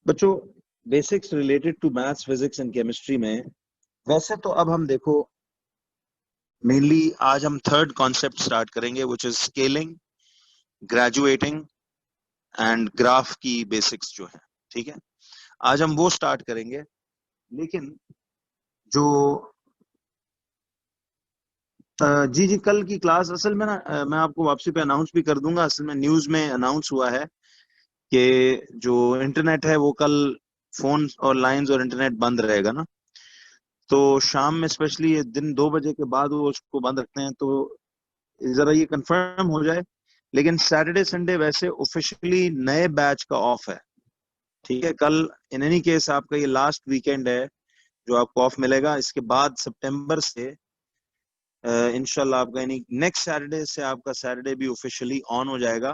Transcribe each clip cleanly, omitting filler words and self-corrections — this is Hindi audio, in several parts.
बच्चों, basics related to maths, physics and chemistry में वैसे तो अब हम देखो मेनली आज हम थर्ड कॉन्सेप्ट स्टार्ट करेंगे which is scaling, graduating and graph की बेसिक्स जो है, ठीक है। आज हम वो स्टार्ट करेंगे, लेकिन जो जी जी कल की क्लास असल में ना मैं आपको वापसी पे अनाउंस भी कर दूंगा। असल में न्यूज में अनाउंस हुआ है कि जो इंटरनेट है वो कल फोन और लाइंस और इंटरनेट बंद रहेगा ना, तो शाम में स्पेशली दिन 2 बजे के बाद वो उसको बंद रखते हैं, तो जरा ये कंफर्म हो जाए। लेकिन सैटरडे संडे वैसे ऑफिशियली नए बैच का ऑफ है, ठीक है। कल इन एनी केस आपका ये लास्ट वीकेंड है जो आपको ऑफ मिलेगा। इसके बाद सितंबर से इंशाल्लाह आपका यानी नेक्स्ट सैटरडे से आपका सैटरडे भी ऑफिशियली ऑन हो जाएगा।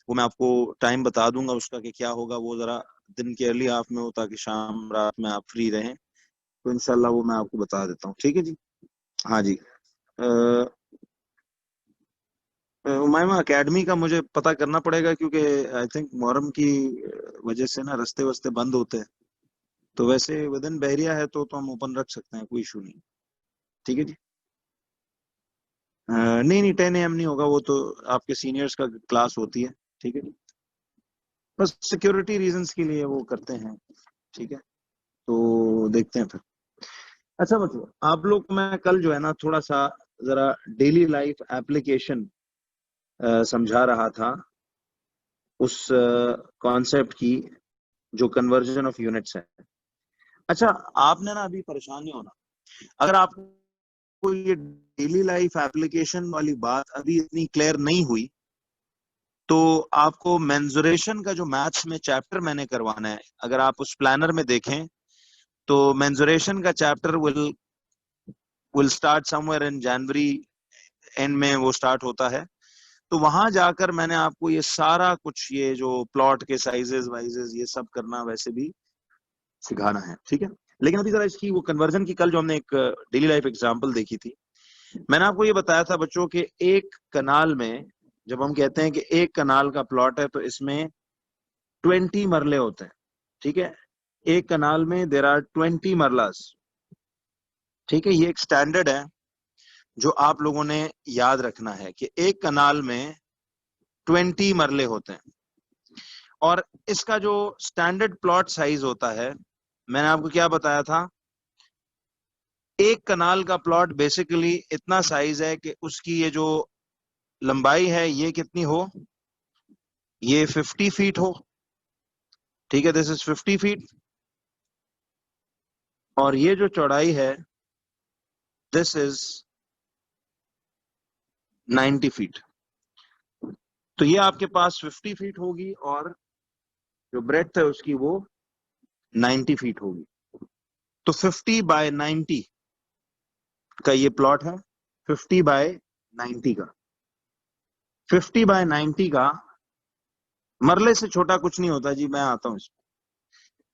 वो मैं आपको टाइम बता दूंगा उसका कि क्या होगा, वो जरा दिन के अर्ली हाफ में हो ताकि शाम रात में आप फ्री रहें, तो इंशाल्लाह वो मैं आपको बता देता हूँ, ठीक है जी। हाँ जी। उमाइमा एकेडमी का मुझे पता करना पड़ेगा क्योंकि आई थिंक मुहर्रम की वजह से ना रास्ते वस्ते बंद होते हैं, तो वैसे विद इन बहरिया है तो हम ओपन रख सकते हैं, कोई इशू नहीं, ठीक है जी। नहीं नहीं 10 AM नहीं होगा, वो तो आपके सीनियर्स का क्लास होती है, ठीक है जी। बस सिक्योरिटी रीजंस के लिए वो करते हैं, ठीक है। तो देखते हैं फिर। अच्छा बच्चों, आप लोग को मैं कल जो है ना थोड़ा सा जरा डेली लाइफ एप्लीकेशन समझा रहा था उस कॉन्सेप्ट की जो कन्वर्जन ऑफ यूनिट्स है। अच्छा, आपने ना अभी परेशान नहीं होना। अगर आपको ये डेली लाइफ एप्लीकेशन वाली बात अभी इतनी क्लियर नहीं हुई, तो आपको मेंसुरेशन का जो मैथ्स में चैप्टर मैंने करवाना है, अगर आप उस प्लानर में देखें तो मेंसुरेशन का chapter will start somewhere in January and में वो स्टार्ट होता है। तो वहां जाकर मैंने आपको ये सारा कुछ, ये जो प्लॉट के साइजेस वाइजेस ये सब करना वैसे भी सिखाना है, ठीक है। लेकिन अभी जरा इसकी वो कन्वर्जन की कल जो हमने एक डेली लाइफ एग्जांपल देखी थी, मैंने आपको ये बताया था बच्चों के एक कनाल में, जब हम कहते हैं कि एक कनाल का प्लॉट है तो इसमें 20 मरले होते हैं, ठीक है। एक कनाल में देर आर 20 मरलास, ठीक है। ये एक स्टैंडर्ड है जो आप लोगों ने याद रखना है कि एक कनाल में 20 मरले होते हैं। और इसका जो स्टैंडर्ड प्लॉट साइज होता है, मैंने आपको क्या बताया था, एक कनाल का प्लॉट बेसिकली इतना साइज है कि उसकी ये जो लंबाई है ये कितनी हो, ये 50 फीट हो, ठीक है। This is 50 feet. और ये जो चौड़ाई है दिस इज 90 फीट। तो ये आपके पास 50 फीट होगी और जो ब्रेड्थ है उसकी वो 90 फीट होगी। तो 50 बाय 90 का ये प्लॉट है, 50 बाय 90 का। 50 बाय 90 का मरले से छोटा कुछ नहीं होता जी, मैं आता हूं इसमें।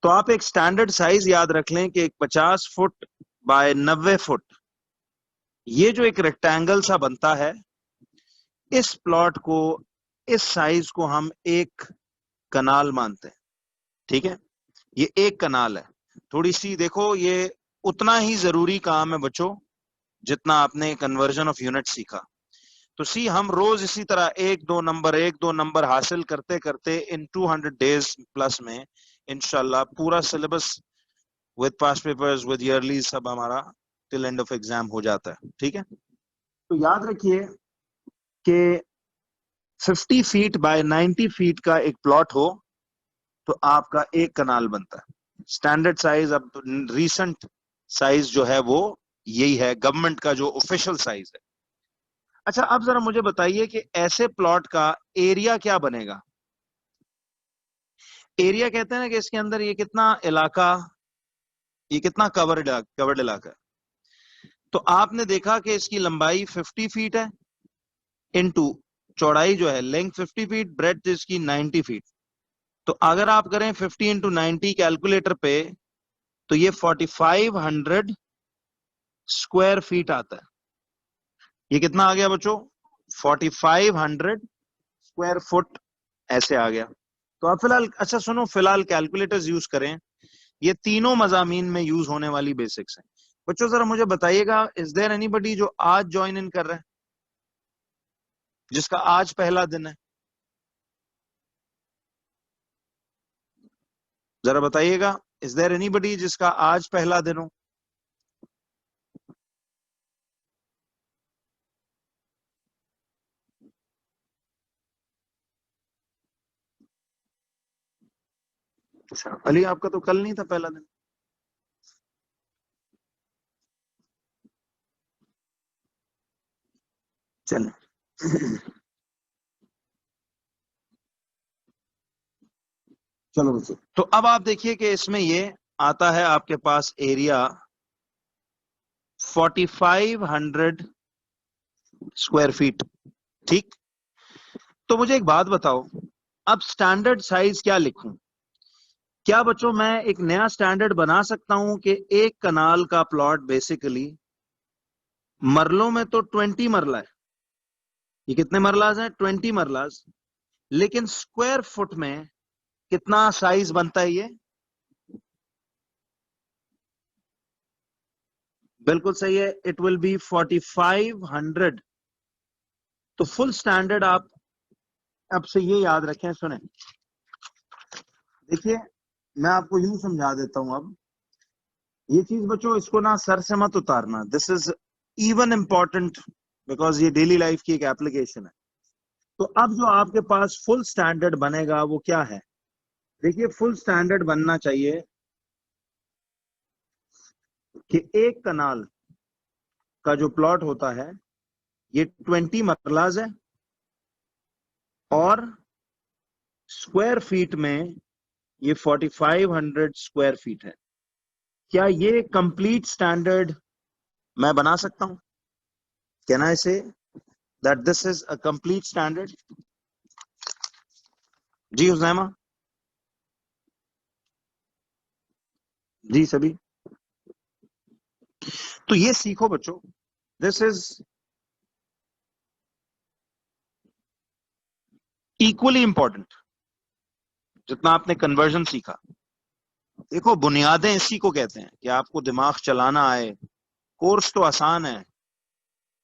तो आप एक स्टैंडर्ड साइज याद रख लें कि एक 50 फुट बाय 90 फुट, ये जो एक रेक्टेंगल सा बनता है, इस प्लॉट को, इस साइज को हम एक कनाल मानते हैं, ठीक है। ये एक कनाल है। थोड़ी सी देखो, ये उतना ही जरूरी काम है बच्चों जितना आपने कन्वर्जन ऑफ यूनिट सीखा। तो सी हम रोज इसी तरह एक दो नंबर हासिल करते करते इन 200 डेज प्लस में इंशाल्लाह पूरा syllabus with past papers with yearly सब हमारा टिल एंड ऑफ एग्जाम हो जाता है, ठीक है। तो याद रखिए कि 50 फीट बाय 90 फीट का एक प्लॉट हो तो आपका एक कनाल बनता है। स्टैंडर्ड साइज, अब रीसेंट साइज जो है वो यही है, गवर्नमेंट का जो ऑफिशियल साइज है। अच्छा, अब जरा मुझे बताइए कि ऐसे प्लॉट का एरिया क्या बनेगा। एरिया कहते हैं ना कि इसके अंदर ये कितना इलाका, ये कितना कवर्ड इलाका है। तो आपने देखा कि इसकी लंबाई 50 फीट है, इनटू चौड़ाई जो है लेंथ 50 फीट, ब्रेड्थ इसकी 90 फीट। तो अगर आप करें 50 इंटू 90 कैलकुलेटर पे, तो ये 4500 स्क्वायर फीट आता है। ये कितना आ गया बच्चों, 4500 स्क्वायर फुट ऐसे आ गया। तो आप फिलहाल, अच्छा सुनो, फिलहाल कैलकुलेटर्स यूज करें। ये तीनों मजामीन में यूज होने वाली बेसिक्स हैं। बच्चों जरा मुझे बताइएगा, इज देयर एनीबडी जो आज ज्वाइन इन कर रहा है, जिसका आज पहला दिन है? जरा बताइएगा, इज देयर एनीबडी जिसका आज पहला दिन हो? अच्छा अली, आपका तो कल नहीं था पहला दिन? चलें। चलो बच्चों, तो अब आप देखिए कि इसमें ये आता है आपके पास एरिया 4500 स्क्वायर फीट। ठीक, तो मुझे एक बात बताओ, अब स्टैंडर्ड साइज क्या लिखूं? क्या बच्चों मैं एक नया स्टैंडर्ड बना सकता हूं कि एक कनाल का प्लॉट बेसिकली मरलों में तो 20 मरला है। ये कितने मरलाज हैं? 20 मरलाज। लेकिन स्क्वायर फुट में कितना साइज बनता है ये? बिल्कुल सही है, इट विल बी 4500। तो फुल स्टैंडर्ड आप अब से ये याद रखें, सुने, देखिए मैं आपको यूं समझा देता हूं। अब ये चीज बच्चों, इसको ना सर से मत उतारना, this is even important, because ये डेली लाइफ की एक एप्लीकेशन है। तो अब जो आपके पास फुल स्टैंडर्ड बनेगा वो क्या है? देखिए फुल स्टैंडर्ड बनना चाहिए कि एक कनाल का जो प्लॉट होता है ये 20 मरलाज है, और स्क्वायर फीट में ये 4500 स्क्वायर फीट है। क्या ये कंप्लीट स्टैंडर्ड मैं बना सकता हूं? Can I say that this is a complete standard? जी उजैमा, जी सभी। तो ये सीखो बच्चों, दिस इज इक्वली इंपॉर्टेंट जितना आपने कन्वर्जन सीखा। देखो बुनियादें इसी को कहते हैं कि आपको दिमाग चलाना आए। कोर्स तो आसान है,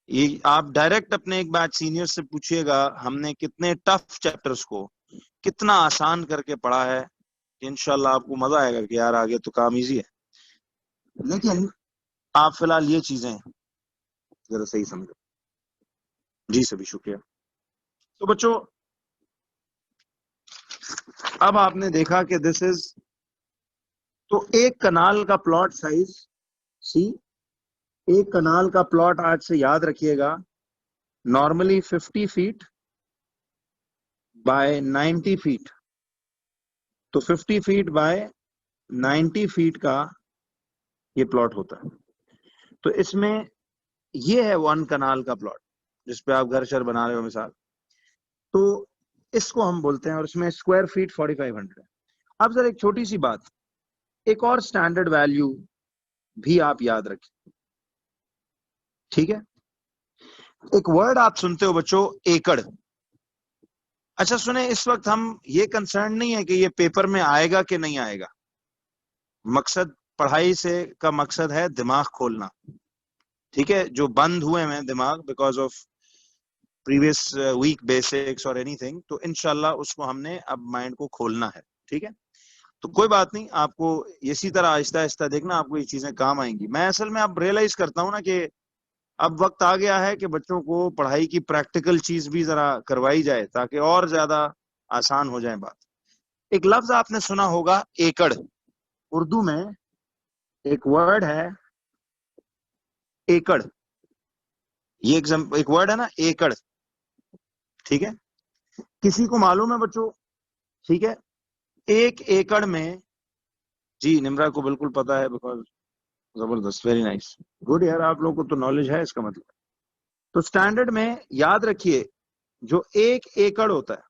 ये आप डायरेक्ट अपने एक बैच सीनियर से पूछिएगा हमने कितने टफ चैप्टर्स को कितना आसान करके पढ़ा है। इंशाल्लाह आपको मजा आएगा कि यार आगे तो काम इजी है। लेकिन आप फिलहाल ये चीजें जरा सही समझो। जी सभी शुक्रिया। तो बच्चों अब आपने देखा कि दिस इज, तो एक कनाल का प्लॉट साइज, सी, एक कनाल का प्लॉट आज से याद रखिएगा, नॉर्मली 50 फीट बाय 90 फीट। तो 50 फीट बाय 90 फीट का ये प्लॉट होता है। तो इसमें ये है 1 कनाल का प्लॉट जिसपे आप घर शर बना रहे हो मिसाल। तो इसको हम बोलते हैं, और इसमें स्क्वायर फीट 4500 है। अब सर एक छोटी सी बात, एक और स्टैंडर्ड वैल्यू भी आप याद रखें, ठीक है? एक वर्ड आप सुनते हो बच्चों, एकड़। अच्छा सुने, इस वक्त हम ये कंसर्न नहीं है कि ये पेपर में आएगा कि नहीं आएगा। मकसद पढ़ाई से का मकसद है दिमाग खोलना, ठीक है? जो बंद हुए हैं दिमाग because of previous week basics और एनीथिंग, तो इनशाला उसको हमने अब माइंड को खोलना है, ठीक है? तो कोई बात नहीं, आपको इसी तरह आहिस्ता आहिस्ता देखना, आपको ये चीजें काम आएंगी। मैं असल में अब रियलाइज करता हूँ ना कि अब वक्त आ गया है कि बच्चों को पढ़ाई की प्रैक्टिकल चीज भी जरा करवाई जाए ताकि और ज्यादा आसान हो जाए बात। एक लफ्ज आपने सुना होगा, एकड़। उर्दू में एक वर्ड है एकड़, ये एक वर्ड है ना, एकड़, ठीक है? किसी को मालूम है बच्चों? ठीक है, एक एकड़ में, जी निम्रा को बिल्कुल पता है, बिकॉज जबरदस्त, वेरी नाइस, गुड यार, आप लोगों को तो नॉलेज है इसका मतलब। तो स्टैंडर्ड में याद रखिए, जो एक एकड़ होता है,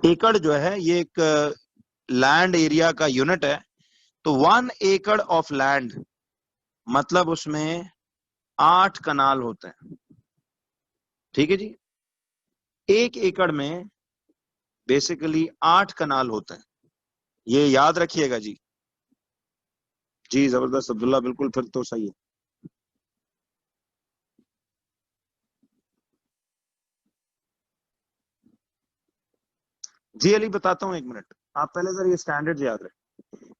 एकड़ जो है ये एक लैंड एरिया का यूनिट है। तो 1 एकड़ ऑफ लैंड मतलब उसमें 8 कनाल होते हैं, ठीक है जी? 1 एकड़ में बेसिकली 8 कनाल होते हैं, ये याद रखिएगा जी। जी जबरदस्त अब्दुल्ला, बिल्कुल फिर तो सही है। जी अली बताता हूँ, 1 मिनट, आप पहले सर ये स्टैंडर्ड याद रखें।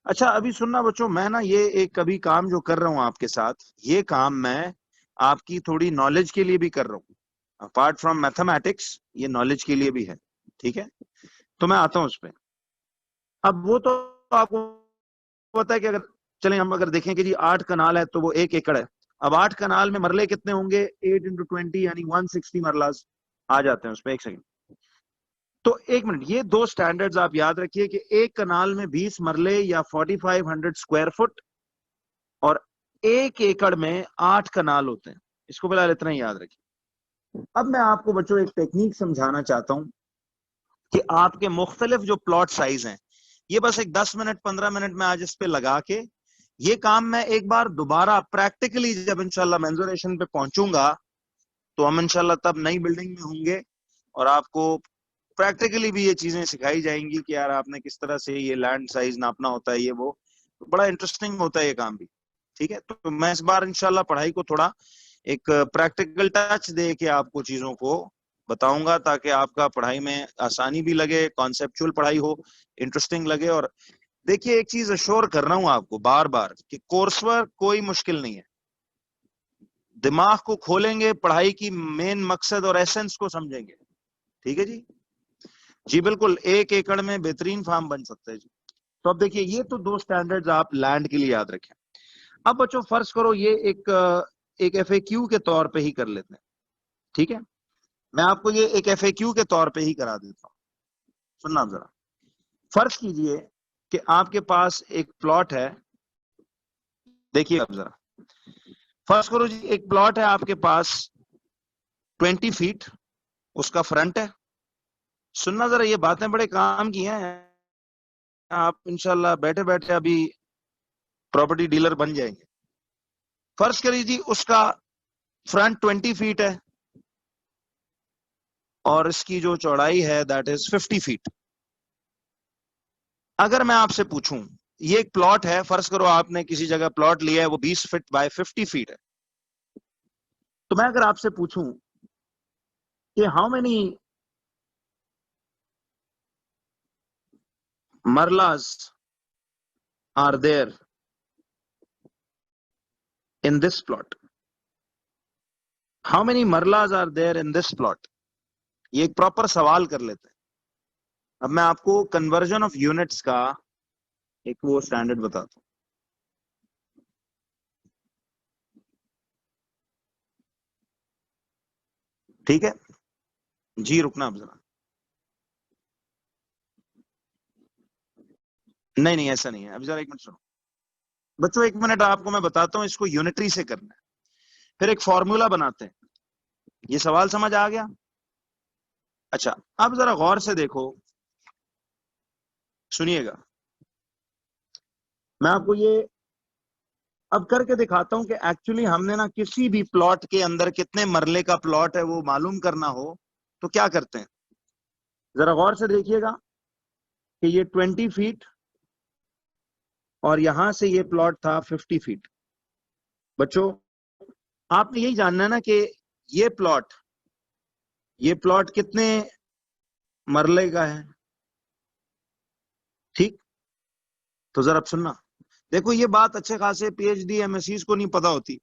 अच्छा अभी सुनना बच्चों, मैं ना ये एक कभी काम जो कर रहा हूँ आपके साथ, ये काम मैं आपकी थोड़ी नॉलेज के लिए भी कर रहा हूँ, अपार्ट फ्रॉम मैथमेटिक्स ये नॉलेज के लिए भी है, ठीक है। तो मैं आता हूँ उस पर। अब वो तो आपको पता है कि अगर चलें हम अगर देखें कि जी 8 कनाल है तो वो 1 एकड़ है। अब 8 कनाल में मरले कितने होंगे, 8 × 20 यानी 160 मरलाज आ जाते हैं उसमें। एक सेकंड, तो 1 मिनट, ये दो स्टैंडर्ड्स आप याद रखिए कि एक कनाल में 20 मरले या 4500 स्क्वायर फुट और 1 एकड़ में 8 कनाल होते हैं। इसको फिलहाल इतना ही याद रखिए। अब मैं आपको बच्चों एक टेक्निक समझाना चाहता हूं कि आपके मुख्तलिफ जो प्लॉट साइज हैं, ये बस एक 10 मिनट 15 मिनट में आज इस पे लगा के ये काम मैं एक बार दोबारा प्रैक्टिकली जब इंशाल्लाह मेंसुरेशन पे पहुंचूंगा तो हम इंशाल्लाह तब नई बिल्डिंग में होंगे और आपको प्रैक्टिकली भी ये चीजें सिखाई जाएंगी कि यार आपने किस तरह से ये लैंड साइज नापना होता है, ये वो तो बड़ा इंटरेस्टिंग होता है ये काम भी। ठीक है, तो मैं इस बार इंशाल्लाह पढ़ाई को थोड़ा एक प्रैक्टिकल टच दे के आपको चीजों को बताऊंगा ताकि आपका पढ़ाई में आसानी भी लगे, कॉन्सेप्चुअल पढ़ाई हो, इंटरेस्टिंग लगे। और देखिए एक चीज अश्योर कर रहा हूं आपको बार बार कि कोर्स वर्क कोई मुश्किल नहीं है, दिमाग को खोलेंगे, पढ़ाई की मेन मकसद और एसेंस को समझेंगे। ठीक है जी, जी बिल्कुल, 1 एकड़ में बेहतरीन फार्म बन सकता है जी। तो अब देखिए ये तो दो स्टैंडर्ड्स आप लैंड के लिए याद रखें। अब बच्चों फर्ज करो ये एक FAQ के तौर पे ही कर लेते हैं, ठीक है। मैं आपको ये एक FAQ के तौर पे ही करा देता हूँ, सुनना आप जरा। फर्ज कीजिए कि आपके पास एक प्लॉट है, देखिए आप जरा, फर्ज करो जी एक प्लॉट है आपके पास 20 फीट, उसका फ्रंट है। सुनना जरा, ये बातें बड़े काम की हैं, आप इंशाल्लाह बैठे बैठे अभी प्रॉपर्टी डीलर बन जाएंगे। फर्ज करिए जी उसका फ्रंट 20 फीट है और इसकी जो चौड़ाई है दैट इज 50 फीट। अगर मैं आपसे पूछूं, ये एक प्लॉट है, फर्ज करो आपने किसी जगह प्लॉट लिया है, वो 20 फीट बाय 50 फीट है। तो मैं अगर आपसे पूछूं कि how many marlas are there in this plot, how many marlas are there in this plot, ये एक प्रॉपर सवाल कर लेते हैं। अब मैं आपको कन्वर्जन ऑफ यूनिट्स का एक वो स्टैंडर्ड बताता हूं। ठीक है जी, रुकना आप जरा, नहीं नहीं ऐसा नहीं है, अभी जरा 1 मिनट सुनो बच्चों, 1 मिनट आपको मैं बताता हूं, इसको यूनिटरी से करना है, फिर एक फॉर्मूला बनाते हैं। ये सवाल समझ आ गया? अच्छा अब जरा गौर से देखो, सुनिएगा, मैं आपको ये अब करके दिखाता हूं कि एक्चुअली हमने ना किसी भी प्लॉट के अंदर कितने मरले का प्लॉट है वो मालूम करना हो तो क्या करते हैं। जरा गौर से देखिएगा कि ये 20 फीट और यहां से ये प्लॉट था 50 फीट। बच्चों आपने यही जानना है ना कि ये प्लॉट कितने मरले का है, ठीक। तो जरा अब सुनना, देखो ये बात अच्छे खासे PhD MSc को नहीं पता होती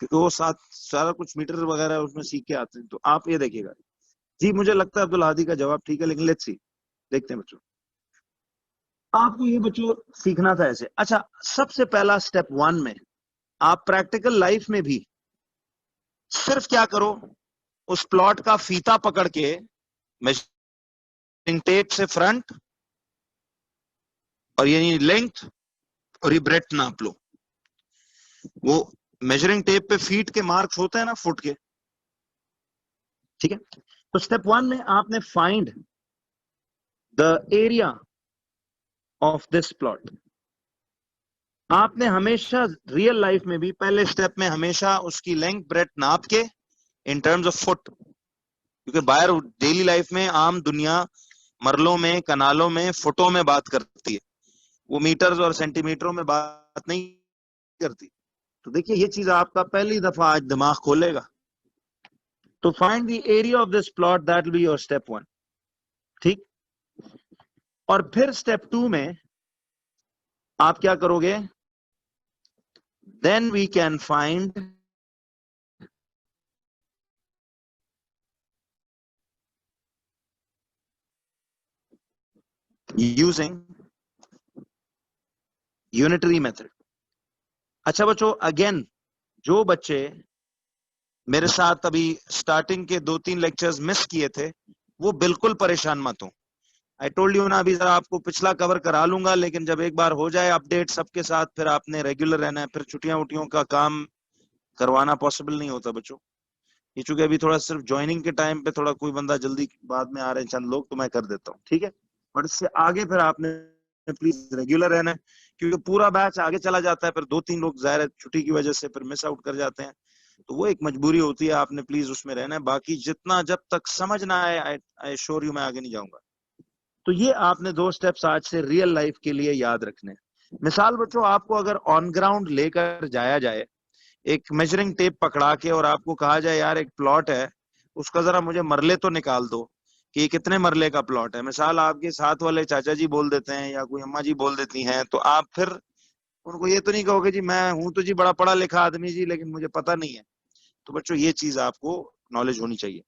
क्योंकि वो सारा कुछ मीटर वगैरह उसमें सीख के आते हैं। तो आप ये देखिएगा जी, मुझे लगता है अब्दुल हादी का जवाब ठीक है, लेकिन लेट्स सी, देखते हैं बच्चों। आपको ये बच्चों सीखना था ऐसे। अच्छा सबसे पहला स्टेप 1 में आप प्रैक्टिकल लाइफ में भी सिर्फ क्या करो, उस प्लॉट का फीता पकड़ के मेजरिंग टेप से फ्रंट और यानी लेंथ और ये ब्रेड्थ नाप लो। वो मेजरिंग टेप पे फीट के मार्क्स होते हैं ना, फुट के, ठीक है। तो स्टेप 1 में आपने find the area of this plot. आपने हमेशा रियल लाइफ में भी पहले स्टेप में हमेशा उसकी लेंथ ब्रेड्थ नाप के इन टर्म्स ऑफ फुट क्योंकि बाहर डेली लाइफ में आम दुनिया मरलों में, कनालों में, फुटों में बात करती है, वो मीटर्स और सेंटीमीटरों में बात नहीं करती। तो देखिए ये चीज आपका पहली दफा आज दिमाग खोलेगा। तो find the area of this plot, that will be your step 1। ठीक, और फिर स्टेप 2 में आप क्या करोगे, then we can find using unitary method. अच्छा बच्चों, अगेन जो बच्चे मेरे साथ अभी स्टार्टिंग के 2-3 लेक्चर्स मिस किए थे, वो बिल्कुल परेशान मत हो। आई टोल्ड यू ना, अभी जरा आपको पिछला कवर करा लूंगा, लेकिन जब एक बार हो जाए अपडेट सबके साथ, फिर आपने रेगुलर रहना है, फिर छुट्टियां उटियों का काम करवाना पॉसिबल नहीं होता बच्चों। ये चूंकि अभी थोड़ा सिर्फ ज्वाइनिंग के टाइम पे थोड़ा कोई बंदा जल्दी बाद में आ रहे हैं चंद लोग, तो मैं कर देता हूँ, ठीक है। बट इससे आगे फिर आपने प्लीज रेगुलर रहना है, क्योंकि पूरा बैच आगे चला जाता है, फिर 2-3 लोग जाहिर है छुट्टी की वजह से फिर मिस आउट कर जाते हैं, तो वो एक मजबूरी होती है, आपने प्लीज उसमें रहना है। बाकी जितना जब तक समझ ना आए, आई श्योर यू मैं आगे नहीं जाऊंगा। तो ये आपने 2 स्टेप्स आज से रियल लाइफ के लिए याद रखने। मिसाल बच्चों, आपको अगर ऑन ग्राउंड लेकर जाया जाए, एक मेजरिंग टेप पकड़ा के, और आपको कहा जाए यार एक प्लॉट है, उसका जरा मुझे मरले तो निकाल दो कि कितने मरले का प्लॉट है। मिसाल आपके साथ वाले चाचा जी बोल देते हैं या कोई अम्मा जी बोल देती हैं, तो आप फिर उनको ये तो नहीं कहोगे जी मैं हूं तो जी बड़ा पढ़ा लिखा आदमी जी, लेकिन मुझे पता नहीं है। तो बच्चों ये चीज आपको नॉलेज होनी चाहिए।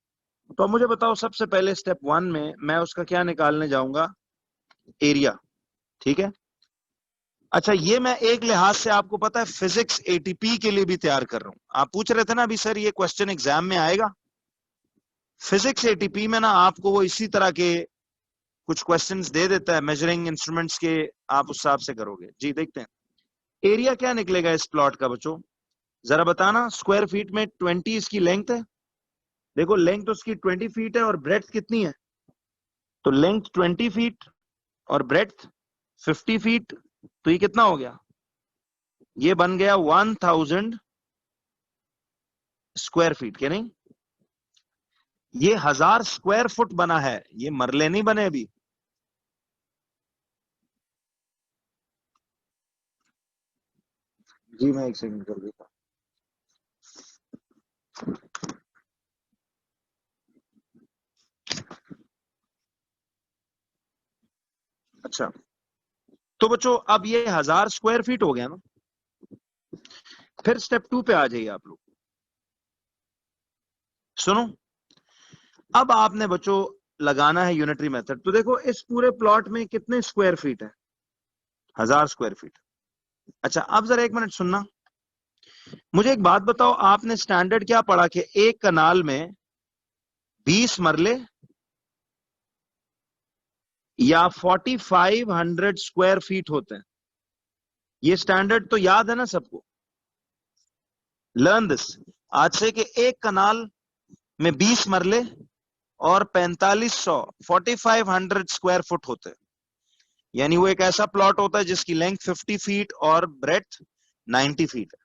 तो अब मुझे बताओ, सबसे पहले स्टेप 1 में मैं उसका क्या निकालने जाऊंगा, एरिया। ठीक है। अच्छा, ये मैं एक लिहाज से आपको पता है फिजिक्स एटीपी के लिए भी तैयार कर रहा हूं। आप पूछ रहे थे ना अभी सर ये क्वेश्चन एग्जाम में आएगा, फिजिक्स एटीपी में ना आपको वो इसी तरह के कुछ क्वेश्चंस दे देता है, मेजरिंग इंस्ट्रूमेंट्स के, आप उस हिसाब से करोगे जी। देखते हैं एरिया क्या निकलेगा इस प्लॉट का बच्चों, जरा बताना। स्क्वायर फीट में 20 इसकी लेंथ है, देखो लेंथ उसकी 20 फीट है, और ब्रेड्थ कितनी है, तो लेंथ 20 फीट और ब्रेड्थ 50 फीट, तो ये कितना हो गया, ये बन गया 1000 स्क्वायर फीट के नहीं, ये 1000 स्क्वायर फुट बना है, ये मरले नहीं बने अभी। जी मैं एक सेकंड कर देता। अच्छा, तो बच्चों अब ये 1000 स्क्वायर फीट हो गया ना। फिर स्टेप 2 पे आ जाइए आप लोग, सुनो। अब आपने बच्चों लगाना है यूनिटरी मेथड। तो देखो इस पूरे प्लॉट में कितने स्क्वायर फीट है, 1000 स्क्वायर फीट। अच्छा अब जरा एक मिनट सुनना, मुझे एक बात बताओ, आपने स्टैंडर्ड क्या पढ़ा कि एक कनाल में 20 मरले या 4500 स्क्वायर फीट होते हैं, ये स्टैंडर्ड तो याद है ना सबको। लर्न दिस आज से कि एक कनाल में 20 मरले और 4500 4500 स्क्वायर फुट होते हैं, यानी वो एक ऐसा प्लॉट होता है जिसकी लेंथ 50 फीट और ब्रेड्थ 90 फीट है।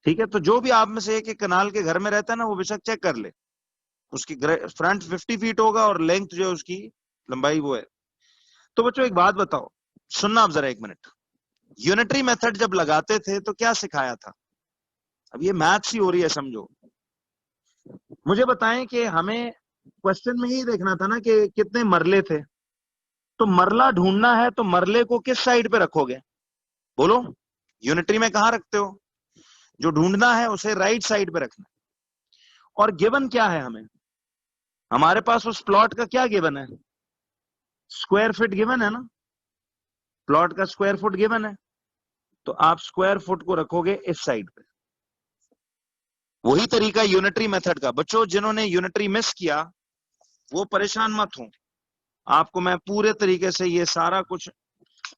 ठीक है, तो जो भी आप में से एक कनाल के घर में रहता है ना, वो बेशक चेक कर ले, उसकी फ्रंट 50 फीट होगा और लेंथ जो है उसकी लंबाई वो है। तो बच्चों एक बात बताओ, सुनना आप जरा एक मिनट। यूनिटरी मेथड जब लगाते थे तो क्या सिखाया था, अब ये मैथ्स ही हो रही है समझो। मुझे बताएं कि हमें क्वेश्चन में ही देखना था ना कि कितने मरले थे, तो मरला ढूंढना है तो मरले को किस साइड पे रखोगे, बोलो। यूनिटरी में कहां रखते हो, जो ढूंढना है उसे राइट साइड पे रखना है। और गिवन क्या है हमें, हमारे पास उस प्लॉट का क्या गिवन है, स्क्वायर फीट गिवन है ना, प्लॉट का स्क्वायर फुट गिवन है, तो आप स्क्वायर फुट को रखोगे इस साइड पे। वही तरीका यूनिटरी मेथड का। बच्चों जिन्होंने यूनिटरी मिस किया वो परेशान मत हो, आपको मैं पूरे तरीके से ये सारा कुछ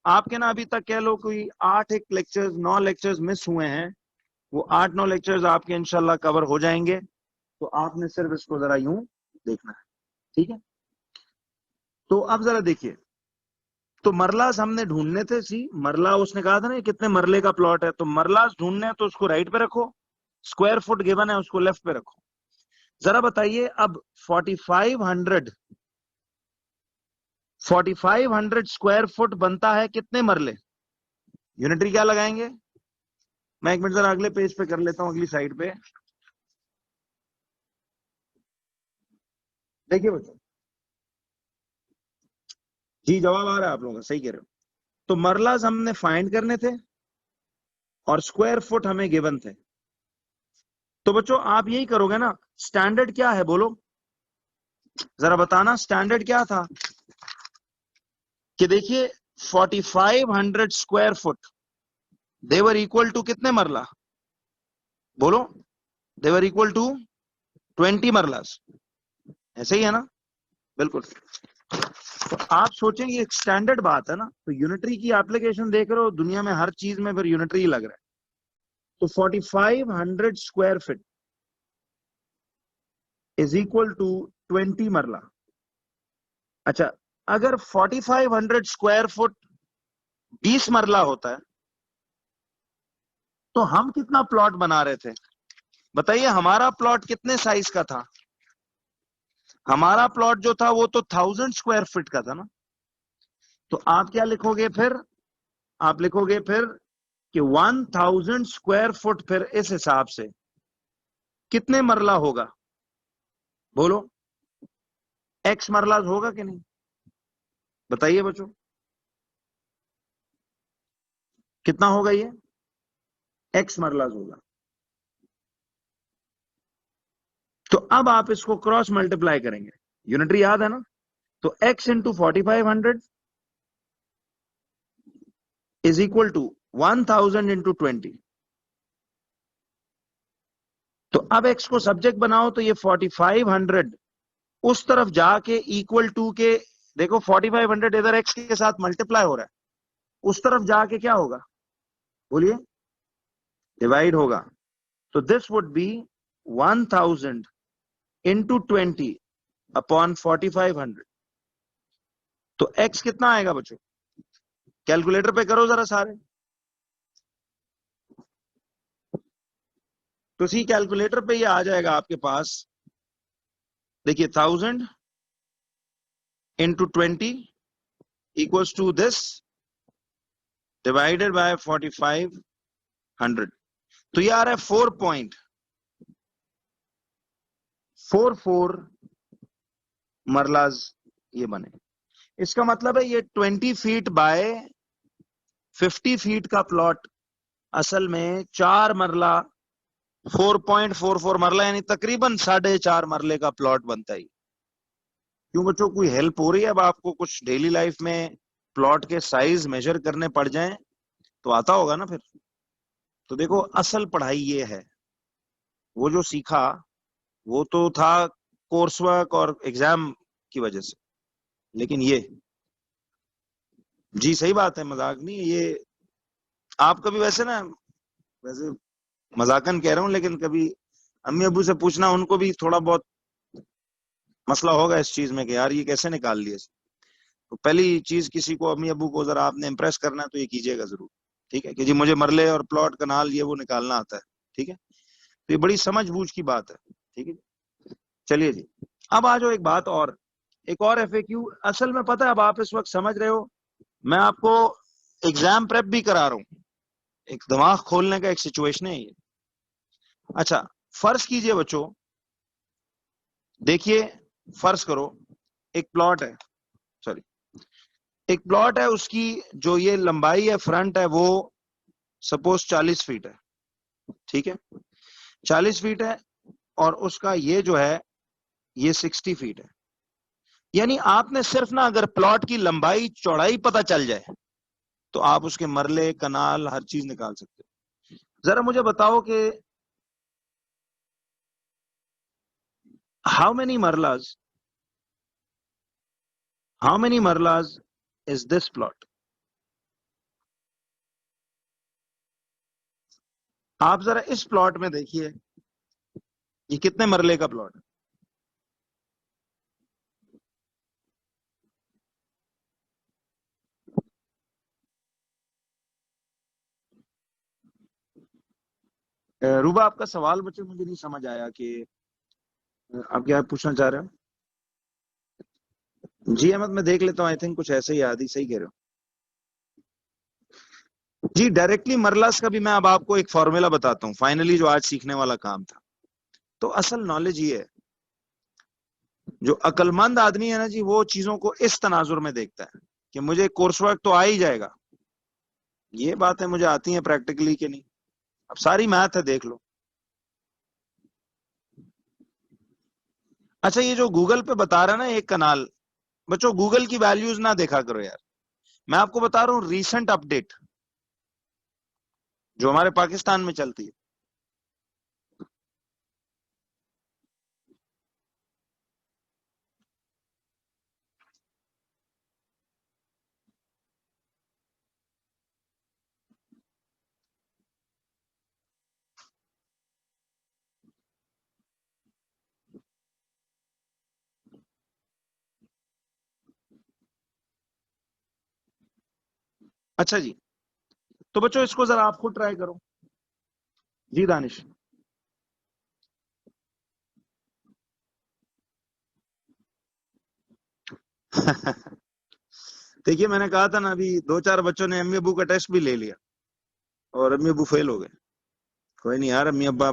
आपके ना, अभी तक कह लो कोई 9 लेक्चर्स मिस हुए हैं, वो 8-9 लेक्चर्स आपके इंशाल्लाह कवर हो जाएंगे। तो आपने सिर्फ इसको जरा यूं देखना है, ठीक है। तो अब जरा देखिए, तो मरलास हमने ढूंढने थे, सी मरला उसने कहा था ना कितने मरले का प्लॉट है, तो मरलास ढूंढने हैं तो उसको राइट पे रखो, स्क्वायर फुट गिवन है उसको लेफ्ट पे रखो। जरा बताइए अब 4500 स्क्वायर फुट बनता है कितने मरले? यूनिटरी क्या लगाएंगे? मैं एक मिनट जरा अगले पेज पे कर लेता हूं, अगली साइड पे। देखिए बच्चों, जी जवाब आ रहा है आप लोगों का, सही कह रहे हो। तो मरलाज हमने फाइंड करने थे और स्क्वायर फुट हमें गिवन थे। तो बच्चों आप यही करोगे ना। स्टैंडर्ड क्या है बोलो, जरा बताना स्टैंडर्ड क्या था। कि देखिए 4500 स्क्वायर फुट देवर इक्वल टू कितने मरला बोलो? देवर इक्वल टू 20 मरलास, ऐसे ही है ना? बिल्कुल। तो आप सोचेंगे एक स्टैंडर्ड बात है ना, तो यूनिटरी की एप्लीकेशन देख रहे हो दुनिया में हर चीज में फिर यूनिटरी ही लग रहा है। तो 4500 square feet is equal to 20 marla. अच्छा, अगर 4500 स्क्वायर फुट 20 मरला होता है तो हम कितना प्लॉट बना रहे थे बताइए? हमारा प्लॉट कितने साइज का था? हमारा प्लॉट जो था वो तो 1000 स्क्वायर फीट का था ना। तो आप क्या लिखोगे फिर? आप लिखोगे फिर कि 1000 स्क्वायर फुट फिर इस हिसाब से कितने मरला होगा बोलो? एक्स मरलाज होगा कि नहीं? बताइए बच्चों, कितना होगा ये? एक्स मरलाज होगा। तो अब आप इसको क्रॉस मल्टीप्लाई करेंगे, यूनिटरी याद है ना? तो x into 4500 is equal to 1000 into 20। तो अब x को सब्जेक्ट बनाओ तो ये 4500 उस तरफ जाके इक्वल टू के, देखो 4500 इधर x के साथ मल्टीप्लाई हो रहा है, उस तरफ जाके क्या होगा बोलिए? डिवाइड होगा। तो this would B 1000 into 20 upon 4500। तो x कितना आएगा बच्चों? कैलकुलेटर पे करो जरा सारे। तो सी कैलकुलेटर पे ये आ जाएगा आपके पास। देखिए 1000 into 20 equals to this divided by 4500। तो ये आ रहा है 4.44 मरलाज ये बने। इसका मतलब है ये 20 फीट बाय 50 फीट का प्लॉट असल में 4 मरला 4.44 मरला यानी तकरीबन 4.5 मरले का प्लॉट बनता है। क्यों बच्चों, कोई हेल्प हो रही है? अब आपको कुछ डेली लाइफ में प्लॉट के साइज मेजर करने पड़ जाएं तो आता होगा ना फिर। तो देखो असल पढ़ाई ये है, वो जो सीखा वो तो था कोर्स वर्क और एग्जाम की वजह से, लेकिन ये, जी सही बात है, मजाक नहीं है ये। आप कभी वैसे ना, वैसे मजाकन कह रहा हूं, लेकिन कभी अम्मी अबू से पूछना, उनको भी थोड़ा बहुत मसला होगा इस चीज में कि यार ये कैसे निकाल लिए। तो पहली चीज, किसी को अम्मी अबू को जरा आपने इम्प्रेस करना है तो ये कीजिएगा जरूर, ठीक है? कि जी मुझे मरले और प्लॉट कनाल ये वो निकालना आता है, ठीक है? तो ये बड़ी समझ बूझ की बात है, ठीक है? चलिए जी, अब आ जाओ एक बात और, एक और एफएक्यू। असल में पता है, अब आप इस वक्त समझ रहे हो, मैं आपको एग्जाम प्रेप भी करा रहा हूं, एक दिमाग खोलने का एक सिचुएशन है ये। अच्छा, फर्ज कीजिए बच्चों, देखिए फर्ज करो एक प्लॉट है, सॉरी, एक प्लॉट है, उसकी जो ये लंबाई है फ्रंट है वो सपोज 40 फीट है, ठीक है? 40 फीट है और उसका ये जो है ये 60 फीट है। यानी आपने सिर्फ ना, अगर प्लॉट की लंबाई चौड़ाई पता चल जाए तो आप उसके मरले कनाल हर चीज निकाल सकते हो। जरा मुझे बताओ कि how many marlas, how many marlas is this plot? आप जरा इस प्लॉट में देखिए, ये कितने मरले का प्लॉट है? रूबा आपका सवाल बच्चे मुझे नहीं समझ आया कि आप क्या पूछना चाह रहे हो? जी अहमद, मैं देख लेता हूँ। आई थिंक कुछ ऐसे ही याद ही, सही कह रहे हो। जी डायरेक्टली मरलास का भी मैं अब आपको एक फॉर्मूला बताता हूँ, फाइनली जो आज सीखने वाला काम था। तो असल नॉलेज ये है, जो अक्लमंद आदमी है ना जी, वो चीजों को इस तनाजुर में देखता है कि मुझे कोर्स वर्क तो आ ही जाएगा। ये बातें मुझे आती हैं प्रैक्टिकली कि नहीं, अब सारी मैथ है, देख लो। अच्छा, ये जो गूगल पे बता रहा है ना एक कनाल, बच्चों गूगल की वैल्यूज ना देखा करो यार। मैं आपको बता रहा हूँ रीसेंट अपडेट जो हमारे पाकिस्तान में चलती है। अच्छा जी, तो बच्चों इसको जरा आप खुद ट्राई करो। जी दानिश। देखिए मैंने कहा था ना, अभी दो चार बच्चों ने अम्मी अबू का टेस्ट भी ले लिया और अम्मी अबू फेल हो गए। कोई नहीं यार, अम्मी अब्बा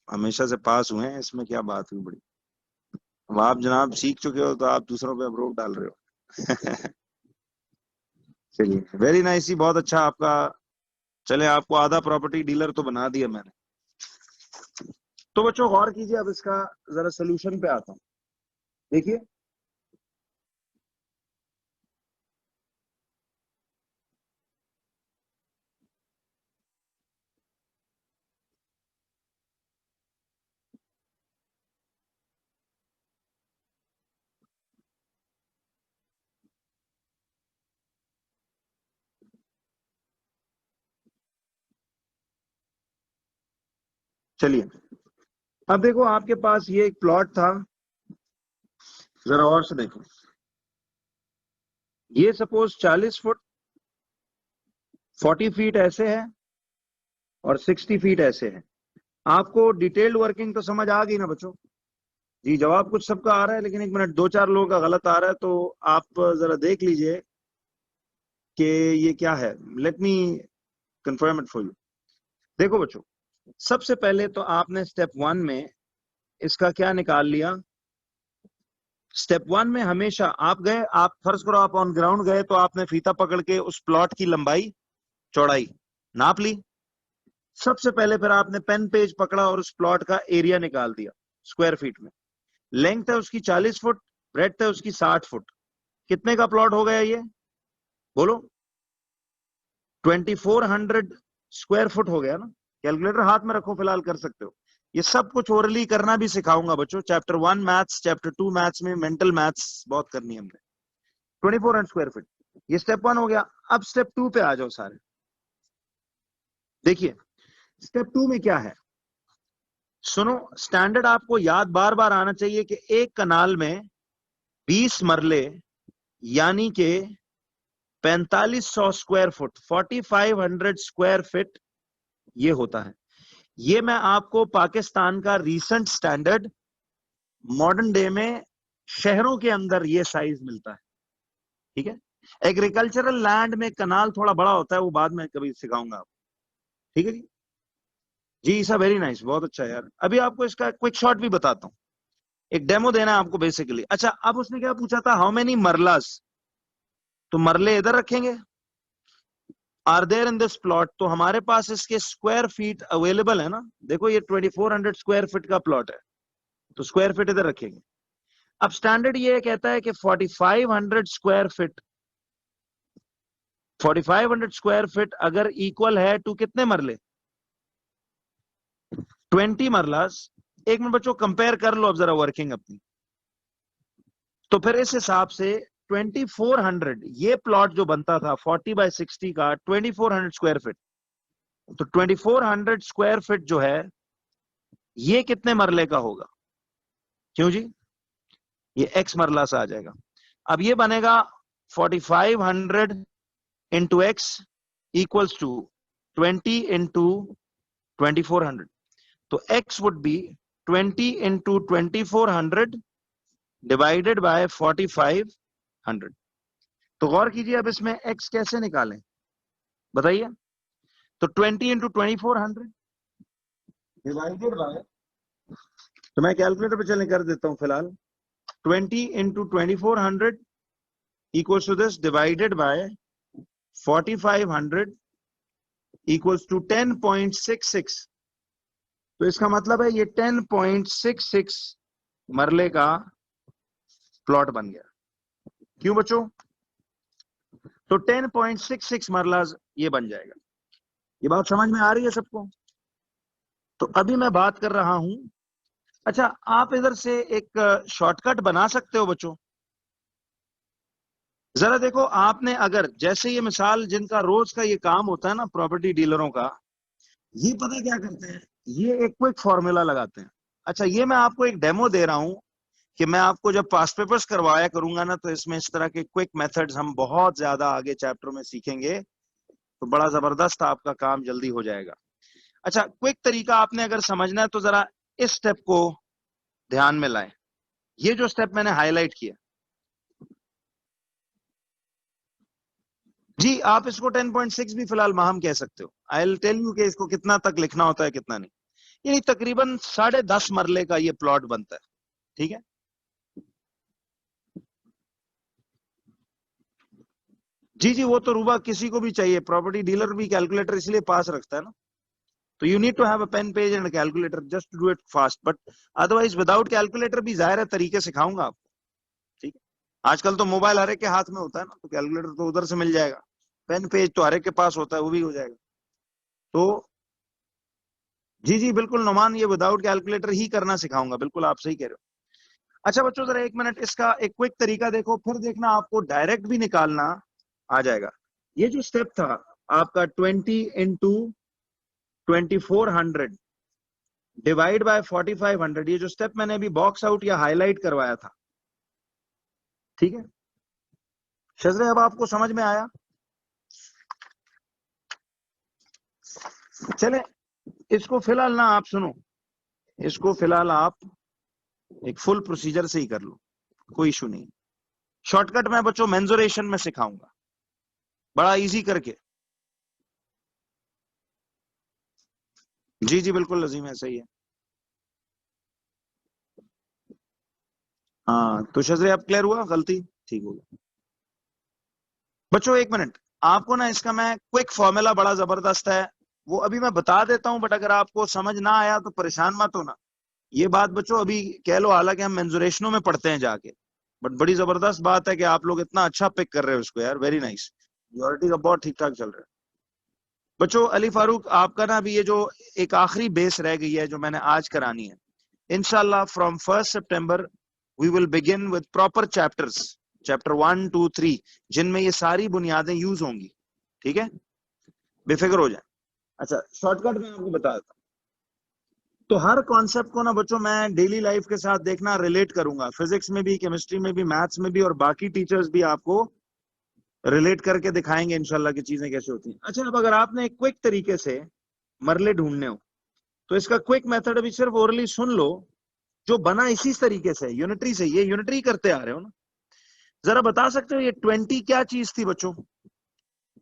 हमेशा से पास हुए हैं, इसमें क्या बात हुई बड़ी। अब आप जनाब सीख चुके हो तो आप दूसरों पे अब रोक डाल रहे हो। चलिए वेरी नाइस ही, बहुत अच्छा आपका। चले, आपको आधा प्रॉपर्टी डीलर तो बना दिया मैंने। तो बच्चों गौर कीजिए, अब इसका जरा सोल्यूशन पे आता हूँ। देखिए चलिए, अब देखो आपके पास ये एक प्लॉट था, जरा और से देखो। ये सपोज 40 फुट, 40 फीट ऐसे है और 60 फीट ऐसे है। आपको डिटेल्ड वर्किंग तो समझ आ गई ना बच्चों? जी जवाब कुछ सबका आ रहा है, लेकिन एक मिनट, दो चार लोगों का गलत आ रहा है, तो आप जरा देख लीजिए कि ये क्या है। Let me confirm it for you. देखो बच्चों, सबसे पहले तो आपने स्टेप वन में इसका क्या निकाल लिया। स्टेप वन में हमेशा आप गए, आप फर्ज करो आप ऑन ग्राउंड गए, तो आपने फीता पकड़ के उस प्लॉट की लंबाई चौड़ाई नाप ली। सबसे पहले फिर आपने पेन पेज पकड़ा और उस प्लॉट का एरिया निकाल दिया स्क्वायर फीट में। लेंथ है उसकी 40 फुट, ब्रेड्थ है उसकी 60 फुट। कितने का प्लॉट हो गया ये, बोलो? 2400 स्क्वायर फुट हो गया ना। कैलकुलेटर हाथ में रखो, फिलहाल कर सकते हो। ये सब कुछ ओरली करना भी सिखाऊंगा बच्चों, चैप्टर 1 मैथ्स, चैप्टर 2 मैथ्स में मेंटल मैथ्स बहुत करनी है हमने। 2400 स्क्वायर फीट, ये स्टेप 1 हो गया। अब स्टेप 2 पे आ जाओ सारे। देखिए स्टेप 2 में क्या है, सुनो। स्टैंडर्ड आपको याद बार बार आना चाहिए कि एक कनाल में 20 मरले, यानी कि 4500 स्क्वायर फुट, 4500 स्क्वायर फीट ये होता है। ये मैं आपको पाकिस्तान का रीसेंट स्टैंडर्ड मॉडर्न डे में शहरों के अंदर ये साइज मिलता है। ठीक है, एग्रीकल्चरल लैंड में कनाल थोड़ा बड़ा होता है, वो बाद में कभी सिखाऊंगा आपको। ठीक है जी। जी ईसा वेरी नाइस, बहुत अच्छा यार। अभी आपको इसका क्विक शॉट भी बताता हूँ, एक डेमो देना है आपको बेसिकली। अच्छा, अब उसने क्या पूछा था, हाउ मेनी मरलास। तो मरले इधर रखेंगे, are there in this plot, तो हमारे पास इसके स्क्वायर फीट अवेलेबल है ना। देखो ये 2400 स्क्वायर फीट का प्लॉट है, तो स्क्वायर फीट इधर रखेंगे। अब स्टैंडर्ड ये कहता है कि 4500 स्क्वायर फीट, 4500 स्क्वायर फीट अगर इक्वल है टू कितने मरले, 20 मरलास। एक मिनट बच्चों, कंपेयर कर लो अब जरा वर्किंग अपनी। तो फिर इस हिसाब से 2400, ये प्लॉट जो बनता था 40/60 का, 2400 स्क्वायर फीट, तो 2400 स्क्वायर फीट जो है ये कितने मरले का होगा? क्यों जी, ये एक्स मरला से आ जाएगा। अब ये बनेगा 4500 into x equals to 20 into 2400। तो x would be 20 into 2400 divided by 4500। तो गौर कीजिए, अब इसमें x कैसे निकालें बताइए। तो 20 इंटू 2400 डिवाइडेड बाय, तो मैं कैलकुलेटर पे चलने कर देता हूं फिलहाल। 20 into 2400 equals to this divided by 4500 equals to 10.66। तो इसका मतलब है ये 10.66 मरले का प्लॉट बन गया। क्यों बच्चों? तो 10.66 मरलाज ये बन जाएगा। ये बात समझ में आ रही है सबको? तो अभी मैं बात कर रहा हूं, अच्छा आप इधर से एक शॉर्टकट बना सकते हो बच्चों। जरा देखो, आपने अगर जैसे ये मिसाल जिनका रोज का ये काम होता है ना प्रॉपर्टी डीलरों का, ये पता क्या करते हैं, ये एक क्विक फॉर्मूला लगाते हैं। अच्छा ये मैं आपको एक डेमो दे रहा हूं कि मैं आपको जब पास्ट पेपर्स करवाया करूंगा ना, तो इसमें इस तरह के क्विक मेथड्स हम बहुत ज्यादा आगे चैप्टर में सीखेंगे, तो बड़ा जबरदस्त आपका काम जल्दी हो जाएगा। अच्छा क्विक तरीका आपने अगर समझना है तो जरा इस स्टेप को ध्यान में लाएं। ये जो स्टेप मैंने हाईलाइट किया, जी आप इसको 10.6 भी फिलहाल माहम कह सकते हो। आई विल टेल यू कि इसको कितना तक लिखना होता है कितना नहीं। ये तकरीबन 10.5 मरले का ये प्लॉट बनता है, ठीक है। जी जी, वो तो रूबा किसी को भी चाहिए, प्रॉपर्टी डीलर भी कैलकुलेटर इसलिए पास रखता है ना। तो you need to have a pen page and calculator just to do it fast, but otherwise without calculator भी जाहिर है तरीके सिखाऊंगा आपको, ठीक है। आजकल तो मोबाइल हर एक के हाथ में होता है ना, तो कैलकुलेटर तो उधर से मिल जाएगा, पेन पेज तो हर एक के पास होता है, वो भी हो जाएगा। तो जी जी बिल्कुल नोमान, ये विदाउट कैलकुलेटर ही करना सिखाऊंगा, बिल्कुल आप सही कह रहे हो। अच्छा बच्चों जरा एक मिनट, इसका एक क्विक तरीका देखो, फिर देखना आपको डायरेक्ट भी निकालना आ जाएगा। ये जो स्टेप था आपका 20 इंटू 2400 डिवाइड बाय 4500, ये जो स्टेप मैंने अभी बॉक्स आउट या हाईलाइट करवाया था, ठीक है शजरे, अब आपको समझ में आया? चले इसको फिलहाल ना आप सुनो, इसको फिलहाल आप एक फुल प्रोसीजर से ही कर लो, कोई इशू नहीं। शॉर्टकट मैं बच्चों मेंजुरेशन में सिखाऊंगा, बड़ा इजी करके। जी जी बिल्कुल लजीम है, सही है। हाँ तो शजरे अब क्लियर हुआ, गलती ठीक हो गई। बच्चों एक मिनट, आपको ना इसका मैं क्विक फॉर्मूला बड़ा जबरदस्त है, वो अभी मैं बता देता हूं, बट अगर आपको समझ ना आया तो परेशान मत होना। ये बात बच्चों अभी कह लो, हालांकि हम मेंजुरेशनों में पढ़ते हैं जाके, बट बड़ी जबरदस्त बात है कि आप लोग इतना अच्छा पिक कर रहे हो इसको यार, वेरी नाइस। मेजोरिटी का बहुत ठीक ठाक चल रहा है। बच्चों अली फारूक आपका ना अभी ये जो एक आखिरी बेस रह गई है जो मैंने आज करानी है, इंशाल्लाह from 1 September we will begin with proper chapters, chapter 1 2 3, जिनमें ये सारी बुनियादें यूज होंगी, ठीक है, बेफिक्र हो जाए। अच्छा शॉर्टकट में आपको बता देता हूं, तो हर कॉन्सेप्ट को ना बच्चों मैं डेली लाइफ के साथ देखना रिलेट करूंगा, फिजिक्स में भी, केमिस्ट्री में भी, मैथ्स में भी, और बाकी टीचर्स भी आपको रिलेट करके दिखाएंगे इंशाल्लाह की चीजें कैसे होती हैं। अच्छा अब अगर आपने एक क्विक तरीके से मरले ढूंढने हो, तो इसका क्विक मेथड अभी सिर्फ ओरली सुन लो, जो बना इसी तरीके से, यूनिटरी से, ये यूनिटरी करते आ रहे हो ना। जरा बता सकते हो ये 20 क्या चीज थी बच्चों?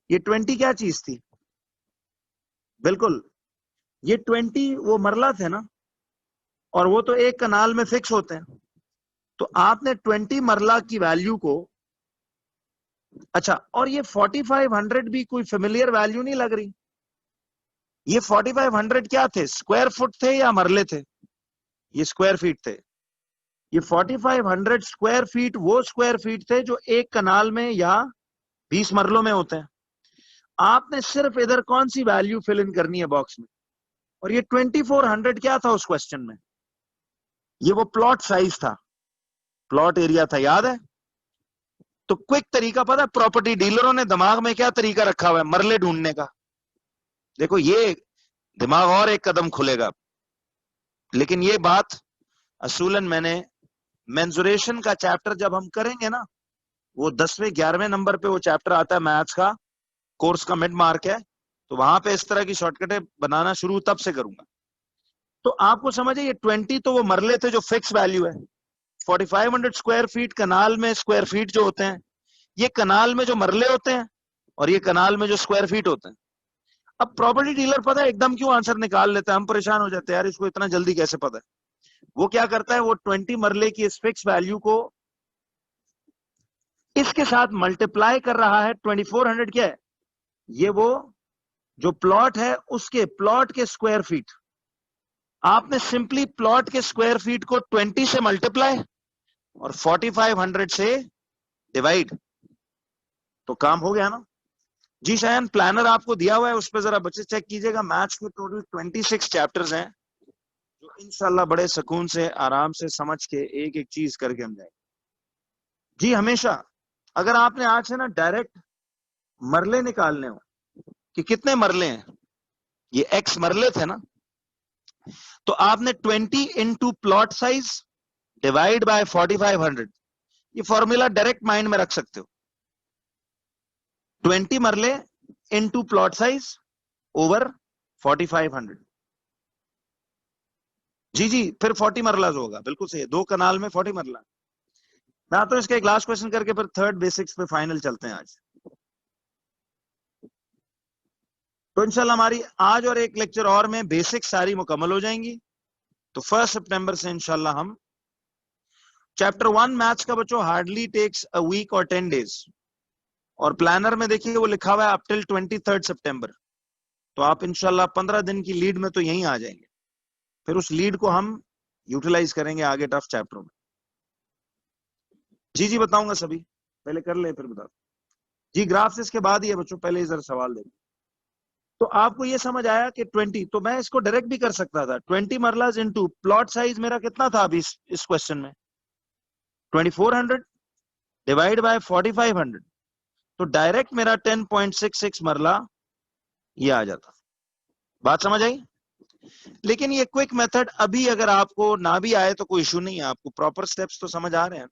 ये 20 क्या चीज थी? बिल्कुल, ये 20 वो मरला थे ना, और वो तो एक कनाल में फिक्स होते हैं। तो आपने 20 मरला की वैल्यू को, अच्छा और ये 4500 भी कोई फेमिलियर वैल्यू नहीं लग रही। ये 4500 क्या थे, स्क्वायर फुट थे या मरले थे? ये स्क्वायर फीट थे। ये 4500 स्क्वायर फीट वो स्क्वायर फीट थे जो एक कनाल में या 20 मरलों में होते हैं। आपने सिर्फ इधर कौन सी वैल्यू फिल इन करनी है बॉक्स में, और ये 2400 क्या था उस क्वेश्चन में? ये वो प्लॉट साइज था, प्लॉट एरिया था, याद है? तो क्विक तरीका पता है प्रॉपर्टी डीलरों ने दिमाग में क्या तरीका रखा हुआ है मरले ढूंढने का? देखो ये दिमाग और एक कदम खुलेगा, लेकिन ये बात असूलन मैंने मेंजुरेशन का चैप्टर जब हम करेंगे ना, वो 10वें 11वें नंबर पे वो चैप्टर आता है मैथ्स का, कोर्स का मिड मार्क है, तो वहां पे इस तरह की शॉर्टकटें बनाना शुरू तब से करूंगा। तो आपको समझे ये 20 तो वो मरले थे जो फिक्स वैल्यू है, 4500 स्क्वायर फीट कनाल में स्क्वायर फीट जो होते हैं, ये कनाल में जो मरले होते हैं और ये कनाल में जो स्क्वायर फीट होते हैं। अब प्रॉपर्टी डीलर पता है एकदम क्यों आंसर निकाल लेता है, हम परेशान हो जाते हैं यार इसको इतना जल्दी कैसे पता है। वो क्या करता है, वो 20 मरले की इस फिक्स वैल्यू को इसके साथ मल्टीप्लाई कर रहा है। 2400 क्या है, ये वो जो प्लॉट है उसके प्लॉट के स्क्वायर फीट। आपने सिंपली प्लॉट के स्क्वायर फीट को 20 से मल्टीप्लाई और 4500 से डिवाइड, तो काम हो गया ना जी। शायन प्लानर आपको दिया हुआ है, उस पर जरा बच्चे चेक कीजिएगा। मैथ्स के टोटल 26 चैप्टर्स हैं जो इंशाल्लाह बड़े सुकून से आराम से समझ के एक एक चीज करके हम जाएंगे जी। हमेशा अगर आपने आज से ना डायरेक्ट मरले निकालने हो कि कितने मरले हैं, ये एक्स मरले थे ना, तो आपने 20 into plot size divide by 4500, ये फॉर्मूला डायरेक्ट माइंड में रख सकते हो। 20 मरले इंटू प्लॉट साइज ओवर 4500 जी जी, फिर 40 मरला जो होगा, बिल्कुल सही है, 2 कनाल में 40 मरला। मैं तो इसका एक लास्ट क्वेश्चन करके फिर थर्ड बेसिक्स पे फाइनल चलते हैं आज। तो इंशाल्लाह हमारी आज और एक लेक्चर और में बेसिक सारी मुकम्मल हो जाएंगी। तो 1 सितंबर से इंशाल्लाह हम चैप्टर 1 मैथ्स का बच्चों हार्डली टेक्स अ वीक और 10 डेज, और प्लानर में देखिए वो लिखा हुआ है अप टिल 23 सितंबर। तो आप इंशाल्लाह 15 दिन की लीड में तो यहीं आ जाएंगे, फिर उस लीड को हम यूटिलाइज करेंगे आगे टफ चैप्टरों में। जी जी बताऊंगा सभी, पहले कर ले फिर बता जी। ग्राफ्स इसके बाद ही है बच्चों, पहले इधर सवाल देखो। तो आपको ये समझ आया कि 20, तो मैं इसको डायरेक्ट भी कर सकता था, 20 मरलाज इनटू प्लॉट साइज मेरा कितना था अभी इस क्वेश्चन में 2400 डिवाइड बाय 4500, तो डायरेक्ट मेरा 10.66 मरला ये आ जाता। बात समझ आई। लेकिन ये क्विक मेथड अभी अगर आपको ना भी आए तो कोई इशू नहीं है, आपको प्रॉपर स्टेप्स तो समझ आ रहे हैं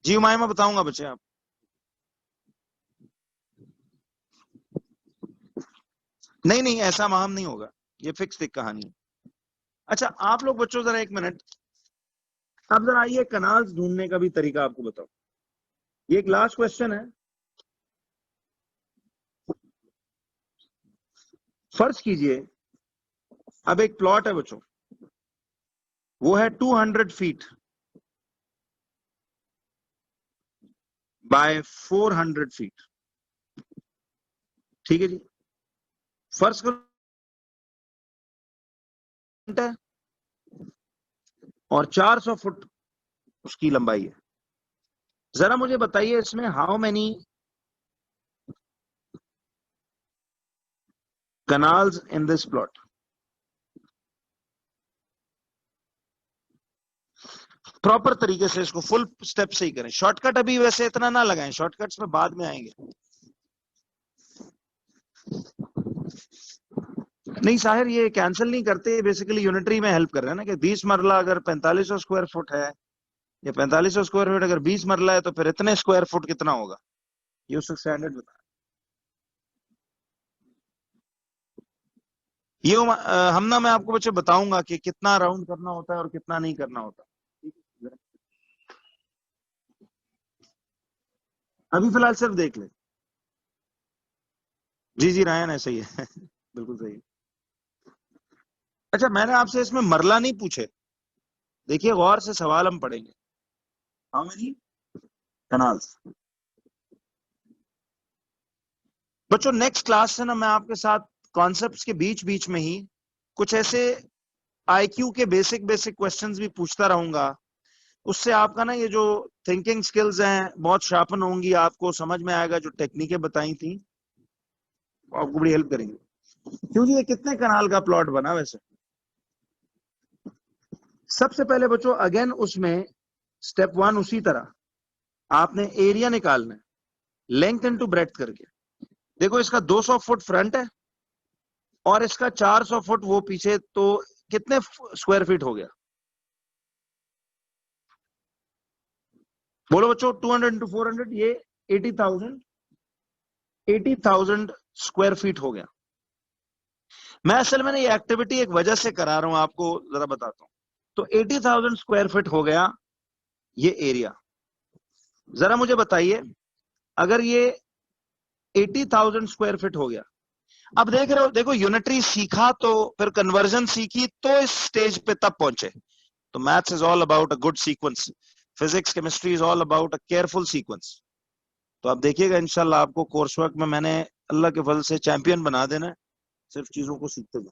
जी। मैं बताऊंगा बच्चे आप, नहीं नहीं ऐसा माम नहीं होगा, ये फिक्स एक कहानी है। अच्छा आप लोग बच्चों जरा एक मिनट, अब जरा आइए कनाल्स ढूंढने का भी तरीका आपको बताओ। ये एक लास्ट क्वेश्चन है। फर्ज कीजिए अब एक प्लॉट है बच्चों, वो है 200 फीट बाय 400 फीट, ठीक है जी। फर्ज करो है और 400 फुट उसकी लंबाई है। जरा मुझे बताइए इसमें how many canals in this plot. Proper तरीके से इसको फुल स्टेप से ही करें, शॉर्टकट अभी वैसे इतना ना लगाएं, शॉर्टकट्स में बाद में आएंगे। नहीं साहिर ये कैंसिल नहीं करते, बेसिकली यूनिटरी में हेल्प कर रहे हैं ना, कि 20 मरला अगर 4500 स्क्वायर फुट है, या 4500 स्क्वायर फुट अगर 20 मरला है, तो फिर इतने स्क्वायर फुट कितना होगा, ये उसका स्टैंडर्ड बता। ये हम ना मैं आपको बच्चे बताऊंगा कि कितना राउंड करना होता है और कितना नहीं करना होता। अभी फिलहाल सिर्फ देख ले। जी जी रायन ऐसा ही है बिल्कुल सही है। अच्छा मैंने आपसे इसमें मरला नहीं पूछे, देखिए गौर से सवाल हम पढ़ेंगे। How many canals. बच्चों नेक्स्ट क्लास से ना मैं आपके साथ कॉन्सेप्ट्स के बीच बीच में ही कुछ ऐसे आईक्यू के बेसिक बेसिक क्वेश्चंस भी पूछता रहूंगा। उससे आपका ना ये जो थिंकिंग स्किल्स हैं बहुत शार्पन होंगी, आपको समझ में आएगा जो टेक्निकें बताई थी आपको बड़ी हेल्प करेंगे। क्योंकि ये कितने कनाल का प्लॉट बना वैसे। सबसे पहले बच्चों अगेन उसमें स्टेप 1 उसी तरह आपने एरिया निकालना है, लेंथ इनटू ब्रेड्थ करके। देखो इसका 200 फुट फ्रंट है और इसका 400 फुट वो पीछे, तो कितने स्क्वायर फीट हो गया बोलो बच्चों। 200 इंटू 400 ये 80,000 स्क्वायर फीट हो गया। मैं असल में ये एक्टिविटी एक वजह से करा रहा हूं, आपको जरा बताता हूं। तो 80,000 स्क्वायर फीट हो गया ये एरिया। जरा मुझे बताइए, अगर ये 80,000 स्क्वायर फीट हो गया, अब देख रहे हो, देखो यूनिटरी सीखा तो फिर कन्वर्जन सीखी तो इस स्टेज पे तब पहुंचे। तो maths is all about a good sequence, physics chemistry is all about a careful sequence. तो आप देखिएगा इंशाल्लाह आपको कोर्स वर्क में मैंने अल्लाह के फजल से चैंपियन बना देना है, सिर्फ चीजों को सीखते जाओ।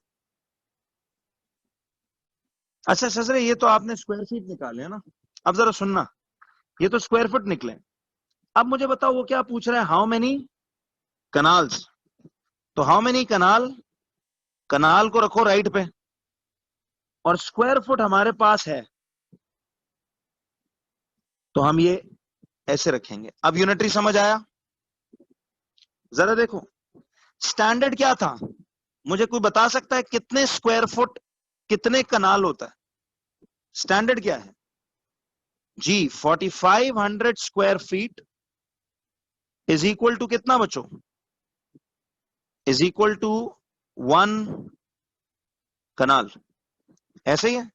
अच्छा ससरे, ये तो आपने स्क्वायर फीट निकाले है ना, अब जरा सुनना, ये तो स्क्वायर फुट निकले। अब मुझे बताओ वो क्या पूछ रहा है, हाउ मेनी कनाल्स। तो हाउ मेनी कनाल, कनाल को रखो राइट पे, और स्क्वायर फुट हमारे पास है तो हम ये ऐसे रखेंगे। अब यूनिटरी समझ आया? जरा देखो, स्टैंडर्ड क्या था, मुझे कोई बता सकता है कितने स्क्वायर फुट कितने कनाल होता है? स्टैंडर्ड क्या है जी? 4500 square feet is equal to कितना बच्चों? इज इक्वल टू 1 कनाल, ऐसे ही है।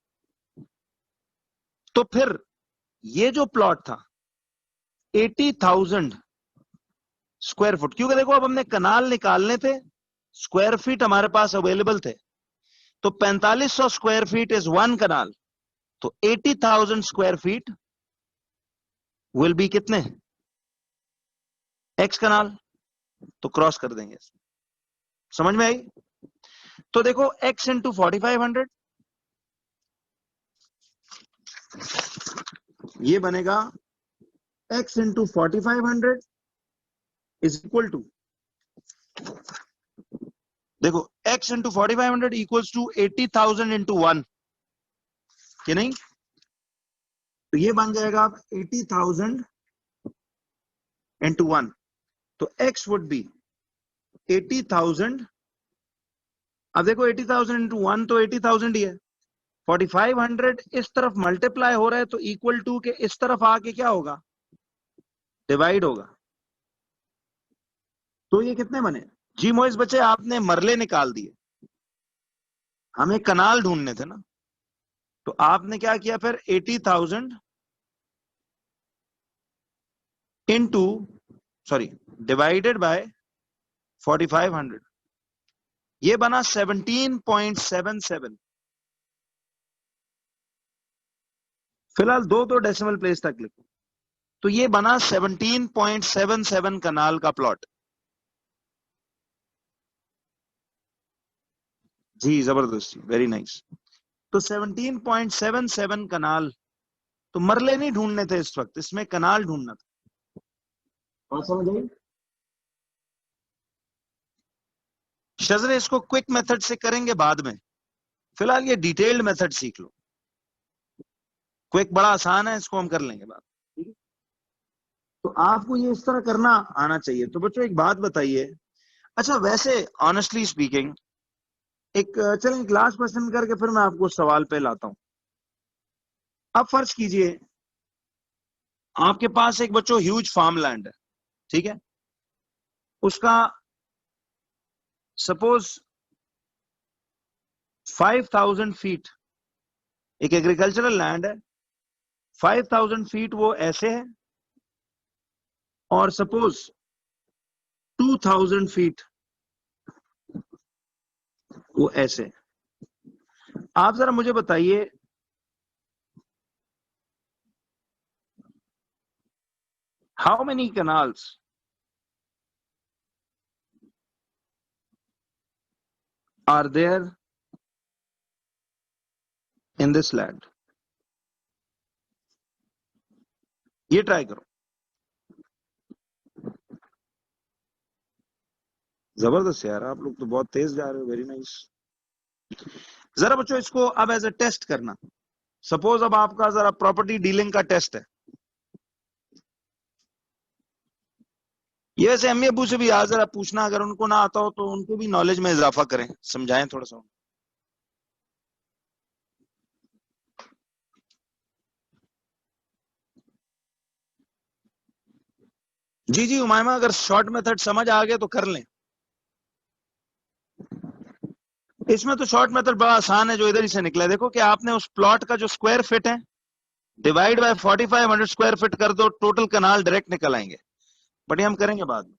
तो फिर ये जो प्लॉट था 80,000 स्क्वायर फुट, क्योंकि देखो अब हमने कनाल निकालने थे, स्क्वायर फीट हमारे पास अवेलेबल थे, तो 4500 स्क्वायर फीट इज 1 कनाल। तो 80,000 स्क्वायर फीट विल बी कितने? एक्स कनाल। तो क्रॉस कर देंगे, समझ में आई? तो देखो x इंटू 4500, ये बनेगा x into 4500 is equal to, देखो x into 4500 equals to 80,000 into 1, कि नहीं? तो ये बन जाएगा 80,000 इंटू 1। तो x वुड बी 80,000। अब देखो 80,000 इंटू 1 तो 80,000 ही है, 4500 इस तरफ मल्टीप्लाई हो रहा है तो इक्वल टू के इस तरफ आके क्या होगा? डिवाइड होगा। तो ये कितने बने जी मोइस बच्चे? आपने मरले निकाल दिए, हमें कनाल ढूंढने थे ना। तो आपने क्या किया फिर? 80,000 इंटू, सॉरी, डिवाइडेड बाय 4500, ये बना 17.77। फिलहाल दो डेसिमल प्लेस तक लिखो। तो ये बना 17.77 कनाल का प्लॉट। जी जबरदस्त, वेरी नाइस। तो 17.77 कनाल, तो मरले नहीं ढूंढने थे इस वक्त, इसमें कनाल ढूंढना था। और समझ आई? शजरे इसको क्विक मेथड से करेंगे बाद में, फिलहाल ये डिटेल्ड मेथड सीख लो। क्विक बड़ा आसान है, इसको हम कर लेंगे बाद, ठीक है? तो आपको ये इस तरह करना आना चाहिए। तो बच्चों एक बात बताइए, अच्छा वैसे ऑनेस्टली स्पीकिंग, एक चलें एक लास्ट क्वेश्चन करके फिर मैं आपको सवाल पे लाता हूं। अब फर्ज कीजिए आपके पास एक बच्चों ह्यूज फार्म लैंड है, ठीक है? उसका सपोज 5,000 फीट एक एग्रीकल्चरल लैंड है, 5,000 फीट वो ऐसे है, और सपोज 2,000 फीट वो ऐसे। आप जरा मुझे बताइए, how many kanals are there in this land? ये ट्राई करो। जबरदस्त यार, आप लोग तो बहुत तेज जा रहे हो, वेरी नाइस। जरा बच्चों इसको अब एज ए टेस्ट करना। सपोज अब आपका जरा प्रॉपर्टी डीलिंग का टेस्ट है, ये वैसे अम्मी अबू से भी आज जरा पूछना, अगर उनको ना आता हो तो उनको भी नॉलेज में इजाफा करें, समझाएं थोड़ा सा। जी जी उमायमा, अगर शॉर्ट मेथड समझ आ गए तो कर लें। इसमें तो शॉर्ट मेथड बड़ा आसान है, जो इधर ही से निकला है। देखो कि आपने उस प्लॉट का जो स्क्वायर फीट है डिवाइड बाय 4500 स्क्वायर फीट कर दो, टोटल कनाल डायरेक्ट निकल आएंगे। बट ये हम करेंगे बाद में।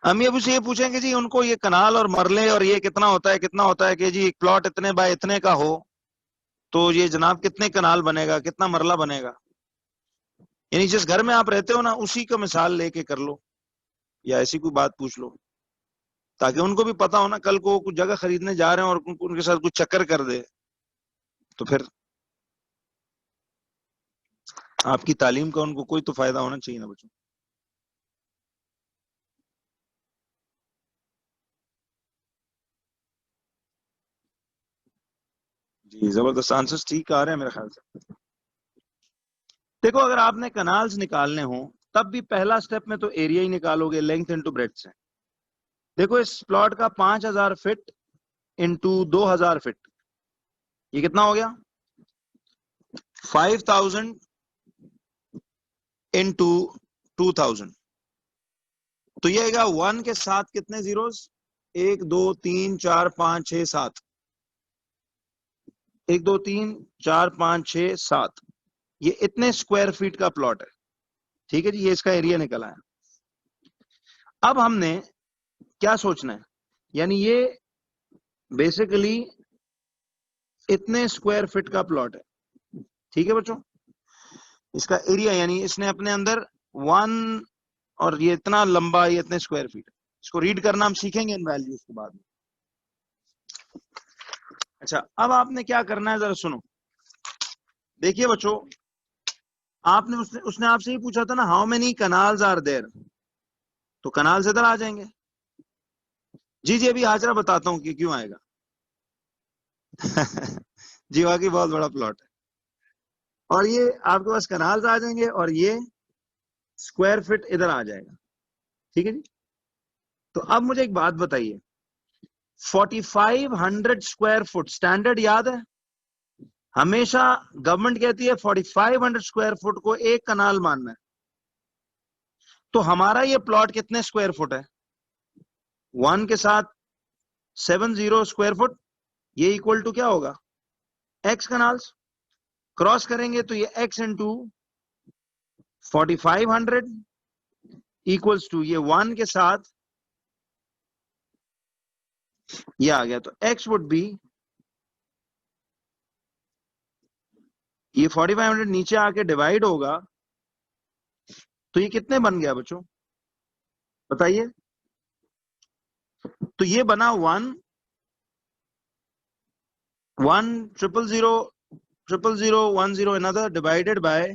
हम ये ये पूछेंगे जी उनको, ये कनाल और मरले और ये कितना होता है, कितना होता है कि जी एक प्लॉट इतने बाय इतने का हो तो ये जनाब कितने कनाल बनेगा, कितना मरला बनेगा। यानी जिस घर में आप रहते हो ना उसी का मिसाल लेके कर लो, या ऐसी कोई बात पूछ लो, ताकि उनको भी पता हो ना, कल को कुछ जगह खरीदने जा रहे हैं और उनके साथ कुछ चक्कर कर दे तो फिर आपकी तालीम का उनको कोई तो फायदा होना चाहिए ना बच्चों। जी जबरदस्त आंसर्स ठीक आ रहे हैं मेरे ख्याल से। देखो अगर आपने कनाल्स निकालने हो तब भी पहला स्टेप में तो एरिया ही निकालोगे, लेंथ इंटू ब्रेड्थ से। देखो इस प्लॉट का 5000 फीट इंटू 2000 फीट, ये कितना हो गया? 5000 इंटू 2000। तो ये आएगा 1 के साथ कितने जीरोस? 1 2 3 4 5 6 7। 1 2 3 4 5 6 7, ये इतने स्क्वायर फीट का प्लॉट है। ठीक है जी, ये इसका एरिया निकला है। अब हमने क्या सोचना है, यानी ये बेसिकली इतने स्क्वायर फीट का प्लॉट है। ठीक है बच्चों, इसका एरिया यानी इसने अपने अंदर 1 और ये इतना लंबा, ये इतने स्क्वायर फीट। इसको रीड करना हम सीखेंगे इन वैल्यूज के बाद में। अच्छा अब आपने क्या करना है जरा सुनो। देखिए बच्चों, आपने उसने आपसे ही पूछा था ना, how many kanals are there, तो कनाल से इधर आ जाएंगे। जी जी, अभी हाजरा बताता हूं कि क्यों आएगा। जी वाकई बहुत बड़ा प्लॉट है, और ये आपके पास कनाल्स आ जाएंगे और ये स्क्वायर फीट इधर आ जाएगा। ठीक है जी, तो अब मुझे एक बात बताइए, 4500 स्क्वायर फुट स्टैंडर्ड याद है? हमेशा गवर्नमेंट कहती है 4500 स्क्वायर फुट को एक कनाल मानना है। तो हमारा ये प्लॉट कितने स्क्वायर फुट है? 1 के साथ 70 स्क्वायर फुट, ये इक्वल टू क्या होगा? X canals. क्रॉस करेंगे तो ये एक्स इंटू 4500 इक्वल्स टू ये 1 के साथ ये आ गया, तो एक्स वुड बी, ये 4500 नीचे आके डिवाइड होगा, तो ये कितने बन गया बच्चों बताइए? तो ये बना 1 1 0 0 0 1 0 another डिवाइडेड बाय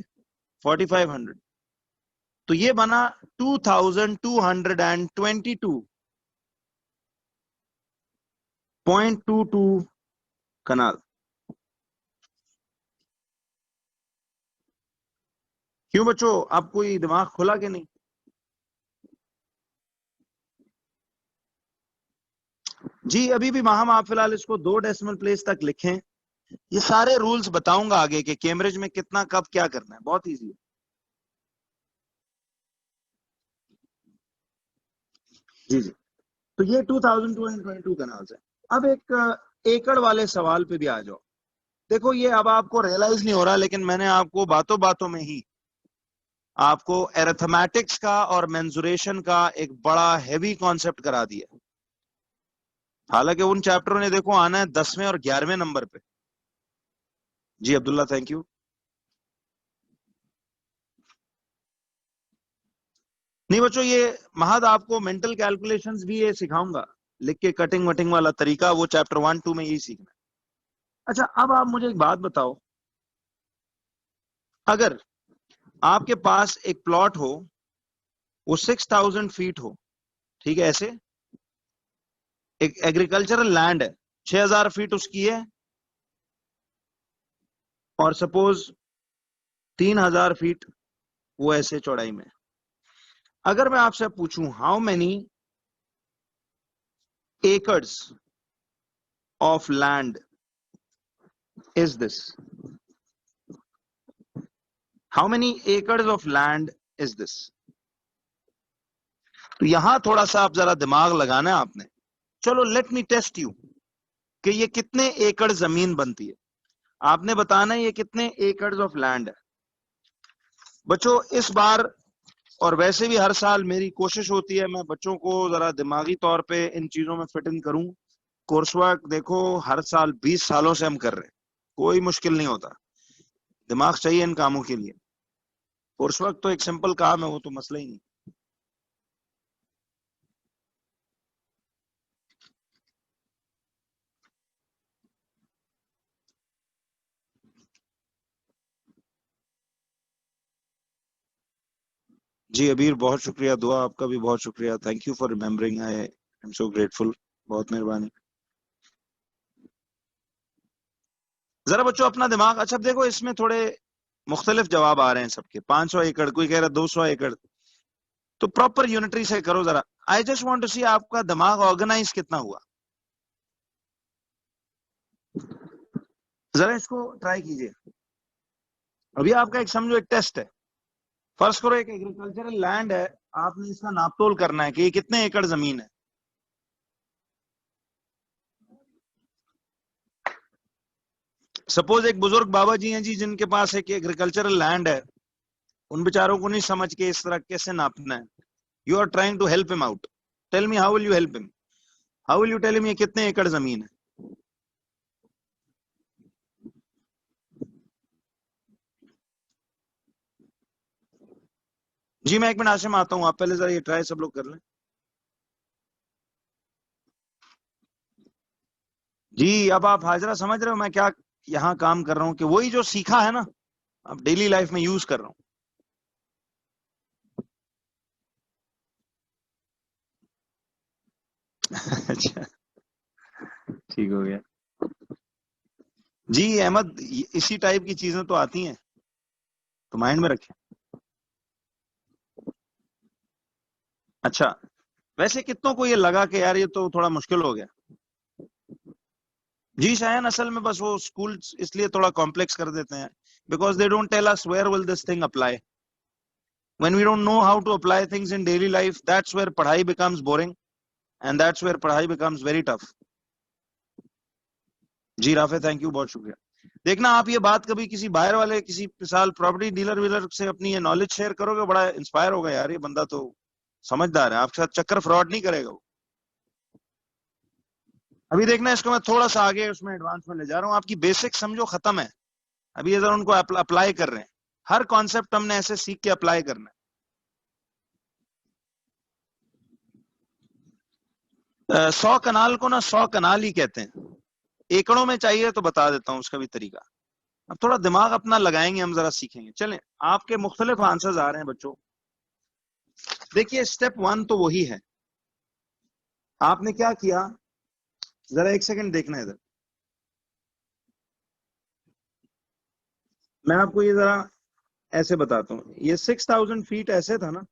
4500, तो ये बना 2222.22 कनाल। क्यों बच्चों, आप कोई दिमाग खुला कि नहीं? जी अभी भी हम आप फिलहाल इसको 2 डेसिमल प्लेस तक लिखें। ये सारे रूल्स बताऊंगा आगे कि कैम्ब्रिज में कितना कब क्या करना है, बहुत इजी है। जी जी, तो ये 2222 कनाल्स है। अब एक एकड़ वाले सवाल पे भी आ जाओ। देखो ये अब आपको रियलाइज नहीं हो रहा, लेकिन मैंने आपको बातों बातों में ही आपको एरिथमेटिक्स का और मेंसुरेशन का एक बड़ा हैवी कॉन्सेप्ट करा दिया। हालांकि उन चैप्टरों ने देखो आना है 10वें और 11वें नंबर पे। जी अब्दुल्ला, थैंक यू। नहीं बच्चों, ये महद आपको मेंटल कैलकुलेशंस भी ये सिखाऊंगा, लिख के कटिंग वटिंग वाला तरीका, वो चैप्टर 1 2 में यही सीखना है। अच्छा अब आप मुझे एक बात बताओ, अगर आपके पास एक प्लॉट हो, वो 6000 फीट हो, ठीक है, ऐसे एक एग्रीकल्चरल लैंड है, 6000 फीट उसकी है, और सपोज 3000 फीट वो ऐसे चौड़ाई में। अगर मैं आपसे पूछूं how many acres of land is this, how many acres of land is this, तो यहां थोड़ा सा आप जरा दिमाग लगाना है आपने। चलो लेट मी टेस्ट यू कि ये कितने एकड़ जमीन बनती है। आपने बताना है ये कितने एकड़ ऑफ लैंड है। बच्चों इस बार और वैसे भी हर साल मेरी कोशिश होती है मैं बच्चों को जरा दिमागी तौर पे इन चीजों में फिट इन करूं। कोर्स वर्क देखो हर साल 20 सालों से हम कर रहे हैं, कोई मुश्किल नहीं होता। दिमाग चाहिए इन कामों के लिए। कोर्स वर्क तो एक सिंपल काम है, वो तो मसला ही नहीं। जी अबीर बहुत शुक्रिया, दुआ आपका भी बहुत शुक्रिया। Thank you for remembering, I am so grateful. बहुत मेहरबानी। जरा बच्चों अपना दिमाग, अच्छा देखो इसमें थोड़े मुख्तलिफ जवाब आ रहे हैं सबके। 500 एकड़, कोई कह रहा है 200 एकड़। तो प्रॉपर यूनिटरी से करो जरा। आई जस्ट वांट टू सी आपका दिमाग ऑर्गेनाइज कितना हुआ। जरा इसको ट्राई कीजिए। अभी आपका एक समझो एक टेस्ट है। फर्ज करो एक एग्रीकल्चरल लैंड है, आपने इसका नापतोल करना है कि ये कितने एकड़ जमीन है। सपोज एक बुजुर्ग बाबा जी हैं जी जिनके पास एक एग्रीकल्चरल लैंड है, उन बेचारों को नहीं समझ के इस तरह कैसे नापना है। You are trying to help him out. Tell me how will you help him, how will you tell him ये कितने एकड़ जमीन है। जी मैं एक मिनट आशिम आता हूँ, आप पहले जरा ये ट्राई सब लोग कर लें। जी अब आप हाजरा समझ रहे हो मैं क्या यहाँ काम कर रहा हूँ, कि वही जो सीखा है ना अब डेली लाइफ में यूज कर रहा हूँ। अच्छा ठीक हो गया। जी अहमद इसी टाइप की चीजें तो आती हैं, तो माइंड में रखें। अच्छा वैसे कितनों को ये लगा कि यार ये तो थोड़ा मुश्किल हो गया। जी शायन असल में बस वो स्कूल इसलिए थोड़ा कॉम्प्लेक्स कर देते हैं, because they don't tell us where will this thing apply. When we don't know how to apply things in daily life, that's where पढ़ाई becomes boring and that's where पढ़ाई बिकम्स वेरी टफ। जी राफे थैंक यू, बहुत शुक्रिया। देखना आप ये बात कभी किसी बाहर वाले किसी मिसाल प्रॉपर्टी डीलर वीलर से अपनी ये नॉलेज शेयर करोगे, बड़ा इंस्पायर होगा यार ये बंदा तो समझदार है, आपके साथ चक्कर फ्रॉड नहीं करेगा वो। अभी देखना इसको मैं थोड़ा सा आगे उसमें एडवांस में ले जा रहा हूँ। आपकी बेसिक समझो खत्म है, अभी इधर उनको अप्लाई कर रहे हैं। हर कॉन्सेप्ट हमने ऐसे सीख के अप्लाई करना है। 100 कनाल को ना 100 कनाल ही कहते हैं। एकड़ों में चाहिए तो बता देता हूँ उसका भी तरीका। अब थोड़ा दिमाग अपना लगाएंगे हम, जरा सीखेंगे। चलें आपके मुख्तलिफ आंसर्स आ रहे हैं बच्चों। देखिए स्टेप 1 तो वही है। आपने क्या किया, जरा एक सेकंड देखना है इधर। मैं आपको ये जरा ऐसे बताता हूँ। ये 6000 फीट ऐसे था ना,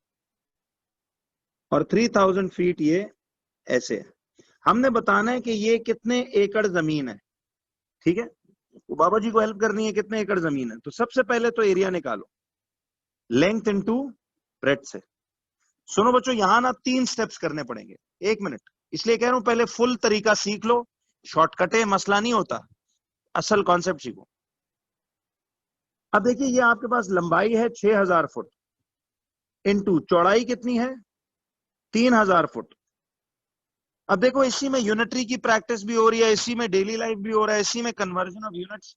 और 3000 फीट ये ऐसे है। हमने बताना है कि ये कितने एकड़ जमीन है। ठीक है, तो बाबा जी को हेल्प करनी है कितने एकड़ जमीन है। तो सबसे पहले तो एरिया निकालो, लेंथ इनटू ब्रेड्थ से। सुनो बच्चों यहां ना 3 स्टेप्स करने पड़ेंगे। एक मिनट, इसलिए कह रहा हूं पहले फुल तरीका सीख लो, शॉर्टकटे मसला नहीं होता, असल कॉन्सेप्ट सीखो। अब देखिए ये आपके पास लंबाई है 6000 फुट, इनटू चौड़ाई कितनी है 3000 फुट। अब देखो इसी में यूनिटरी की प्रैक्टिस भी हो रही है, इसी में डेली लाइफ भी हो रहा है, इसी में कन्वर्जन ऑफ यूनिट्स।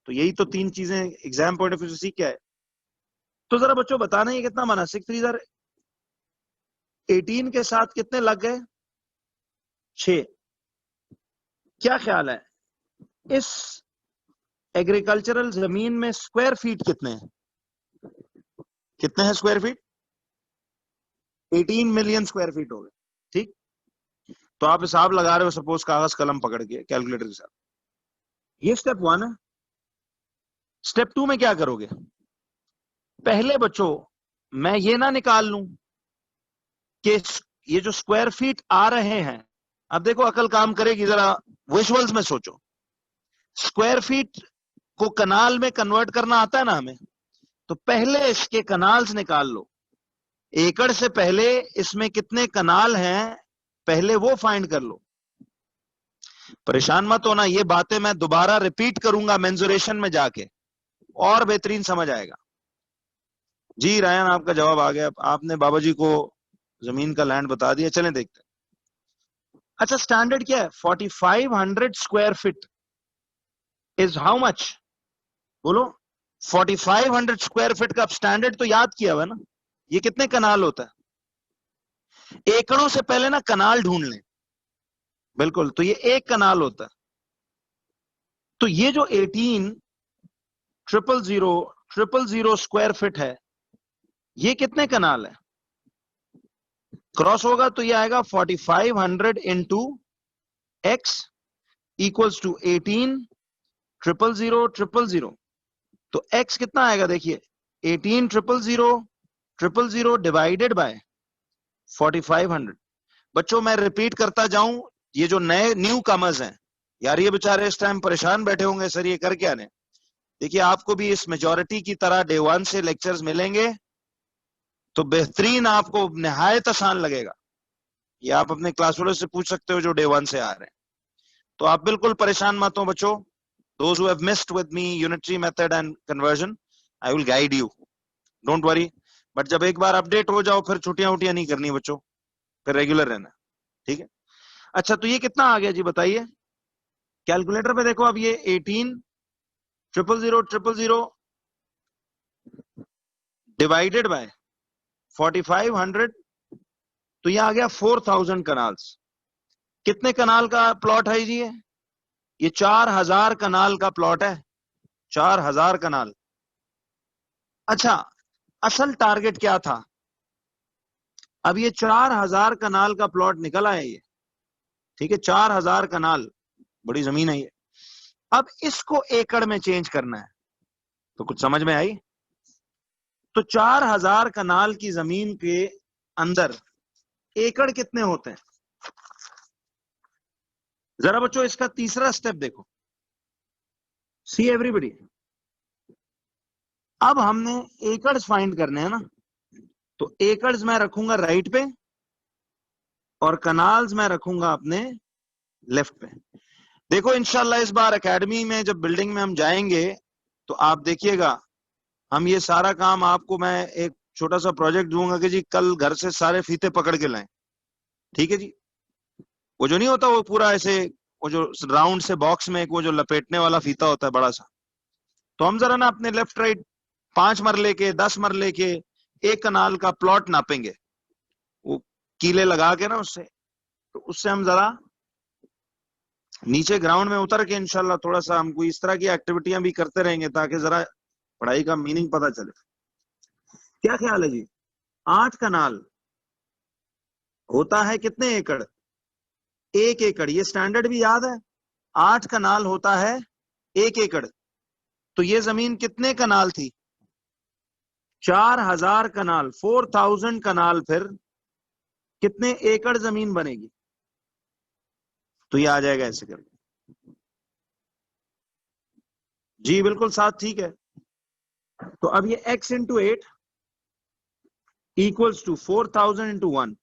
तो यही तो 3 चीजें एग्जाम पॉइंट ऑफ व्यू से सीख के आए। तो जरा बच्चों बताना ये कितना बना, 6018 के साथ कितने लग गए 6। क्या ख्याल है इस एग्रीकल्चरल जमीन में स्क्वायर फीट कितने हैं, कितने हैं square feet? 18 million square feet हो गए। ठीक, तो आप हिसाब लगा रहे हो सपोज कागज कलम पकड़ के कैलकुलेटर के साथ। ये स्टेप 1 है। स्टेप 2 में क्या करोगे, पहले बच्चों मैं ये ना निकाल लूं कि ये जो स्क्वायर फीट आ रहे हैं, अब देखो अकल काम करेगी, जरा विजुअल्स में सोचो। स्क्वायर फीट को कनाल में कन्वर्ट करना आता है ना हमें, तो पहले इसके कनाल्स निकाल लो। एकड़ से पहले इसमें कितने कनाल हैं पहले वो फाइंड कर लो। परेशान मत होना, ये बातें मैं दोबारा रिपीट करूंगा मेंसुरेशन में जाके, और बेहतरीन समझ आएगा। जी रायन, आपका जवाब आ गया, आपने बाबा जी को जमीन का लैंड बता दिया। चलें देखते हैं। अच्छा, स्टैंडर्ड क्या है? 4500 square feet is how much? बोलो। 4500 स्क्वायर फीट का स्टैंडर्ड तो याद किया हुआ ना? ये कितने कनाल होता है? एकड़ों से पहले ना कनाल ढूंढ लें। बिल्कुल, तो ये एक कनाल होता है। तो ये जो 18,000,000 स्क्वायर फीट है, ये कितने कनाल है? क्रॉस होगा तो ये आएगा 4500 इंटू एक्स इक्वल्स टू 18,000,000,000। तो x कितना आएगा? देखिए 18,000,000,000 डिवाइडेड बाय 4500। बच्चों मैं रिपीट करता जाऊं, ये जो नए न्यू कमर्स हैं यार, ये बेचारे इस टाइम परेशान बैठे होंगे, सर ये कर क्या रहे। देखिए आपको भी इस मेजॉरिटी की तरह डे 1 से लेक्चर्स मिलेंगे, तो बेहतरीन, आपको निहायत आसान लगेगा। ये आप अपने क्लास वालों से पूछ सकते हो जो डे 1 से आ रहे हैं। तो आप बिल्कुल परेशान मत हो बच्चों। Those who have missed with me unitary method and conversion, I will guide you. Don't worry. But जब एक बार अपडेट हो जाओ फिर छुट्टियां उटियां नहीं करनी बच्चों, फिर रेगुलर रहना। ठीक है। अच्छा, तो ये कितना आ गया जी बताइए? कैलकुलेटर पे देखो, अब ये 18,000,000,000 डिवाइडेड बाय 4500, तो ये आ गया 4000 कनाल्स। कितने कनाल का प्लॉट है जी? ये 4000 कनाल का प्लॉट है, 4000 कनाल। अच्छा, असल टारगेट क्या था? अब ये 4000 कनाल का प्लॉट निकला है ये, ठीक है, 4000 कनाल, बड़ी जमीन है ये। अब इसको एकड़ में चेंज करना है, तो कुछ समझ में आई? तो 4000 कनाल की जमीन के अंदर एकड़ कितने होते हैं? जरा बच्चों इसका तीसरा स्टेप देखो। सी एवरीबडी, अब हमने एकड़ फाइंड करने हैं ना, तो एकड़ मैं रखूंगा राइट पे और कनाल्स मैं रखूंगा अपने लेफ्ट पे। देखो इंशाल्लाह इस बार एकेडमी में जब बिल्डिंग में हम जाएंगे तो आप देखिएगा, हम ये सारा काम आपको, मैं एक छोटा सा प्रोजेक्ट दूंगा कि जी कल घर से सारे फीते पकड़ के लाएं। ठीक है जी? वो जो नहीं होता वो पूरा ऐसे, वो जो राउंड से बॉक्स में एक वो जो लपेटने वाला फीता होता है बड़ा सा, तो हम जरा ना अपने लेफ्ट राइट 5 मरले के 10 मरले के एक कनाल का प्लॉट नापेंगे, वो कीले लगा के ना उससे, तो उससे हम जरा नीचे ग्राउंड में उतर के इंशाल्लाह थोड़ा सा हमको इस तरह की एक्टिविटियां भी करते रहेंगे ताकि जरा पढ़ाई का मीनिंग पता चले। क्या ख्याल है जी? 8 कनाल होता है कितने एकड़? 1 एकड़। ये स्टैंडर्ड भी याद है, 8 कनाल होता है 1 एकड़। तो ये जमीन कितने कनाल थी? 4000 कनाल, 4000 कनाल, फिर कितने एकड़ जमीन बनेगी? तो ये आ जाएगा ऐसे करके। जी बिल्कुल साथ ठीक है। तो अब ये x into 8 equals to 4000 into 1।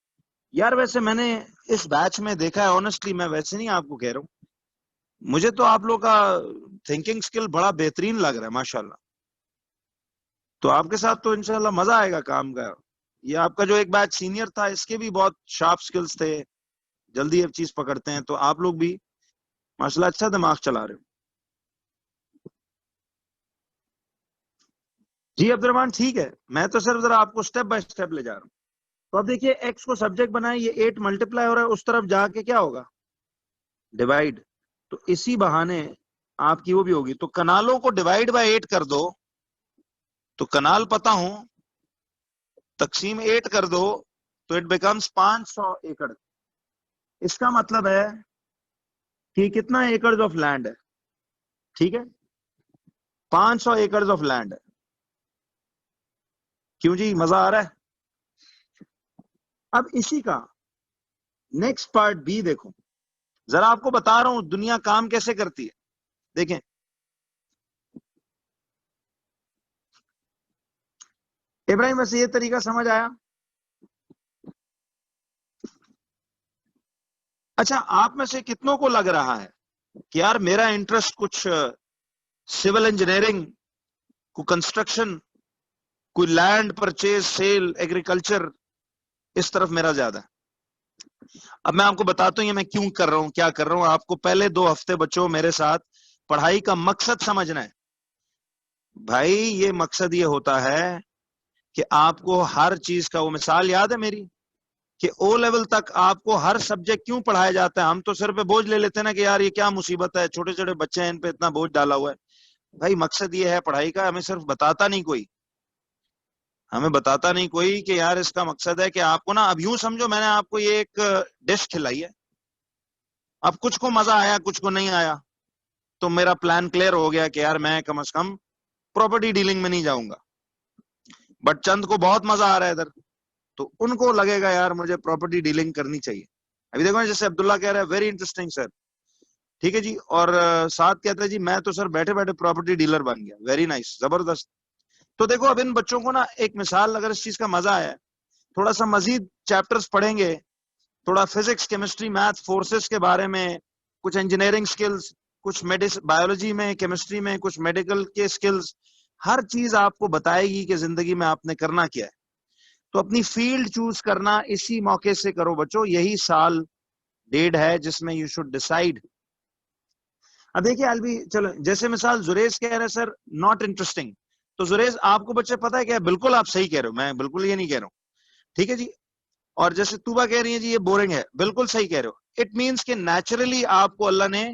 यार वैसे मैंने इस बैच में देखा है, ऑनेस्टली मैं वैसे नहीं आपको कह रहा हूं, मुझे तो आप लोग का थिंकिंग स्किल बड़ा बेहतरीन लग रहा है माशाल्लाह। तो आपके साथ तो इंशाल्लाह मजा आएगा काम का। ये आपका जो एक बैच सीनियर था इसके भी बहुत शार्प स्किल्स थे, जल्दी अब चीज पकड़ते हैं, तो आप लोग भी माशाल्लाह अच्छा दिमाग चला रहे हो। जी अब्दुलरहमान ठीक है, मैं तो सिर्फ जरा आपको स्टेप बाय स्टेप ले जा रहा हूँ। तो अब देखिए x को सब्जेक्ट बनाए, ये 8 मल्टीप्लाई हो रहा है, उस तरफ जाके क्या होगा? डिवाइड। तो इसी बहाने आपकी वो भी होगी, तो कनालों को डिवाइड बाय 8 कर दो, तो कनाल पता हो, तकसीम 8 कर दो, तो इट बिकम्स 500 एकड़। इसका मतलब है कि कितना एकड़ ऑफ लैंड है? ठीक है, 500 एकड़ ऑफ लैंड है। क्यों जी, मजा आ रहा है? अब इसी का नेक्स्ट पार्ट बी देखो, जरा आपको बता रहा हूं दुनिया काम कैसे करती है। देखें, इब्राहिम वैसे ये तरीका समझ आया? अच्छा, आप में से कितनों को लग रहा है कि यार मेरा इंटरेस्ट कुछ सिविल इंजीनियरिंग, कोई कंस्ट्रक्शन, कोई लैंड परचेज सेल, एग्रीकल्चर, इस तरफ मेरा ज्यादा है। अब मैं आपको बताता हूं ये मैं क्यों कर रहा हूं, क्या कर रहा हूं। आपको पहले 2 हफ्ते बच्चों मेरे साथ पढ़ाई का मकसद समझना है। भाई ये मकसद ये होता है कि आपको हर चीज का, वो मिसाल याद है मेरी कि ओ लेवल तक आपको हर सब्जेक्ट क्यों पढ़ाया जाता है। हम तो सिर पे बोझ ले लेते हैं ना कि यार ये क्या मुसीबत है, छोटे छोटे बच्चे हैं, इन पे इतना बोझ डाला हुआ है। भाई मकसद ये है पढ़ाई का, हमें सिर्फ बताता नहीं कोई, हमें बताता नहीं कोई कि यार इसका मकसद है कि आपको ना, अब यूं समझो मैंने आपको ये एक डिश खिलाई है, अब कुछ को मजा आया कुछ को नहीं आया, तो मेरा प्लान क्लियर हो गया कि यार मैं कम से कम प्रॉपर्टी डीलिंग में नहीं जाऊंगा। बट चंद को बहुत मजा आ रहा है इधर, तो उनको लगेगा यार मुझे प्रॉपर्टी डीलिंग करनी चाहिए। अभी देखो जैसे अब्दुल्ला कह रहा है वेरी इंटरेस्टिंग सर, ठीक है जी, और साथ कहता है जी मैं तो सर बैठे बैठे प्रॉपर्टी डीलर बन गया, वेरी नाइस, जबरदस्त। तो देखो अब इन बच्चों को ना एक मिसाल, अगर इस चीज का मजा आया, थोड़ा सा मजीद चैप्टर्स पढ़ेंगे, थोड़ा फिजिक्स केमिस्ट्री मैथ फोर्सेस के बारे में, कुछ इंजीनियरिंग स्किल्स, कुछ मेडिसिन बायोलॉजी में, केमिस्ट्री में, कुछ मेडिकल के स्किल्स, हर चीज आपको बताएगी कि जिंदगी में आपने करना क्या है। तो अपनी फील्ड चूज करना इसी मौके से करो बच्चों, यही साल डेढ़ है जिसमें यू शुड डिसाइड। अब देखिए अलवी, चलो जैसे मिसाल जुरेज कह रहे हैं सर नॉट इंटरेस्टिंग, तो जुरेज आपको बच्चे पता है क्या, बिल्कुल आप सही कह रहे हो, मैं बिल्कुल ये नहीं कह रहा हूँ, ठीक है जी। और जैसे तूबा कह रही है जी ये बोरिंग है, बिल्कुल सही कह रहे हो। इट मीन्स कि नेचुरली आपको अल्लाह ने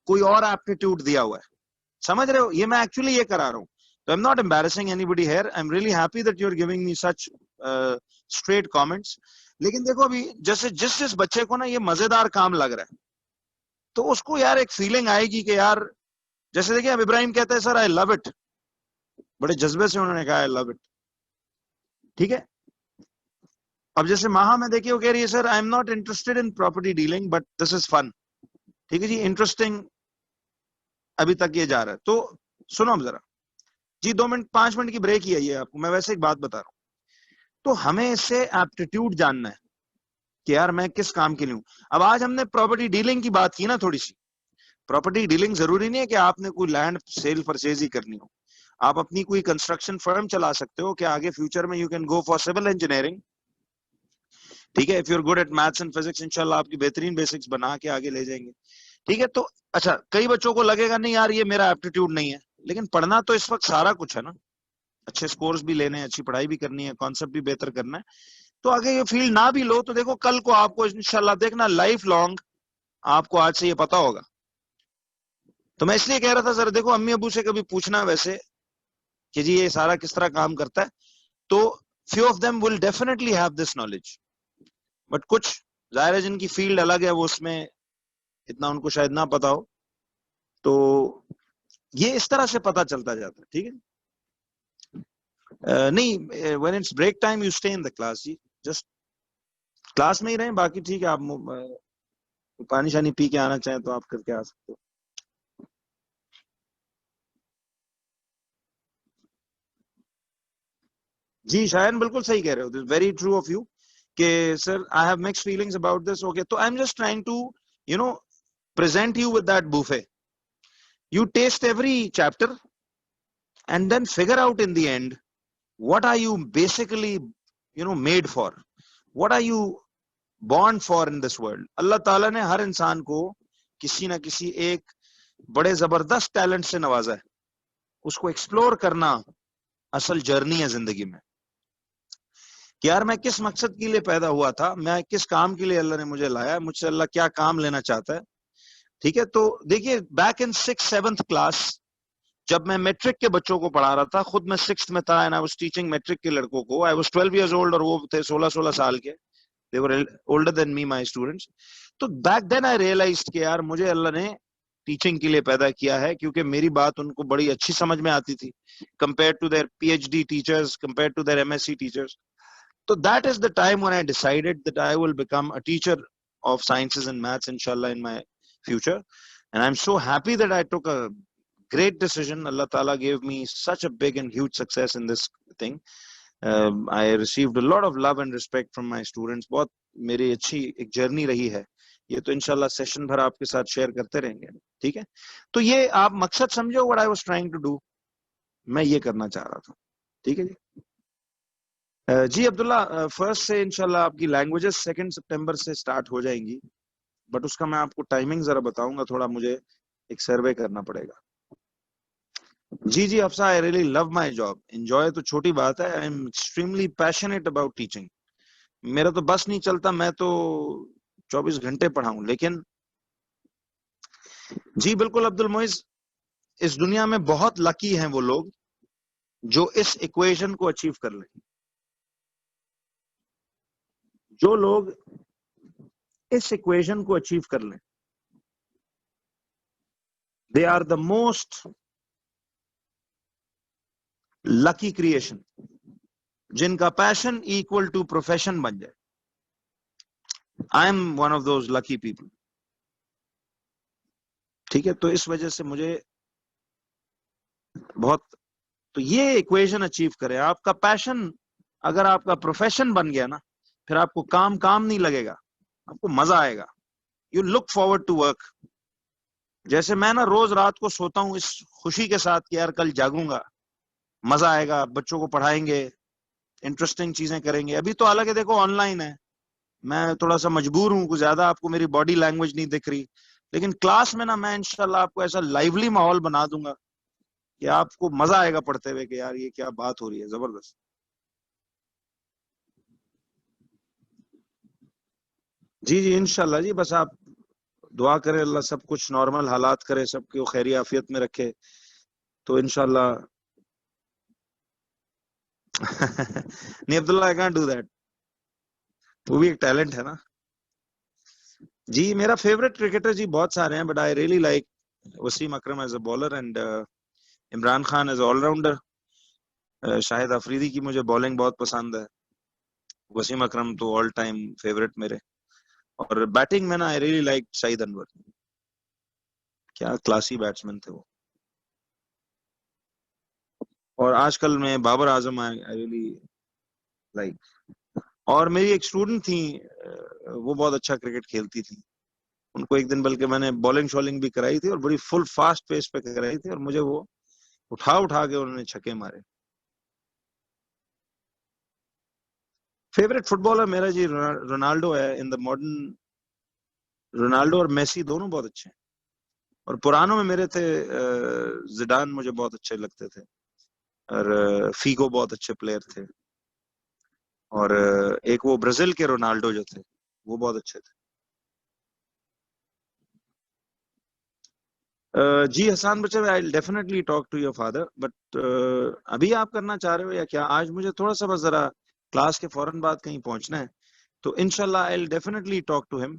कोई और एप्टीट्यूड दिया हुआ है, समझ रहे हो, ये मैं एक्चुअली ये करा रहा हूँ। तो I am not embarrassing anybody here, I am really happy that you are giving me such straight comments. लेकिन देखो अभी जैसे जिस जिस बच्चे को ना ये मजेदार काम लग रहा है, तो उसको यार एक फीलिंग आएगी कि यार, जैसे देखिए अब इब्राहिम कहता है सर आई लव इट, बड़े जज्बे से उन्होंने कहा आई लव इट, ठीक है। अब जैसे माहा में देखिए वो कह रही है sir I am not interested in property dealing but this is fun, ठीक है जी, इंटरेस्टिंग अभी तक ये जा रहा है। तो सुनो अब जरा जी, 2 मिनट 5 मिनट की ब्रेक ही है ये, आपको मैं वैसे एक बात बता रहा हूँ। तो हमें इससे एप्टीट्यूड जानना है कि यार मैं किस काम के लिए हूँ। अब आज हमने प्रॉपर्टी डीलिंग की बात की ना थोड़ी सी, प्रॉपर्टी डीलिंग जरूरी नहीं है कि आपने कोई लैंड सेल परचेज ही करनी हो, आप अपनी कोई कंस्ट्रक्शन फर्म चला सकते हो, कि आगे फ्यूचर में you can go for civil engineering, ठीक है। If you are good at maths and physics, इंशाल्लाह आपकी बेहतरीन बेसिक्स बना के आगे ले जाएंगे, ठीक है। तो अच्छा, कई बच्चों को लगेगा नहीं यार ये मेरा एप्टीट्यूड नहीं है, लेकिन पढ़ना तो इस वक्त सारा कुछ है ना, अच्छे स्कोर्स भी लेने हैं, अच्छी पढ़ाई भी करनी है, कॉन्सेप्ट भी बेहतर करना है। तो अगर ये फील्ड ना भी लो तो देखो कल को आपको इंशाल्लाह देखना लाइफ लॉन्ग आपको आज से ये पता होगा। तो मैं इसलिए कह रहा था सर, देखो अम्मी अबू से कभी पूछना वैसे कि जी ये सारा किस तरह काम करता है, तो few of them will definitely have this knowledge, but कुछ जाहिर है जिनकी फील्ड अलग है वो उसमें इतना उनको शायद ना पता हो। तो ये इस तरह से पता चलता जाता है, ठीक है। नहीं, when it's break time you stay in the class जी, जस्ट क्लास में ही रहें, बाकी ठीक है, आप पानी शानी पी के आना चाहें तो आप करके आ सकते हो। जी शायन बिल्कुल सही कह रहे हो, this very true of you कि sir I have mixed feelings about this, okay. तो I am just trying to you know present you with that buffet. You taste every chapter and then figure out in the end what are you basically made for, what are you born for in this world. अल्लाह ताला ने हर इंसान को किसी ना किसी एक बड़े जबरदस्त टैलेंट से नवाजा है, उसको एक्सप्लोर करना असल जर्नी है जिंदगी में, कि यार मैं किस मकसद के लिए पैदा हुआ था, मैं किस काम के लिए अल्लाह ने मुझे लाया, मुझसे अल्लाह क्या काम लेना चाहता है, ठीक है। तो देखिए बैक इन 6th-7th क्लास जब मैं मैट्रिक के बच्चों को पढ़ा रहा था, खुद मैं 6th में था and I was teaching matric के लड़कों को, आई वाज 12 इयर्स ओल्ड और वो थे 16-16 साल के, they were older than me my students. तो बैक देन आई रियलाइज्ड कि यार मुझे अल्लाह ने टीचिंग के लिए पैदा किया है, क्योंकि मेरी बात उनको बड़ी अच्छी समझ में आती थी compare to their PhD teachers, compare to their MSc teachers. So that is the time when I decided that I will become a teacher of sciences and maths, inshallah, in my future. And I'm so happy that I took a great decision. Allah Ta'ala gave me such a big and huge success in this thing. I received a lot of love and respect from my students. बहुत मेरी अच्छी एक जर्नी रही है ये तो इंशाल्लाह सेशन भर आपके साथ शेयर करते रहेंगे, ठीक है। तो ये आप मकसद समझो, what I was trying to do, मैं ये करना चाह रहा था, ठीक है जी। जी अब्दुल्ला, फर्स्ट से इंशाल्लाह आपकी लैंग्वेजेस 2 सितंबर से स्टार्ट हो जाएंगी, बट उसका मैं आपको टाइमिंग जरा बताऊंगा, थोड़ा मुझे एक सर्वे करना पड़ेगा। जी जी Afsa, I really love my job. Enjoy तो छोटी बात है, I am extremely passionate about teaching. मेरा तो बस नहीं चलता, मैं तो 24 घंटे पढ़ाऊं। लेकिन जी बिल्कुल अब्दुल मोइज, इस दुनिया में बहुत लकी हैं वो लोग जो इस इक्वेशन को अचीव कर लें। जो लोग इस इक्वेशन को अचीव कर लें, they are the most lucky creation. जिनका पैशन इक्वल टू प्रोफेशन बन जाए, I am one of those lucky people, ठीक है। तो इस वजह से मुझे बहुत, तो ये इक्वेशन अचीव करें। आपका पैशन अगर आपका प्रोफेशन बन गया ना, फिर आपको काम काम नहीं लगेगा, आपको मजा आएगा। You look forward to work. जैसे मैं ना रोज रात को सोता हूँ इस खुशी के साथ कि यार कल जागूंगा, मजा आएगा, बच्चों को पढ़ाएंगे, इंटरेस्टिंग चीजें करेंगे। अभी तो हालांकि देखो ऑनलाइन है, मैं थोड़ा सा मजबूर हूँ, कुछ ज्यादा आपको मेरी बॉडी लैंग्वेज नहीं दिख रही, लेकिन क्लास में ना मैं इंशाल्लाह आपको ऐसा लाइवली माहौल बना दूंगा कि आपको मजा आएगा पढ़ते हुए कि यार ये क्या बात हो रही है, जबरदस्त। जी जी इंशाल्लाह जी, बस आप दुआ करें अल्लाह सब कुछ नॉर्मल हालात करे, सबको खैरी आफियत में रखे, तो इंशाल्लाह। नहीं Abdullah, I can't do that, वो भी एक टैलेंट है ना। जी मेरा फेवरेट क्रिकेटर जी बहुत सारे हैं, but I really like Wasim Akram as a bowler and Imran Khan as allrounder. Shahid Afridi की मुझे बॉलिंग बहुत पसंद है। वसीम अकरम तो ऑल टाइम फेवरेट मेरे। और बैटिंग में ना I really like Saeed Anwar, क्या क्लासी बैट्समैन थे वो। और आजकल में Babar Azam I really like. और मेरी एक स्टूडेंट थी, वो बहुत अच्छा क्रिकेट खेलती थी। उनको एक दिन बल्कि मैंने बॉलिंग शॉलिंग भी कराई थी, और बड़ी फुल फास्ट पेस पे कराई थी, और मुझे वो उठा उठा के उन्होंने छक्के मारे। फेवरेट फुटबॉलर मेरा जी रोनाल्डो है इन द मॉडर्न। रोनाल्डो और मेसी दोनों बहुत अच्छे हैं। और पुरानों में मेरे थे जिडान, मुझे बहुत अच्छे लगते थे। और फीगो बहुत अच्छे प्लेयर थे। और एक वो ब्राजील के रोनाल्डो जो थे, वो बहुत अच्छे थे। जी हसान बच्चे, I definitely talk to your father, but अभी आप करना चाह रहे हो या क्या? आज मुझे थोड़ा सा बस जरा क्लास के फौरन बाद कहीं पहुंचना है, तो इनशाला I definitely talk to him.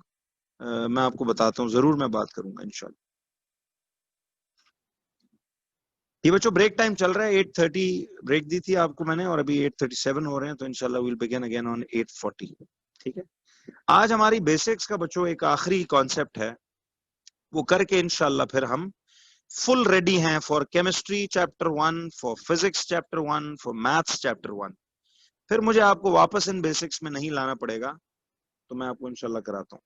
मैं आपको बताता हूँ, जरूर मैं बात करूंगा इंशाल्लाह। ये बच्चों ब्रेक टाइम चल रहा है, 8:30 ब्रेक दी थी आपको मैंने, और अभी 8:37 हो रहे हैं, तो इंशाल्लाह विल बिगिन अगेन ऑन 8:40, ठीक है। आज हमारी बेसिक्स का बच्चों एक आखिरी कॉन्सेप्ट है, वो करके इंशाल्लाह फिर हम फुल रेडी हैं for chemistry chapter 1, for physics chapter 1, for maths chapter 1। फिर मुझे आपको वापस इन बेसिक्स में नहीं लाना पड़ेगा, तो मैं आपको इंशाल्लाह कराता हूँ।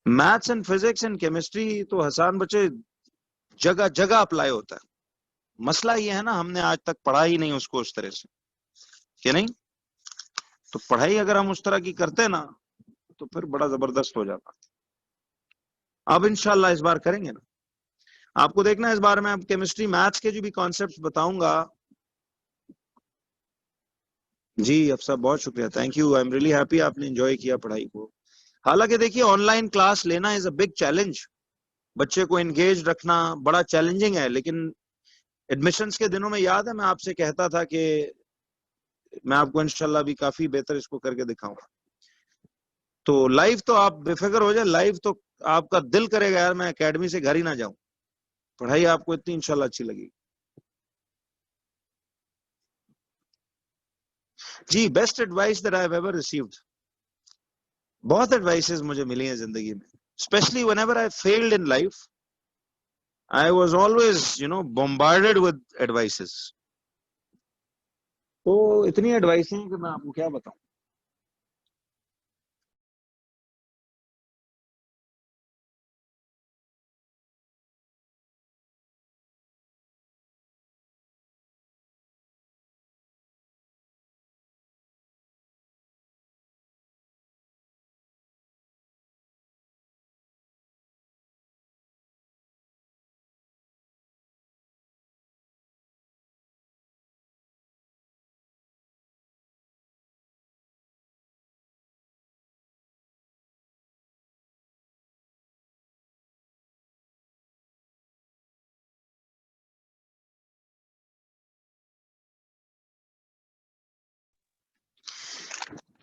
Maths and physics and chemistry तो हसान बच्चे जगह जगह अप्लाई होता है। मसला ये है ना, हमने आज तक पढ़ा ही नहीं उसको उस तरह से, कि नहीं? तो पढ़ाई अगर हम उस तरह की करते ना, तो फिर बड़ा जबरदस्त हो जाता। अब इंशाल्लाह इस बार करेंगे ना। आपको देखना इस बार मैं केमिस्ट्री मैथ्स के जो भी कॉन्सेप्ट्स बताऊंगा। जी अफसा, बहुत शुक्रिया, thank you, I am really happy आपने एंजॉय किया पढ़ाई को। हालांकि देखिए ऑनलाइन क्लास लेना इज अ बिग चैलेंज, बच्चे को एंगेज रखना बड़ा चैलेंजिंग है। लेकिन एडमिशंस के दिनों में याद है मैं आपसे कहता था कि मैं आपको इंशाल्लाह भी काफी बेहतर इसको करके दिखाऊंगा। तो लाइव तो आप बेफिक्र हो जाए, लाइव तो आपका दिल करेगा यार मैं एकेडमी से घर ही ना जाऊं। पढ़ाई आपको इतनी इंशाल्लाह अच्छी लगेगी। जी best advice that I have ever received, बहुत एडवाइसेस मुझे मिली हैं जिंदगी में, specially whenever I failed in life, I was always bombarded with advices. तो इतनी एडवाइस हैं कि मैं आपको क्या बताऊं।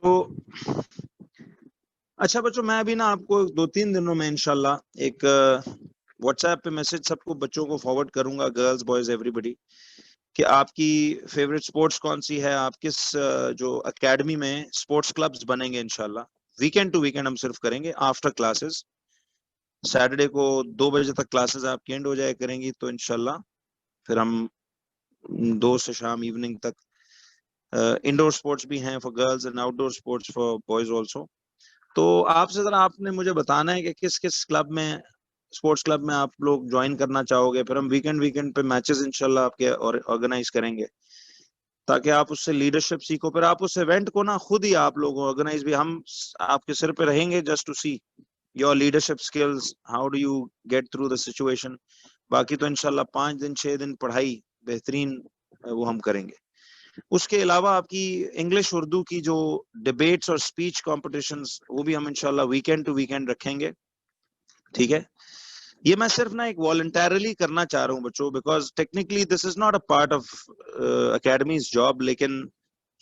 अच्छा बच्चों, मैं अभी ना आपको 2-3 दिनों में इंशाल्लाह एक व्हाट्सएप पे मैसेज सबको बच्चों को फॉरवर्ड करूंगा, गर्ल्स बॉयज एवरीबॉडी, कि आपकी फेवरेट स्पोर्ट्स कौन सी है, आप किस जो एकेडमी में स्पोर्ट्स क्लब्स बनेंगे इंशाल्लाह। वीकेंड टू वीकेंड हम सिर्फ करेंगे आफ्टर क्लासेस। सैटरडे को 2 बजे तक क्लासेस आपकी एंड हो जाए करेंगी, तो इंशाल्लाह फिर हम 2 से शाम इवनिंग तक इंडोर स्पोर्ट्स भी हैं for girls and outdoor sports for boys also. तो आपसे जरा आपने मुझे बताना है कि किस किस क्लब में, स्पोर्ट्स क्लब में आप लोग ज्वाइन करना चाहोगे। फिर हम वीकेंड वीकेंड पे मैचेस इंशाल्लाह आपके और ऑर्गेनाइज करेंगे, ताकि आप उससे लीडरशिप सीखो। फिर आप उस इवेंट को ना खुद ही आप लोग ऑर्गेनाइज भी, हम आपके सिर पे रहेंगे just to see your leadership skills, how do you get through the situation. बाकी तो इंशाल्लाह 5 दिन 6 दिन पढ़ाई बेहतरीन वो हम करेंगे। उसके अलावा आपकी इंग्लिश उर्दू की जो डिबेट्स और स्पीच कॉम्पिटिशन्स, वो भी हम इंशाल्लाह वीकेंड टू वीकेंड रखेंगे, ठीक है। ये मैं सिर्फ ना एक वॉलंटरली करना चाह रहा हूँ बच्चों, because technically this is not a part of academy's job, लेकिन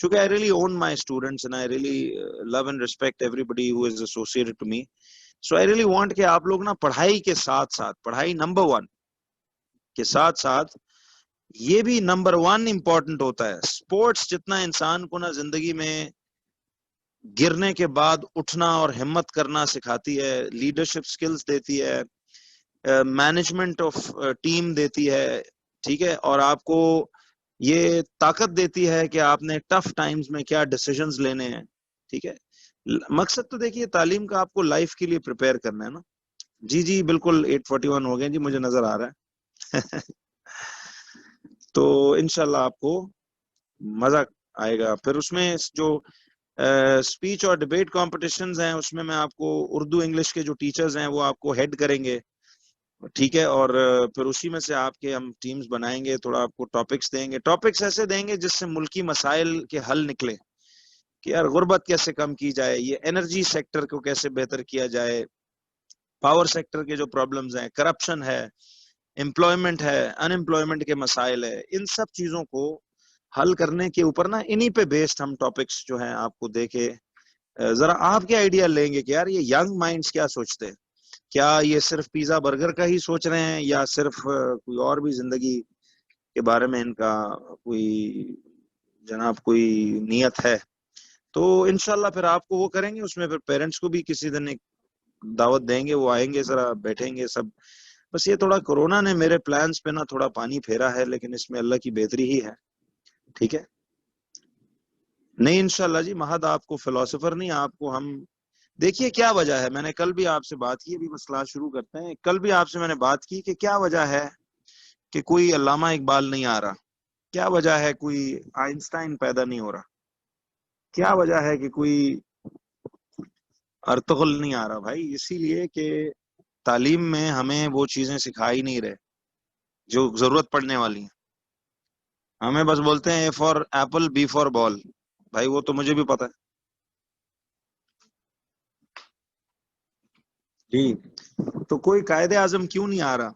चूंकि I really own my students and I really love and respect everybody who is associated to me, so I really want कि आप लोग ना पढ़ाई के साथ साथ, पढ़ाई नंबर 1 के साथ साथ, ये भी नंबर 1 इंपॉर्टेंट होता है। स्पोर्ट्स जितना इंसान को ना जिंदगी में गिरने के बाद उठना और हिम्मत करना सिखाती है, लीडरशिप स्किल्स देती है, मैनेजमेंट ऑफ टीम देती है, ठीक है, और आपको ये ताकत देती है कि आपने टफ टाइम्स में क्या डिसीजंस लेने हैं, ठीक है। मकसद तो देखिए तालीम का आपको लाइफ के लिए प्रिपेयर करना है ना। जी जी बिल्कुल, 8:41 हो गए जी, मुझे नजर आ रहा है। तो इंशाल्लाह आपको मजा आएगा। फिर उसमें जो स्पीच और डिबेट कॉम्पिटिशन्स हैं, उसमें मैं आपको उर्दू इंग्लिश के जो टीचर्स हैं वो आपको हेड करेंगे, ठीक है। और फिर उसी में से आपके हम टीम्स बनाएंगे, थोड़ा आपको टॉपिक्स देंगे, टॉपिक्स ऐसे देंगे जिससे मुल्की मसाइल के हल निकले, कि यार गुर्बत कैसे कम की जाए, ये एनर्जी सेक्टर को कैसे बेहतर किया जाए, पावर सेक्टर के जो प्रॉब्लम्स हैं, करप्शन है, एम्प्लॉयमेंट है, अनएम्प्लॉयमेंट के मसाइल है, इन सब चीजों को हल करने के ऊपर ना इन्हीं पे बेस्ड हम टॉपिक्स जो हैं आपको देके जरा आपके आइडिया लेंगे कि यार ये यंग माइंड्स क्या सोचते हैं, क्या ये सिर्फ पिज्जा बर्गर का ही सोच रहे हैं, या सिर्फ कोई और भी जिंदगी के बारे में इनका कोई जनाब कोई नियत है। तो इंशाल्लाह फिर आपको वो करेंगे, उसमें फिर पेरेंट्स को भी किसी दिन एक दावत देंगे, वो आएंगे, जरा बैठेंगे सब। बस ये थोड़ा कोरोना ने मेरे प्लान्स पे ना थोड़ा पानी फेरा है, लेकिन इसमें अल्लाह की बेहतरी ही है, ठीक है। नहीं इंशाल्लाह जी, महद आपको फिलोसोफर नहीं, आपको हम, देखिए क्या वजह है, मैंने कल भी आपसे बात की, अभी बस क्लास शुरू करते हैं। कल भी आपसे मैंने बात की कि क्या वजह है कि कोई अल्लामा इकबाल नहीं आ रहा, क्या वजह है कोई आइंस्टाइन पैदा नहीं हो रहा, क्या वजह है कि कोई अर्तुगरुल नहीं आ रहा। भाई इसीलिए कि तालीम में हमें वो चीजें सिखाई नहीं रहे जो जरूरत पड़ने वाली हैं। हमें बस बोलते हैं A for apple B for ball, भाई वो तो मुझे भी पता है जी। तो कोई कायदे आजम क्यों नहीं आ रहा।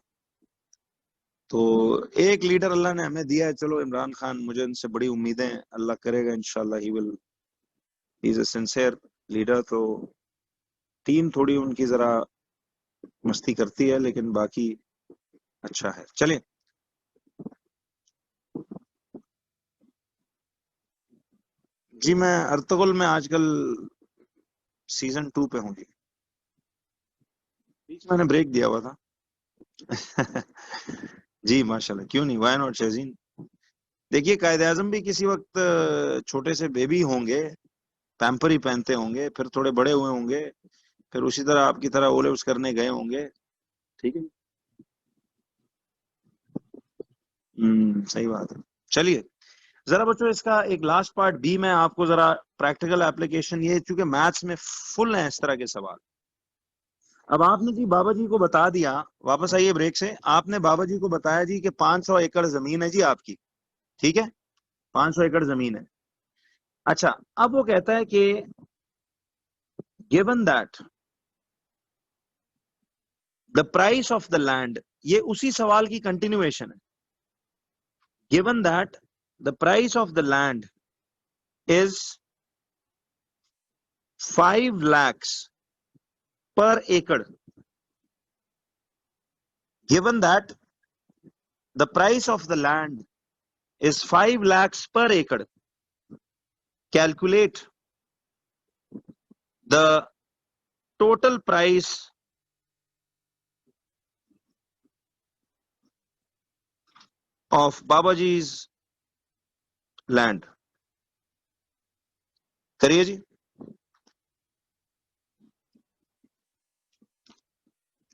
तो एक लीडर अल्लाह ने हमें दिया है, चलो इमरान खान, मुझे इनसे बड़ी उम्मीदें हैं, अल्लाह करेगा इंशाल्लाह, he is a sincere leader. तो टीम थोड़ी उनकी जरा मस्ती करती है, लेकिन बाकी अच्छा है। चलिए जी, मैं अर्तुगरुल में आजकल सीजन 2 पे हूँ जी, बीच मैंने ब्रेक दिया हुआ था। जी माशाल्लाह, क्यों नहीं, वाई नॉट शहजीन। देखिए कायदे आजम भी किसी वक्त छोटे से बेबी होंगे, पैम्पर ही पहनते होंगे, फिर थोड़े बड़े हुए होंगे, फिर उसी तरह आपकी तरह ओलेव्स करने गए होंगे, ठीक है। सही बात है। चलिए जरा बच्चों, इसका एक लास्ट पार्ट बी में आपको जरा प्रैक्टिकल एप्लीकेशन, ये चूंकि मैथ्स में फुल है इस तरह के सवाल। अब आपने जी बाबा जी को बता दिया, वापस आइए ब्रेक से, आपने बाबा जी को बताया जी कि 500 एकड़ जमीन है जी आपकी, ठीक है, 500 एकड़ जमीन है। अच्छा, अब वो कहता है कि given that the price of the land, ये उसी सवाल की कंटिन्यूएशन है। Given that the price of the land is 5 lakhs per acre, given that the price of the land is 5 lakhs per acre, calculate the total price of Babaji's land. करिए जी।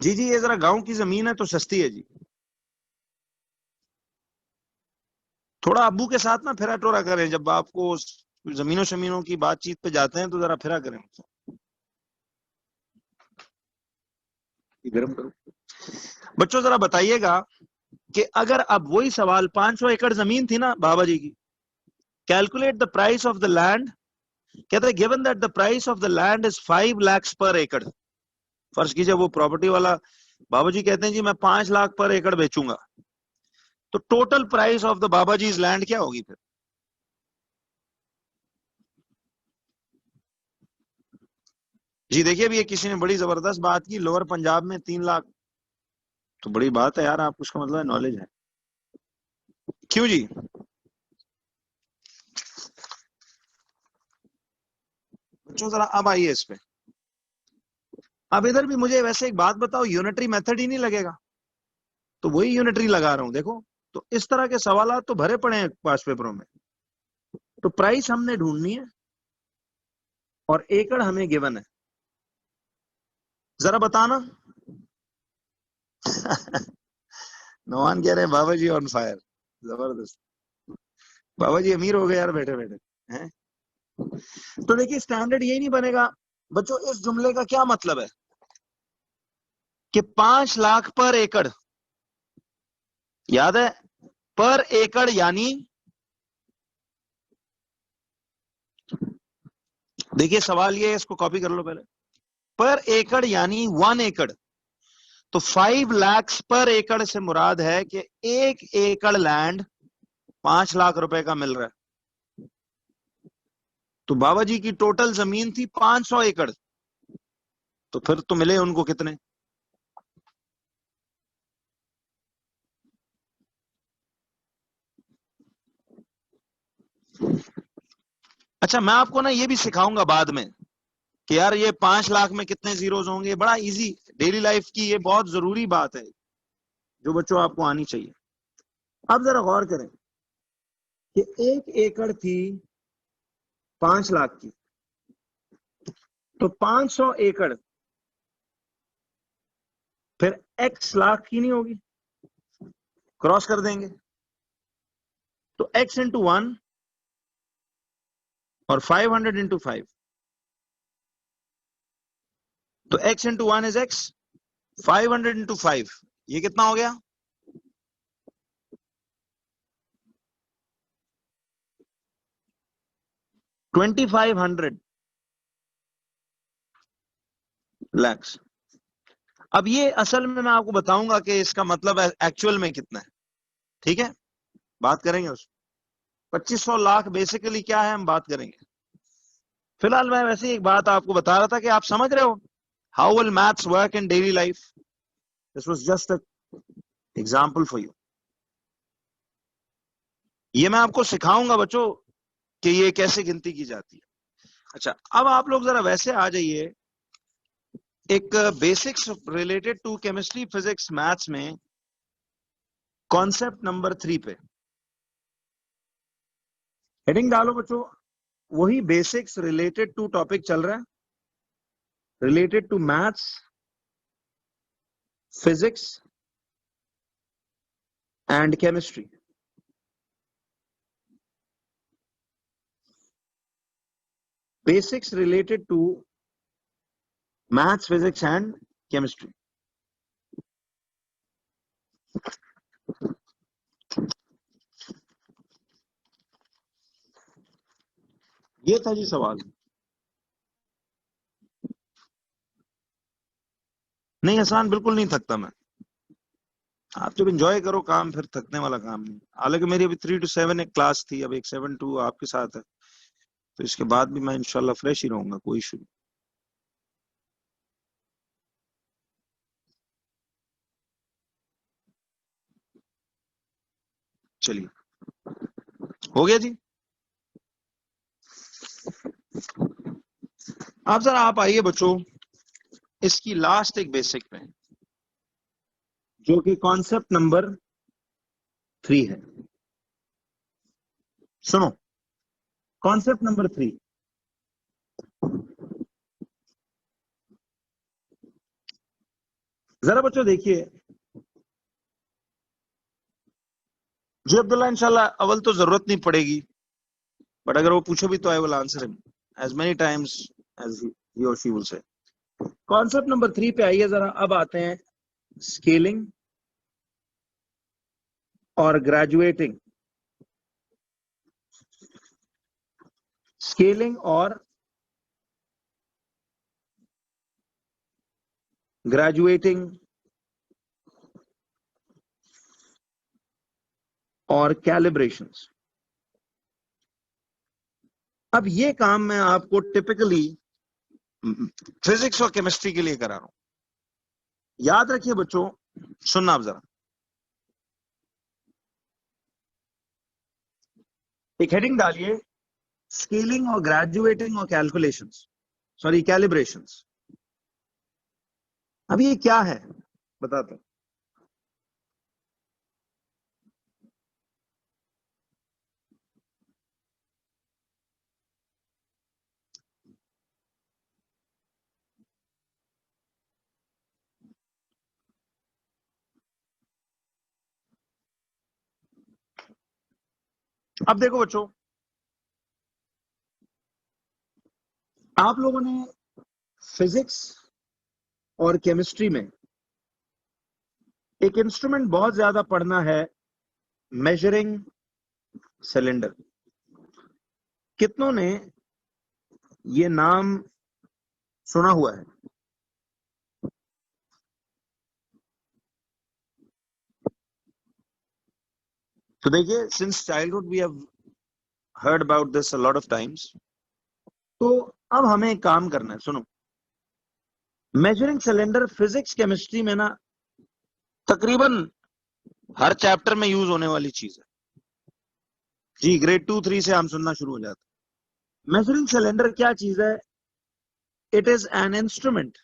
जी जी, ये जरा गांव की जमीन है तो सस्ती है जी। थोड़ा अब्बू के साथ ना फिरा टोरा करें, जब आपको जमीनों शमीनों की बातचीत पे जाते हैं तो जरा फिरा करें। गर्म करो। बच्चों जरा बताइएगा कि अगर अब वही सवाल 500 एकड़ जमीन थी ना बाबा जी की, calculate the price of the land, कहते हैं given that the price of the land is 5 lakhs पर एकड़। फर्ज कीजिए वो प्रॉपर्टी वाला बाबा जी कहते हैं जी मैं 5 लाख पर एकड़ बेचूंगा, तो total price of the Baba ji land क्या होगी फिर? जी देखिए, अभी किसी ने बड़ी जबरदस्त बात की, लोअर पंजाब में 3 लाख, तो बड़ी बात है यार, आप उसका मतलब नॉलेज है। क्यों जी? बच्चों जरा अब आइए इस पे। अब इधर भी मुझे वैसे एक बात बताओ, यूनिटरी मेथड ही नहीं लगेगा? तो वही यूनिटरी लगा रहा हूं देखो। तो इस तरह के सवाल तो भरे पड़े हैं पास पेपरों में। तो प्राइस हमने ढूंढनी है और एकड़ हमें गिवन है, जरा बताना। नौमान कह रहे हैं बाबा जी ऑन फायर, जबरदस्त। बाबा जी अमीर हो गए यार बैठे बैठे हैं। तो देखिए स्टैंडर्ड यही नहीं बनेगा बच्चों। इस जुमले का क्या मतलब है कि 5 लाख पर एकड़, याद है, पर एकड़ यानी, देखिए सवाल ये है, इसको कॉपी कर लो पहले। पर एकड़ यानी 1 एकड़। तो 5 lakhs पर एकड़ से मुराद है कि 1 एकड़ लैंड 5 लाख रुपए का मिल रहा है। तो बाबा जी की टोटल जमीन थी 500 एकड़, तो फिर तो मिले उनको कितने? अच्छा, मैं आपको ना ये भी सिखाऊंगा बाद में कि यार ये 5 लाख में कितने जीरोज होंगे। बड़ा इजी, डेली लाइफ की ये बहुत जरूरी बात है जो बच्चों आपको आनी चाहिए। अब जरा गौर करें कि 1 एकड़ थी 5 लाख की, तो 500 एकड़ फिर x लाख की नहीं होगी, क्रॉस कर देंगे तो x इंटू 1 और 500 इंटू 5, तो x into 1 is x, 500 into 5 ये कितना हो गया? 2500 लैक्स। अब ये असल में मैं आपको बताऊंगा कि इसका मतलब एक्चुअल में कितना है, ठीक है, बात करेंगे उस 2500 लाख बेसिकली क्या है हम बात करेंगे। फिलहाल मैं वैसे ही एक बात आपको बता रहा था कि आप समझ रहे हो how will maths work in daily life. This was just a example for you. ये मैं आपको सिखाऊंगा बच्चों कि ये कैसे गिनती की जाती है। अच्छा, अब आप लोग जरा वैसे आ जाइए एक basics related to chemistry physics maths में कॉन्सेप्ट नंबर 3 पे हेडिंग डालो बच्चों। वही बेसिक्स रिलेटेड टू टॉपिक चल रहा है, related to maths physics and chemistry. Basics related to maths physics and chemistry. ये था जी सवाल। नहीं, आसान बिल्कुल नहीं थकता मैं। आप जब एंजॉय करो काम, फिर थकने वाला काम नहीं। हालांकि मेरी अभी 3 to 7 एक क्लास थी, अब एक 7 to आपके साथ है। तो इसके बाद भी मैं इंशाल्लाह फ्रेश ही रहूंगा, कोई इशू नहीं। चलिए, हो गया जी। आप जरा आप आइए बच्चों, इसकी लास्ट एक बेसिक पे, जो कि कॉन्सेप्ट नंबर 3 है। सुनो, कॉन्सेप्ट नंबर 3, जरा बच्चों देखिए। जी अब्दुल्ला, इंशाल्लाह अव्वल तो जरूरत नहीं पड़ेगी, बट अगर वो पूछो भी तो I will answer him as many times as he और she will say. Concept number 3 पे आइए जरा। अब आते हैं स्केलिंग और ग्रेजुएटिंग। स्केलिंग और ग्रेजुएटिंग और कैलिब्रेशंस। अब ये काम मैं आपको टिपिकली फिजिक्स और केमिस्ट्री के लिए करा रहा हूं। याद रखिए बच्चों, सुनना आप जरा। एक हेडिंग डालिए, स्केलिंग और ग्रेजुएटिंग और कैलकुलेशंस, सॉरी कैलिब्रेशंस। अब ये क्या है बताता हूं। अब देखो बच्चों, आप लोगों ने फिजिक्स और केमिस्ट्री में एक इंस्ट्रूमेंट बहुत ज्यादा पढ़ना है, मेजरिंग सिलेंडर। कितनों ने ये नाम सुना हुआ है? तो देखिए, since childhood we have heard about this a lot of times। तो अब हमें एक काम करना है, सुनो। मेजरिंग सिलेंडर फिजिक्स केमिस्ट्री में ना तकरीबन हर चैप्टर में यूज होने वाली चीज है जी। ग्रेड 2 3 से हम सुनना शुरू हो जाते हैं। मेजरिंग सिलेंडर क्या चीज है? It is an instrument.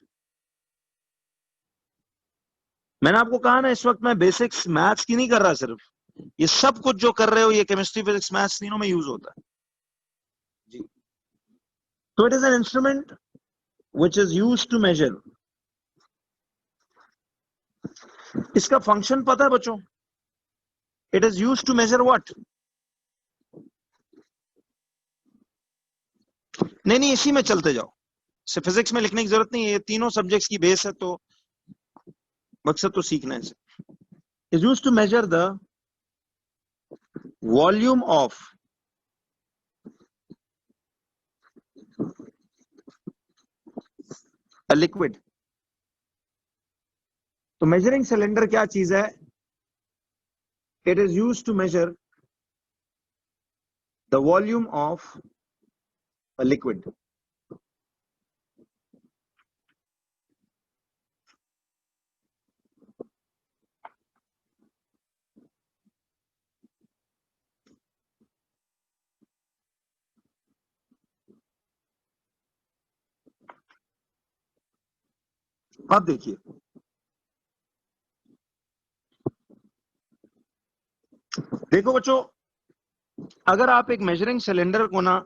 मैंने आपको कहा ना, इस वक्त मैं बेसिक्स मैथ्स की नहीं कर रहा सिर्फ, ये सब कुछ जो कर रहे हो ये केमिस्ट्री फिजिक्स मैथ्स तीनों में यूज होता है जी। तो it is an instrument which is use to measure. इसका फंक्शन पता है बच्चों? It is use to measure what? नहीं नहीं, इसी में चलते जाओ, से फिजिक्स में लिखने की जरूरत नहीं है, ये तीनों सब्जेक्ट्स की बेस है, तो मकसद तो सीखना है। Is use to measure the volume of a liquid. तो मेजरिंग सिलेंडर क्या चीज है? It is use to measure the volume of a liquid. अब देखिए, देखो बच्चों, अगर आप एक मेजरिंग सिलेंडर को ना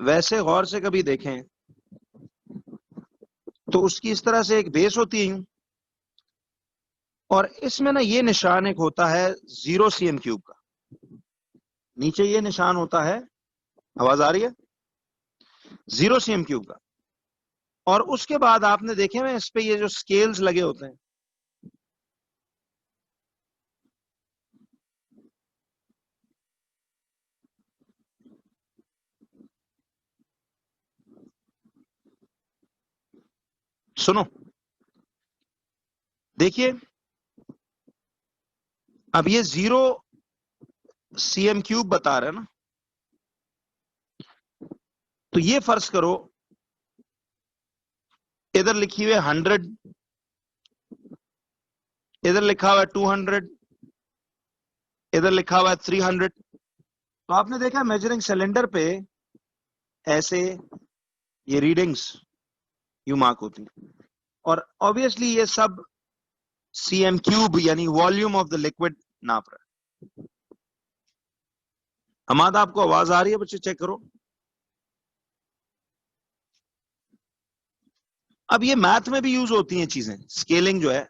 वैसे गौर से कभी देखें, तो उसकी इस तरह से एक बेस होती है, और इसमें ना ये निशान एक होता है 0 cm³ का। नीचे ये निशान होता है, आवाज आ रही है? 0 cm³ का। और उसके बाद आपने देखे हैं इस पे ये जो स्केल्स लगे होते हैं, सुनो देखिए। अब ये 0 cm³ बता रहे हैं ना, तो ये फर्ज करो इधर लिखी हुई 100, इधर लिखा हुआ है 200, इधर लिखा हुआ है 300। तो आपने देखा मेजरिंग सिलेंडर पे ऐसे ये रीडिंग्स यू मार्क होती है, और ऑब्वियसली ये सब सीएम क्यूब यानी वॉल्यूम ऑफ द लिक्विड नाप रहा है। हमाद आपको आवाज आ रही है बच्चे? चेक करो। अब ये मैथ में भी यूज होती हैं चीजें, स्केलिंग जो है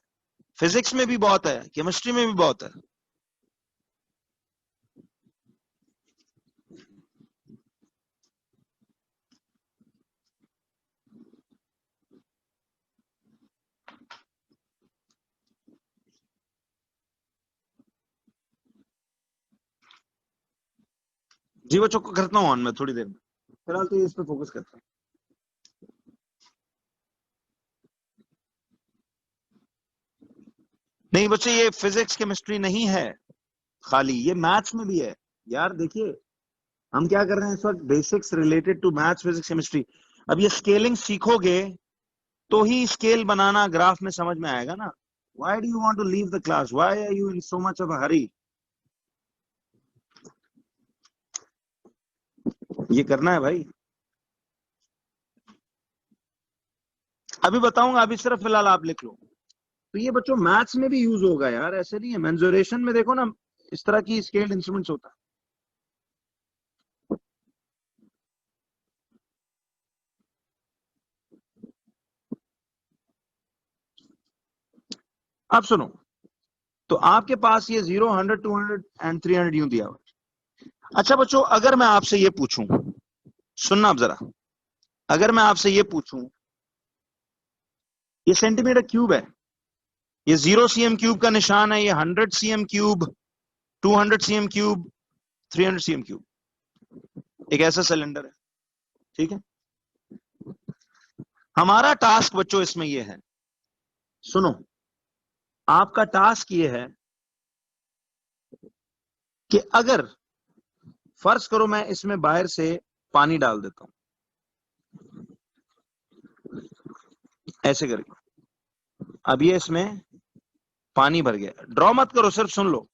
फिजिक्स में भी बहुत है, केमिस्ट्री में भी बहुत है। जी बच्चों को करता हूं ऑन मैं थोड़ी देर में, फिलहाल तो इस पे फोकस करता हूं। नहीं बच्चे, ये फिजिक्स केमिस्ट्री नहीं है खाली, ये मैथ्स में भी है यार। देखिए हम क्या कर रहे हैं इस वक्त, basics related to maths physics chemistry. अब ये स्केलिंग सीखोगे तो ही स्केल बनाना ग्राफ में समझ में आएगा ना। Why do you want to leave the class, why are you in so much of a hurry? ये करना है भाई, अभी बताऊंगा, अभी सिर्फ फिलहाल आप लिख लो। तो ये बच्चों मैथ्स में भी यूज होगा यार, ऐसे नहीं है। मेंसुरेशन में देखो ना, इस तरह की स्केल्ड इंस्ट्रूमेंट्स होता है। आप सुनो, तो आपके पास ये 0, 100, 200 एंड 300 यूं दिया हुआ। अच्छा बच्चों, अगर मैं आपसे ये पूछूं, सुनना आप जरा, अगर मैं आपसे ये पूछूं, ये सेंटीमीटर क्यूब है, ये 0 सीएम क्यूब का निशान है, ये 100 CM cube, 200 CM cube, 300 CM cube, एक ऐसा सिलेंडर है, ठीक है। हमारा टास्क बच्चों इसमें ये है, सुनो, आपका टास्क ये है कि अगर फर्ज करो मैं इसमें बाहर से पानी डाल देता हूं ऐसे करके, अब ये इसमें पानी भर गया, ड्रॉ मत करो, सिर्फ सुन लो।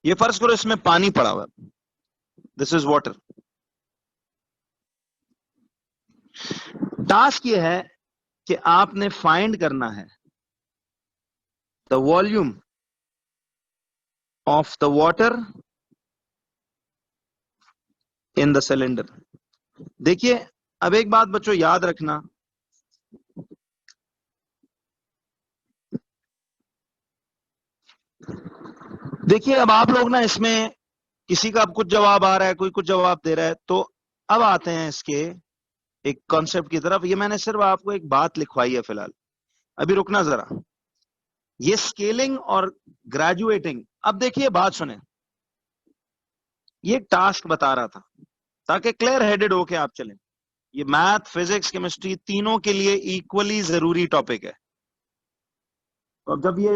ये फर्ज करो इसमें पानी पड़ा हुआ, दिस इज वाटर। टास्क ये है कि आपने फाइंड करना है the volume of the water in the cylinder. देखिए अब एक बात बच्चों याद रखना, देखिए अब आप लोग ना इसमें किसी का अब कुछ जवाब आ रहा है, कोई कुछ जवाब दे रहा है, तो अब आते हैं इसके एक कॉन्सेप्ट की तरफ। ये मैंने सिर्फ आपको एक बात लिखवाई है फिलहाल, अभी रुकना जरा। ये स्केलिंग और ग्रेजुएटिंग, अब देखिए बात सुने, ये टास्क बता रहा था ताकि क्लियर हेडेड होके आप चलें। ये मैथ फिजिक्स केमिस्ट्री तीनों के लिए इक्वली जरूरी टॉपिक है। तो अब जब ये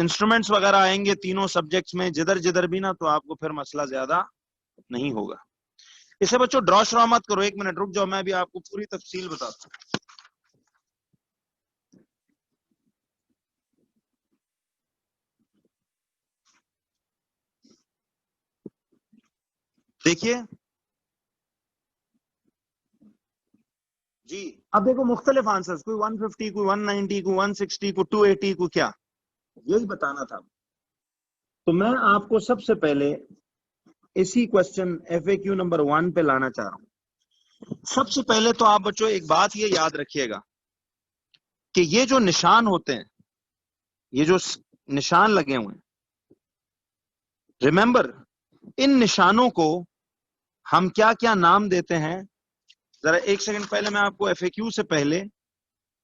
इंस्ट्रूमेंट्स वगैरह आएंगे तीनों सब्जेक्ट्स में जिधर जिधर भी ना, तो आपको फिर मसला ज्यादा नहीं होगा। इसे बच्चों ड्रॉ श्रॉ मत करो, एक मिनट रुक जाओ, मैं भी आपको पूरी तफसील बताता हूँ। देखिए जी, अब देखो मुख्तलिफ आंसर्स, कोई 150, कोई 190, कोई 160, कोई 280, कोई क्या, यही बताना था। तो मैं आपको सबसे पहले इसी क्वेश्चन FAQ नंबर 1 पे लाना चाह रहा हूं। सबसे पहले तो आप बच्चों एक बात ये याद रखिएगा कि ये जो निशान होते हैं, ये जो निशान लगे हुए हैं, रिमेंबर इन निशानों को हम क्या क्या नाम देते हैं। जरा एक सेकंड पहले मैं आपको FAQ से पहले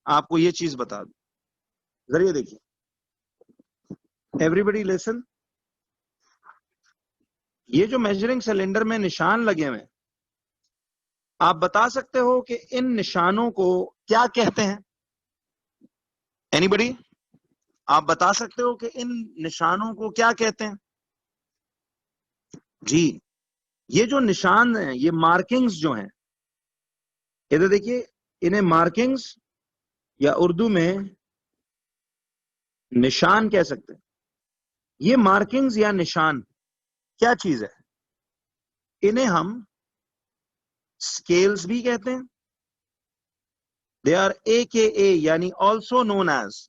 आपको ये चीज बता दूं, जरा ये देखिए, एवरीबडी लिसन। ये जो मेजरिंग सिलेंडर में निशान लगे हुए हैं, आप बता सकते हो कि इन निशानों को क्या कहते हैं? एनीबडी, आप बता सकते हो कि इन निशानों को क्या कहते हैं? जी, ये जो निशान हैं, ये मार्किंग्स जो हैं, इधर देखिए, इन्हें मार्किंग्स या उर्दू में निशान कह सकते हैं। ये मार्किंग्स या निशान क्या चीज है? इन्हें हम स्केल्स भी कहते हैं। दे आर AKA यानी also known as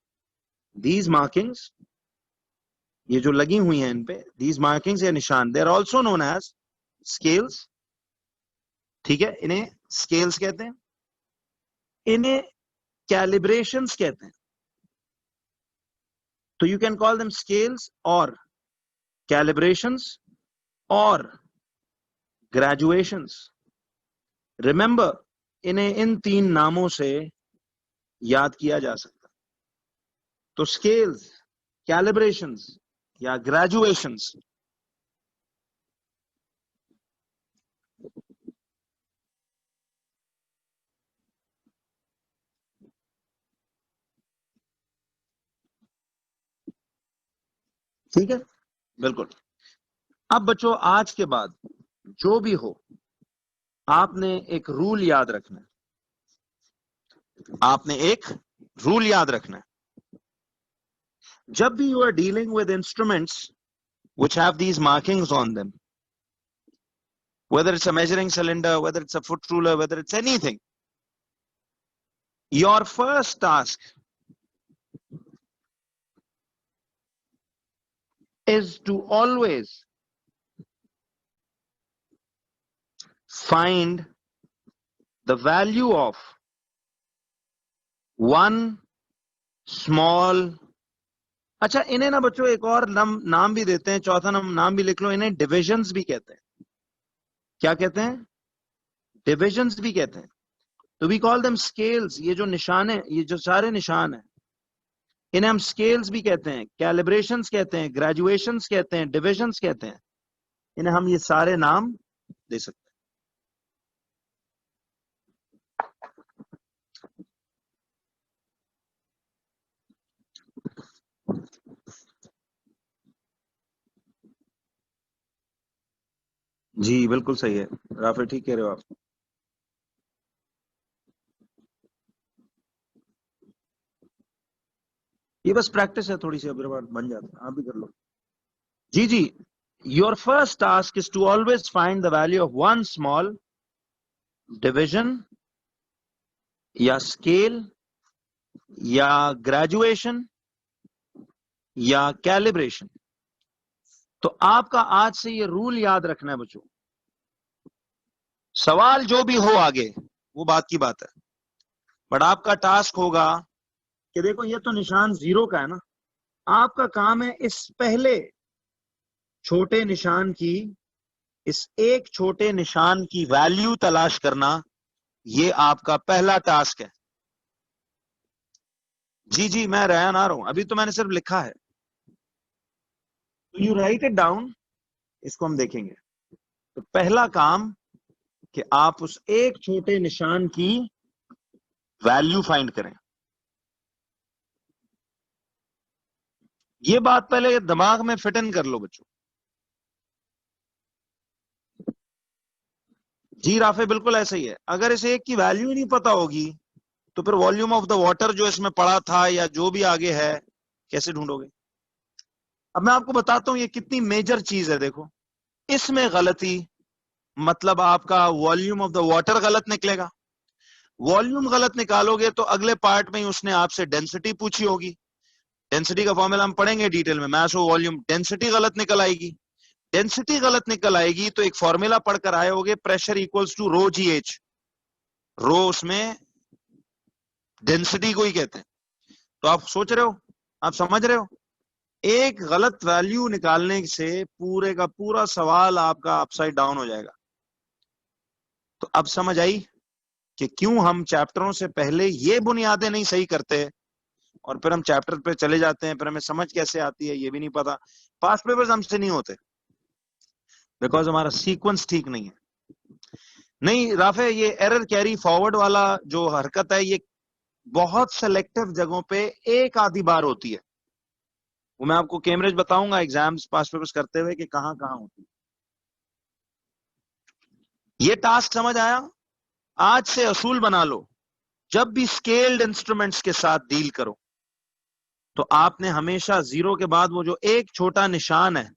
these markings, ये जो लगी हुई हैं इन पे, दीज मार्किंग्स या निशान, they are also known as scales. ठीक है, इन्हें स्केल्स कहते हैं। इन्हें कैलिब्रेशंस कहते हैं। तो you can call them scales और कैलिब्रेशंस और ग्रेजुएशंस। रिमेंबर, इन्हें इन 3 नामों से याद किया जा सकता है। तो स्केल्स, कैलिब्रेशंस या ग्रेजुएशंस। ठीक है, बिल्कुल। अब बच्चों, आज के बाद जो भी हो, आपने एक रूल याद रखना है। आपने एक रूल याद रखना है। जब भी you are dealing with instruments which have these markings on them, whether it's a measuring cylinder, whether it's a foot ruler, whether it's anything, your first task is to always find the value of one small। अच्छा, इन्हें ना बच्चों एक और नाम भी देते हैं, चौथा नाम भी लिख लो, इन्हें डिविजन्स भी कहते हैं। क्या कहते हैं? डिविजन्स भी कहते हैं। तो वी कॉल देम स्केल्स। ये जो निशान है, ये जो सारे निशान है, इन्हें हम स्केल्स भी कहते हैं, कैलिब्रेशंस कहते हैं, ग्रेजुएशंस कहते हैं, डिविजन्स कहते हैं। इन्हें हम ये सारे नाम दे सकते हैं। जी बिल्कुल सही है राफे, ठीक कह रहे हो आप। ये बस प्रैक्टिस है थोड़ी सी, अब बन जाता है, आप भी कर लो। जी जी, your first task is to always find the value of one small division या स्केल या ग्रेजुएशन या कैलिब्रेशन। तो आपका आज से ये रूल याद रखना है बच्चों। सवाल जो भी हो आगे वो बात की बात है, बट आपका टास्क होगा कि देखो ये तो निशान 0 का है ना, आपका काम है इस पहले छोटे निशान की, इस एक छोटे निशान की वैल्यू तलाश करना। ये आपका पहला टास्क है। जी जी, मैं रैयान आ रहा हूं, अभी तो मैंने सिर्फ लिखा है। यू राइट इट डाउन, इसको हम देखेंगे। तो पहला काम कि आप उस एक छोटे निशान की वैल्यू फाइंड करें। ये बात पहले दिमाग में फिट इन कर लो बच्चों। जी राफे, बिल्कुल ऐसा ही है। अगर इस एक की वैल्यू ही नहीं पता होगी तो फिर वॉल्यूम ऑफ द वाटर जो इसमें पड़ा था या जो भी आगे है, कैसे ढूंढोगे? अब मैं आपको बताता हूं ये कितनी मेजर चीज है। देखो, इसमें गलती मतलब आपका वॉल्यूम ऑफ द वाटर गलत निकलेगा। वॉल्यूम गलत निकालोगे तो अगले पार्ट में ही उसने आपसे डेंसिटी पूछी होगी। डेंसिटी का फॉर्मूला हम पढ़ेंगे डिटेल में, मास ऑफ वॉल्यूम। डेंसिटी गलत निकल आएगी। डेंसिटी गलत निकल आएगी तो एक फॉर्मूला पढ़कर आए होगे, pressure equals to rho GH। Rho उसमें डेंसिटी को ही कहते हैं। तो आप सोच रहे हो, आप समझ रहे हो, एक गलत वैल्यू निकालने से पूरे का पूरा सवाल आपका अपसाइड डाउन हो जाएगा। तो अब समझ आई कि क्यों हम चैप्टरों से पहले ये बुनियादें नहीं सही करते और फिर हम चैप्टर पे चले जाते हैं, फिर हमें समझ कैसे आती है ये भी नहीं पता। पास्ट पेपर्स हमसे नहीं होते बिकॉज हमारा सीक्वेंस ठीक नहीं है। नहीं राफे, ये एरर कैरी फॉरवर्ड वाला जो हरकत है, ये बहुत सेलेक्टिव जगहों पे एक आधी बार होती है। वो मैं आपको कैमरेज बताऊंगा एग्जाम्स पास्ट पेपर्स करते हुए कि कहां कहां होती है। ये टास्क समझ आया? आज से असूल बना लो, जब भी स्केल्ड इंस्ट्रूमेंट्स के साथ डील करो तो आपने हमेशा जीरो के बाद वो जो एक छोटा निशान है,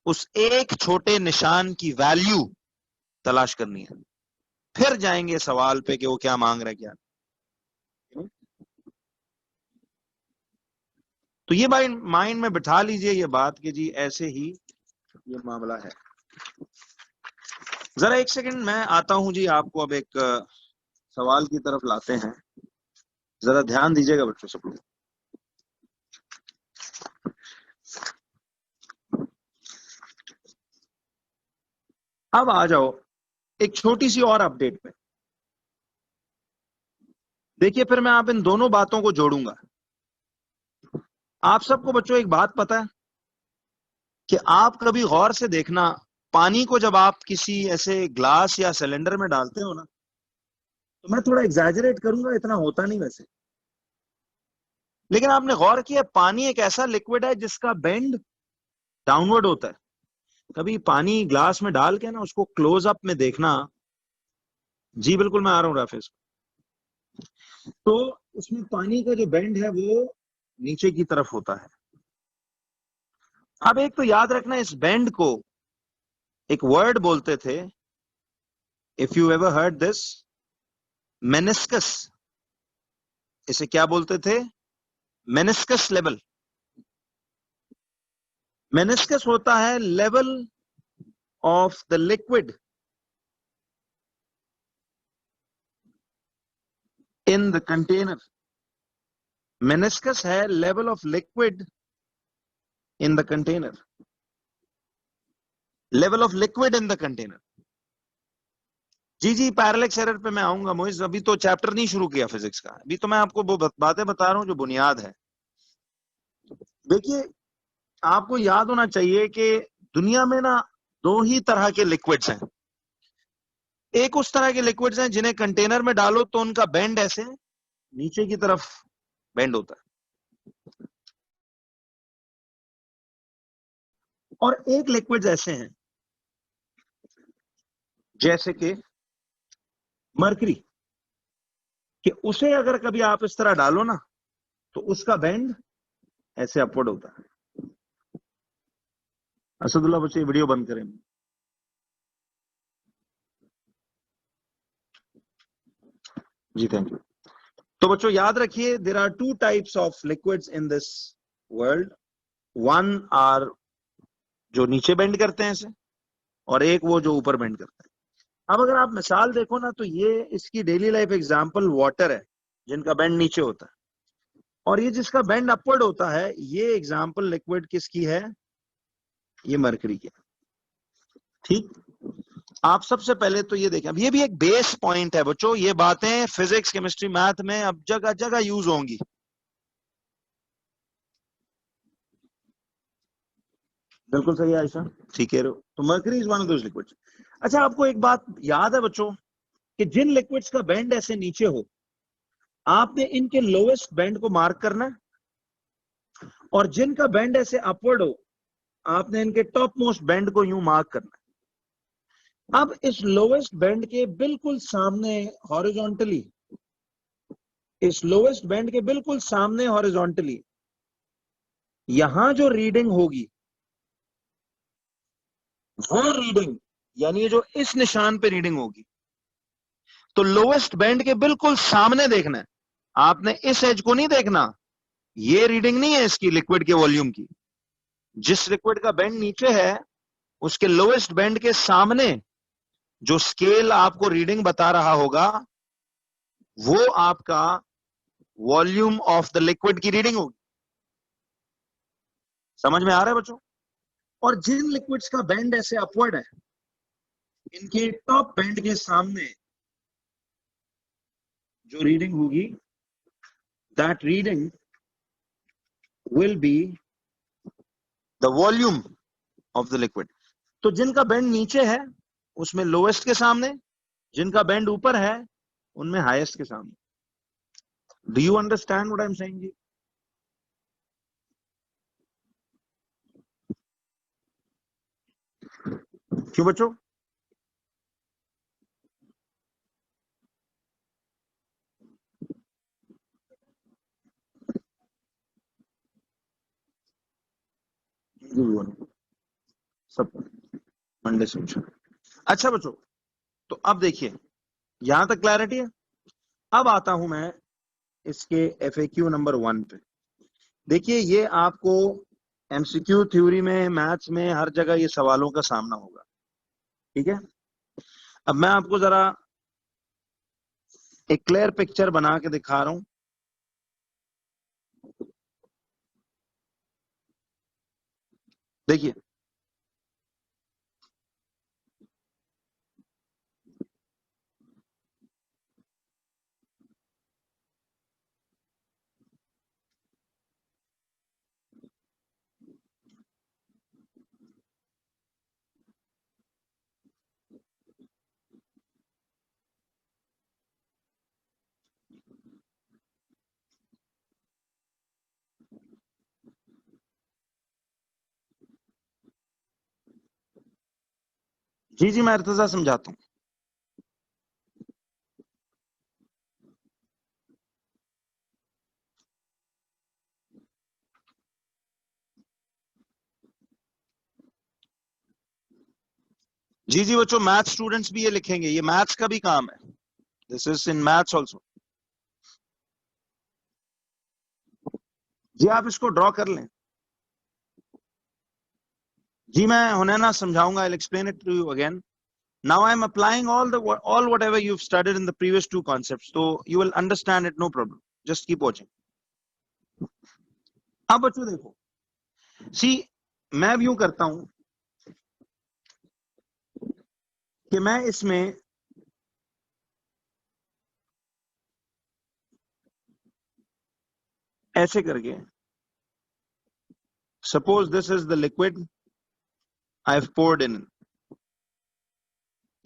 उस एक छोटे निशान की वैल्यू तलाश करनी है। फिर जाएंगे सवाल पे कि वो क्या मांग रहा है क्या। तो ये माइंड में बिठा लीजिए ये बात कि जी ऐसे ही ये मामला है। जरा एक सेकंड मैं आता हूं जी, आपको अब एक सवाल की तरफ लाते हैं। जरा ध्यान दीजिएगा बच्चों सब लोग। अब आ जाओ एक छोटी सी और अपडेट पे। देखिए फिर मैं आप इन दोनों बातों को जोड़ूंगा। आप सबको बच्चों एक बात पता है कि आप कभी गौर से देखना, पानी को जब आप किसी ऐसे ग्लास या सिलेंडर में डालते हो ना, तो मैं थोड़ा एग्जैजरेट करूंगा, इतना होता नहीं वैसे, लेकिन आपने गौर किया पानी एक ऐसा लिक्विड है जिसका बेंड डाउनवर्ड होता है। कभी पानी ग्लास में डाल के ना उसको क्लोज अप में देखना। जी बिल्कुल मैं आ रहा हूँ राफेज। तो उसमें पानी का जो बेंड है वो नीचे की तरफ होता है। अब एक तो याद रखना, इस बेंड को एक वर्ड बोलते थे, if you ever heard this, meniscus. इसे क्या बोलते थे? Meniscus level. मेनिस्कस होता है level of the liquid in the container. Meniscus है level of liquid in the container, level of liquid in the container. जी जी, पैरेलक्स एरर पे मैं आऊंगा मोइज, अभी तो चैप्टर नहीं शुरू किया फिजिक्स का, अभी तो मैं आपको वो बातें बता रहा हूं जो बुनियाद है। देखिए आपको याद होना चाहिए कि दुनिया में ना दो ही तरह के लिक्विड्स हैं। एक उस तरह के लिक्विड्स हैं जिन्हें कंटेनर में डालो तो उनका बेंड ऐसे नीचे की तरफ बेंड होता है, और एक लिक्विड्स ऐसे हैं जैसे कि मरकरी, कि उसे अगर कभी आप इस तरह डालो ना तो उसका बेंड ऐसे अपवर्ड होता है। असदुल्ला बच्चे वीडियो बंद करें। जी थैंक यू। तो बच्चों याद रखिए, there are two types of liquids in this world. One are जो नीचे बेंड करते हैं ऐसे, और एक वो जो ऊपर बेंड करते हैं। अब अगर आप मिसाल देखो ना तो ये इसकी डेली लाइफ एग्जांपल वाटर है जिनका बेंड नीचे होता है, और ये जिसका बेंड अपवर्ड होता है ये एग्जांपल लिक्विड किसकी है? ये मरकरी की। ठीक। आप सबसे पहले तो ये देखें, अब ये भी एक बेस पॉइंट है बच्चों, ये बातें फिजिक्स केमिस्ट्री मैथ में अब जगह जगह यूज होंगी। बिल्कुल सही है आयशा, ठीक है। तो mercury is one of those liquids. अच्छा आपको एक बात याद है बच्चों कि जिन लिक्विड्स का बेंड ऐसे नीचे हो, आपने इनके लोएस्ट बेंड को मार्क करना है, और जिनका बेंड ऐसे अपवर्ड हो आपने इनके टॉप मोस्ट बेंड को यूं मार्क करना है। अब इस लोएस्ट बेंड के बिल्कुल सामने हॉरिजॉन्टली, इस लोएस्ट बेंड के बिल्कुल सामने हॉरिजॉन्टली यहां जो रीडिंग होगी वो रीडिंग, यानी ये जो इस निशान पे रीडिंग होगी, तो लोएस्ट बैंड के बिल्कुल सामने देखना है। आपने इस एज को नहीं देखना, ये रीडिंग नहीं है इसकी लिक्विड के वॉल्यूम की। जिस लिक्विड का बैंड नीचे है उसके लोएस्ट बैंड के सामने जो स्केल आपको रीडिंग बता रहा होगा वो आपका वॉल्यूम ऑफ द लिक्विड की रीडिंग होगी। समझ में आ रहा है बच्चों? और जिन लिक्विड्स का बैंड ऐसे अपवर्ड है, इनके टॉप बैंड के सामने जो रीडिंग होगी, that reading will be the volume of the liquid. तो जिनका बैंड नीचे है उसमें लोएस्ट के सामने, जिनका बैंड ऊपर है उनमें हाईएस्ट के सामने। Do you understand what I am saying जी? क्यों बच्चों? सब मंडे से। अच्छा बच्चों, तो अब देखिए यहां तक क्लैरिटी है। अब आता हूं मैं इसके एफएक्यू नंबर 1 पे। देखिए ये आपको एमसीक्यू थ्योरी में, मैथ्स में, हर जगह ये सवालों का सामना होगा। ठीक है, अब मैं आपको जरा एक क्लियर पिक्चर बना के दिखा रहा हूं। देखिए जी जी, मैं अर्तजा समझाता हूं। जी जी बच्चों, मैथ स्टूडेंट्स भी ये लिखेंगे, ये मैथ्स का भी काम है। This is in maths also. जी आप इसको ड्रॉ कर लें। जी मैं होने ना समझाऊंगा, I will explain it to you again. Now I am applying all whatever you've studied in the previous two concepts, so you will understand it, no problem. Just keep watching. अब बच्चों देखो, सी मैं यूं करता हूं कि मैं इसमें ऐसे करके, suppose this is the liquid I've poured in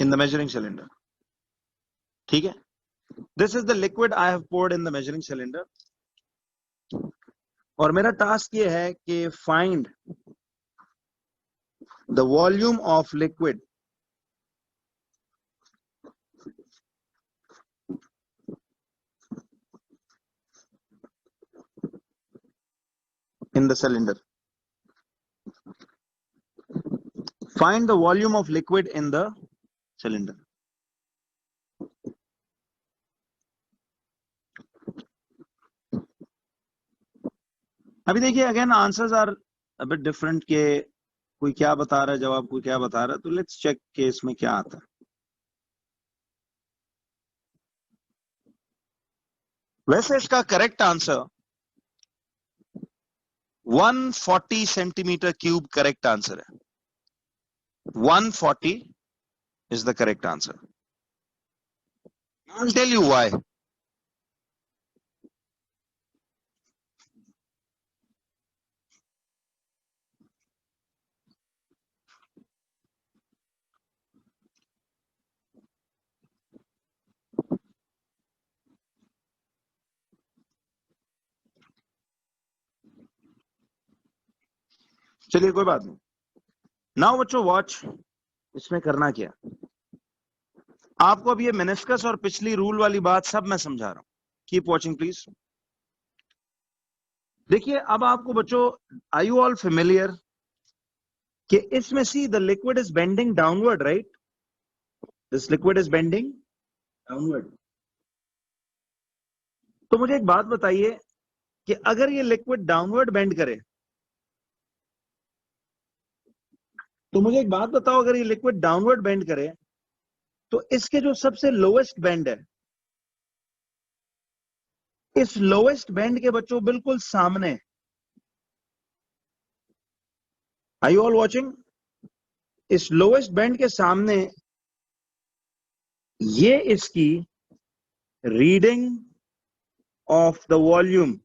the measuring cylinder. ठीक है, this is the liquid I have poured in the measuring cylinder, और मेरा टास्क ये है कि find the volume of liquid in the cylinder. Find the volume of liquid in the cylinder. अभी देखिए again answers are a bit different, के कोई क्या बता रहा है जवाब, कोई क्या बता रहा है, तो लेट्स चेक के इसमें क्या आता है। वैसे इसका correct answer 140 centimetre cube correct answer है। 140 is the correct answer. I will tell you why. चलिए कोई बात नहीं। नाउ बच्चों वॉच, इसमें करना क्या, आपको अब ये मेनिस्कस और पिछली रूल वाली बात सब मैं समझा रहा हूं। Keep watching please. देखिए अब आपको बच्चों, आर यू ऑल फेमिलियर कि इसमें see the liquid is bending downward, right? This liquid is bending downward. तो मुझे एक बात बताइए कि अगर ये लिक्विड डाउनवर्ड बेंड करे, तो मुझे एक बात बताओ, अगर ये लिक्विड डाउनवर्ड बेंड करे तो इसके जो सबसे लोएस्ट बेंड है, इस लोएस्ट बेंड के बच्चों बिल्कुल सामने, आर यू ऑल वाचिंग? इस लोएस्ट बेंड के सामने ये इसकी रीडिंग ऑफ द वॉल्यूम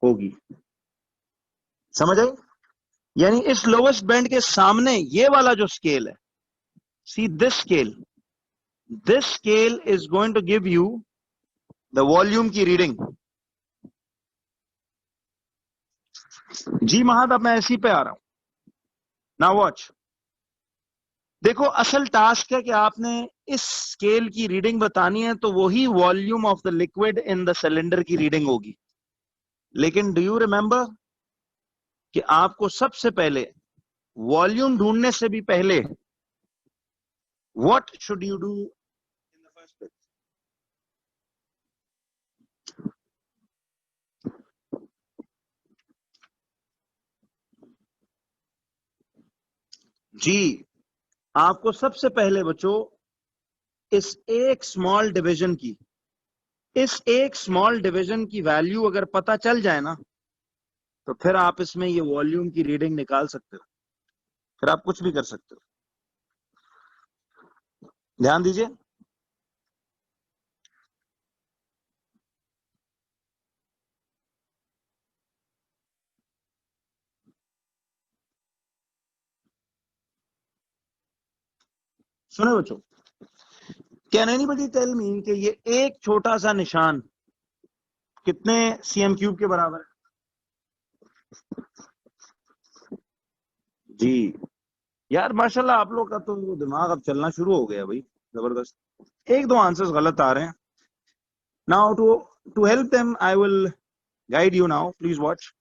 होगी। समझ आई? यानी इस लोएस्ट बेंड के सामने ये वाला जो स्केल है, see this scale is going to give you the volume की रीडिंग। जी महाद, अब मैं इसी पे आ रहा हूं। नाउ वॉच, देखो असल टास्क है कि आपने इस स्केल की रीडिंग बतानी है, तो वही volume of the liquid in the cylinder की रीडिंग होगी। लेकिन डू यू रिमेंबर कि आपको सबसे पहले वॉल्यूम ढूंढने से भी पहले what should you do in the first place? जी, आपको सबसे पहले बच्चों इस एक स्मॉल डिवीजन की वैल्यू अगर पता चल जाए ना, तो फिर आप इसमें ये वॉल्यूम की रीडिंग निकाल सकते हो, फिर आप कुछ भी कर सकते हो। ध्यान दीजिए, सुनो बच्चों, कैन एनीबॉडी टेल मी कि ये एक छोटा सा निशान कितने सीएम क्यूब के बराबर है? जी यार, माशाल्लाह आप लोग का तो दिमाग अब चलना शुरू हो गया भाई, जबरदस्त। एक दो आंसर्स गलत आ रहे हैं। Now to help them I will guide you now, please watch.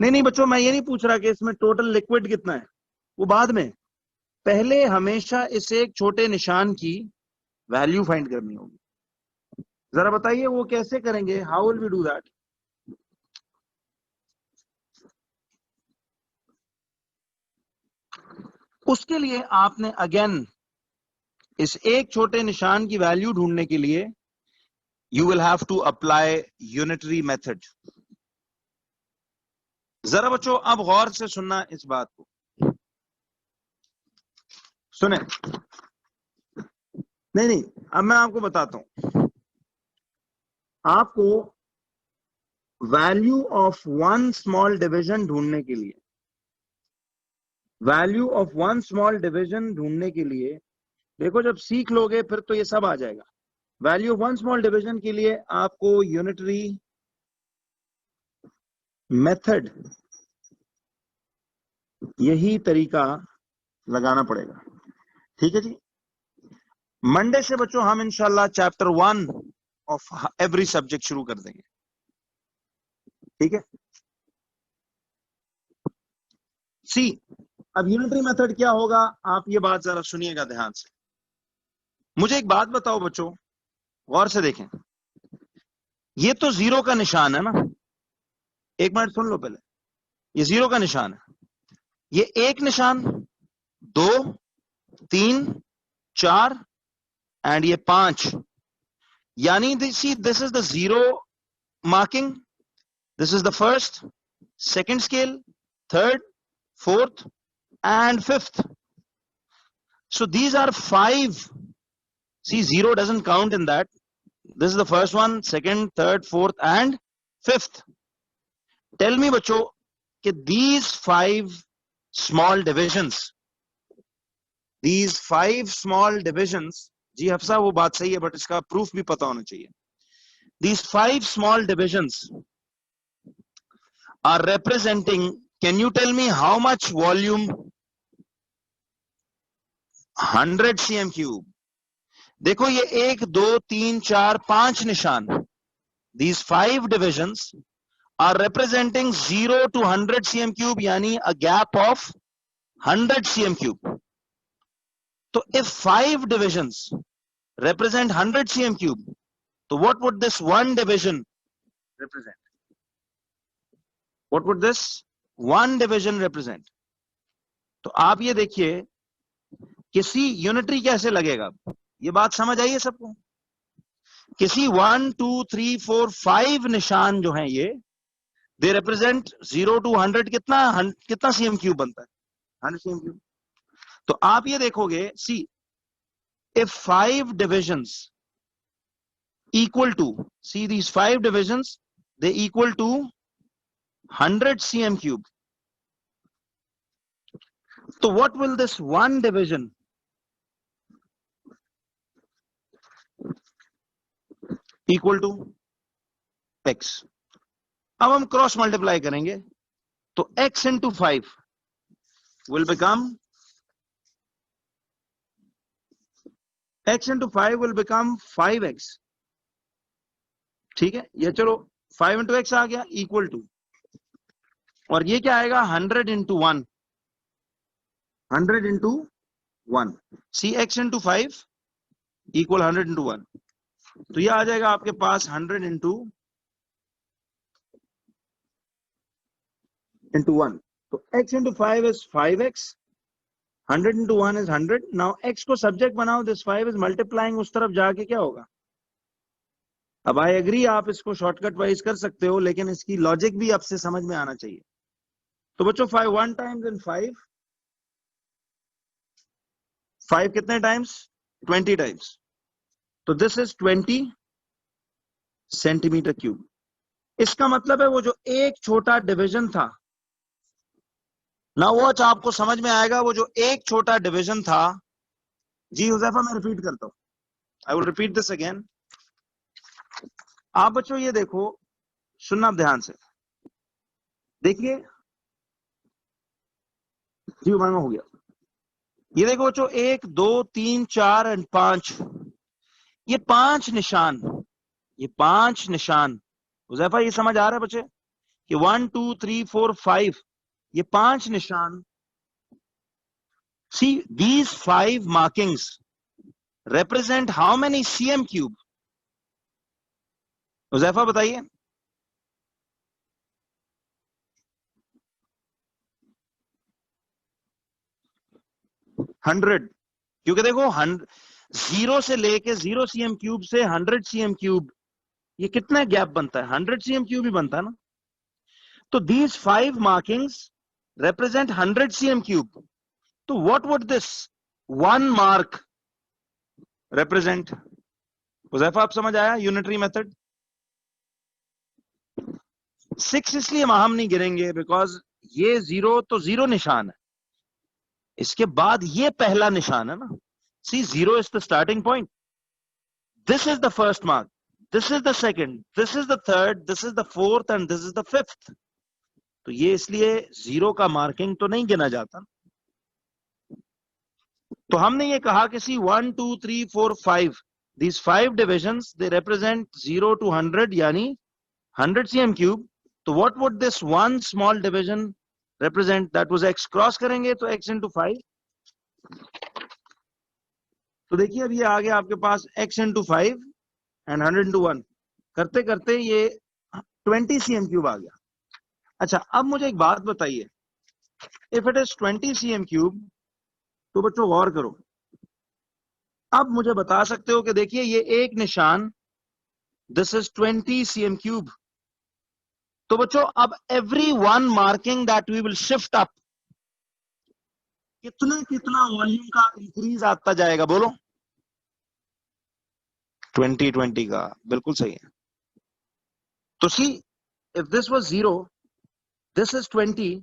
नहीं नहीं बच्चों, मैं ये नहीं पूछ रहा कि इसमें टोटल लिक्विड कितना है, वो बाद में। पहले हमेशा इस एक छोटे निशान की वैल्यू फाइंड करनी होगी। जरा बताइए वो कैसे करेंगे, how will we do that? उसके लिए आपने अगेन इस एक छोटे निशान की वैल्यू ढूंढने के लिए you will have to apply unitary method. जरा बच्चों अब गौर से सुनना इस बात को, सुने। नहीं नहीं, अब मैं आपको बताता हूं। आपको value of one small division ढूंढने के लिए, देखो जब सीख लोगे फिर तो ये सब आ जाएगा। Value of one small division के लिए आपको यूनिटरी मेथड, यही तरीका लगाना पड़ेगा। ठीक है जी। मंडे से बच्चों हम इंशाल्लाह चैप्टर 1 ऑफ एवरी सब्जेक्ट शुरू कर देंगे। ठीक है। सी, अब यूनिटरी मेथड क्या होगा, आप ये बात जरा सुनिएगा ध्यान से। मुझे एक बात बताओ बच्चों, गौर से देखें। ये तो जीरो का निशान है ना, एक मिनट सुन लो पहले। ये जीरो का निशान है, ये एक निशान, 2, 3, 4 एंड ये 5। यानी this is the zero marking, this is the first, second scale, third, fourth and fifth. So these are 5. See, zero doesn't count in that. This is the first one, second, third, fourth and fifth. Tell me बच्चों कि these 5 small divisions, जी हफ्सा वो बात सही है, बट इसका प्रूफ भी पता होना चाहिए। These 5 small divisions are representing, can you tell me how much volume? 100 cm cube. देखो ये 1, 2, 3, 4, 5 निशान, these 5 divisions are representing 0 to 100 cm cube, यानी a gap of 100 cm cube. तो if 5 divisions represent 100 cm cube, तो what would this one division represent? What would this one division represent? तो आप ये देखिए किसी यूनिटरी कैसे लगेगा, ये बात समझ आई है सबको? किसी 1, 2, 3, 4, 5 निशान जो हैं ये, दे रिप्रेजेंट 0 to 100 कितना सीएम क्यूब बनता है? 100 सीएम क्यूब। तो आप ये देखोगे, see if 5 divisions equal to, see these 5 divisions, they equal to 100 cm cube. So what will this one division equal to? X. अब हम क्रॉस मल्टीप्लाई करेंगे तो x into 5 will become, x into 5 will become 5x. ठीक है, ये चलो 5 into x आ गया इक्वल टू और ये क्या आएगा 100 इंटू 1, 100 इंटू 1, सी एक्स इंटू 5 इक्वल 100 इंटू 1। तो ये आ जाएगा आपके पास 100 इंटू 1। तो x into 5 is 5x, 100 into 1 is 100। Now x को सब्जेक्ट बनाओ, दिस 5 इज मल्टीप्लाइंग, उस तरफ जाके क्या होगा। अब आई एग्री आप इसको शॉर्टकट वाइज कर सकते हो, लेकिन इसकी लॉजिक भी आपसे समझ में आना चाहिए। तो बच्चों 5 1 टाइम्स इन 5, 5 कितने टाइम्स, 20 टाइम्स। तो दिस इज 20 सेंटीमीटर क्यूब। इसका मतलब है वो जो एक छोटा डिवीजन था ना, वो आपको समझ में आएगा, वो जो एक छोटा डिवीजन था। जी हुजैफा मैं रिपीट करता हूं, I will repeat this again. आप बच्चों ये देखो, सुनना ध्यान से, देखिए जी मांगा हो गया। ये देखो बच्चों 1 2 3 4 एंड 5, ये 5 निशान, ये 5 निशान। हुजैफा ये समझ आ रहा है बच्चे कि 1 2 3 4 5, ये 5 निशान। See these 5 markings represent how many cm cube? Huzaifa बताइए। 100, क्योंकि देखो 0 से लेके 0 cm क्यूब से 100 cm क्यूब, ये कितना गैप बनता है, 100 cm क्यूब ही बनता है ना। तो these 5 markings represent 100 cm cube. तो what would this one mark represent? Huzaifa आप समझ आया यूनिटरी मेथड। 6 इसलिए हम नहीं गिरेंगे बिकॉज ये 0 तो 0 निशान है, इसके बाद ये पहला निशान है ना। सी 0 is the starting point, this is the first mark, this is the second, this is the third, this is the fourth and this is the fifth. तो ये इसलिए 0 का मार्किंग तो नहीं गिना जाता। तो हमने ये कहा कि सी 1 2 3 4 5, these 5 divisions they represent 0 to 100 यानी 100 cm cube। तो what would this one small division represent? that was x, cross करेंगे तो x into 5। तो देखिए अब ये आ गया आपके पास x into 5 and 100 into 1, करते करते ये 20 cm cube आ गया। अच्छा अब मुझे एक बात बताइए, if it is 20 cm cube, तो बच्चों गौर करो, अब मुझे बता सकते हो कि देखिए ये एक निशान, दिस इज 20 cm cube। तो बच्चों अब every one marking that we will shift up, कितना कितना वॉल्यूम का इंक्रीज आता जाएगा, बोलो। 20 20 का, बिल्कुल सही है। तो see if this was 0, this is 20,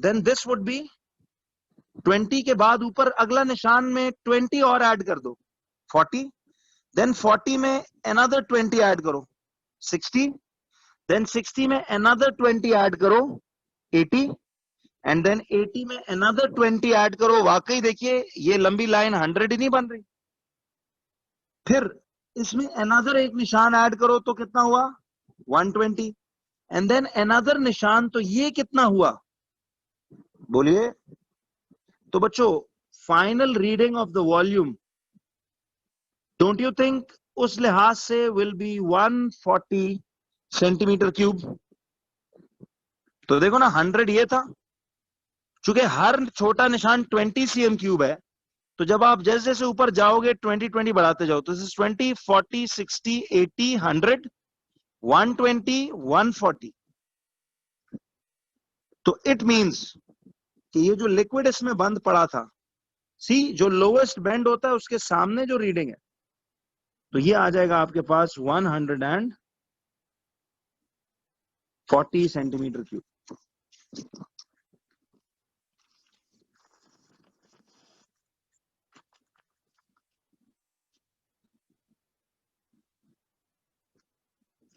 then this would be 20 के बाद ऊपर अगला निशान में 20 और ऐड कर दो, 40, देन 40 में अनदर 20 ऐड करो, 60, देन 60 में अनदर 20 ऐड करो, 80, एंड देन 80 में अनदर 20 ऐड करो। वाकई देखिए ये लंबी लाइन 100 ही नहीं बन रही। फिर इसमें अनदर एक निशान ऐड करो तो कितना हुआ, 120, एंड देन अनदर निशान, तो ये कितना हुआ, बोलिए। तो बच्चों final reading of the volume, don't you think उस लिहाज से विल बी 140 सेंटीमीटर क्यूब। तो देखो ना 100 ये था, चूंकि हर छोटा निशान 20 cm क्यूब है, तो जब आप जैसे जैसे ऊपर जाओगे 20 20 बढ़ाते जाओ, तो 20 40 60 80 100 120 140। तो इट मींस कि ये जो लिक्विड इसमें बंद पड़ा था, सी जो लोवेस्ट बेंड होता है उसके सामने जो रीडिंग है, तो ये आ जाएगा आपके पास 140 सेंटीमीटर क्यूब।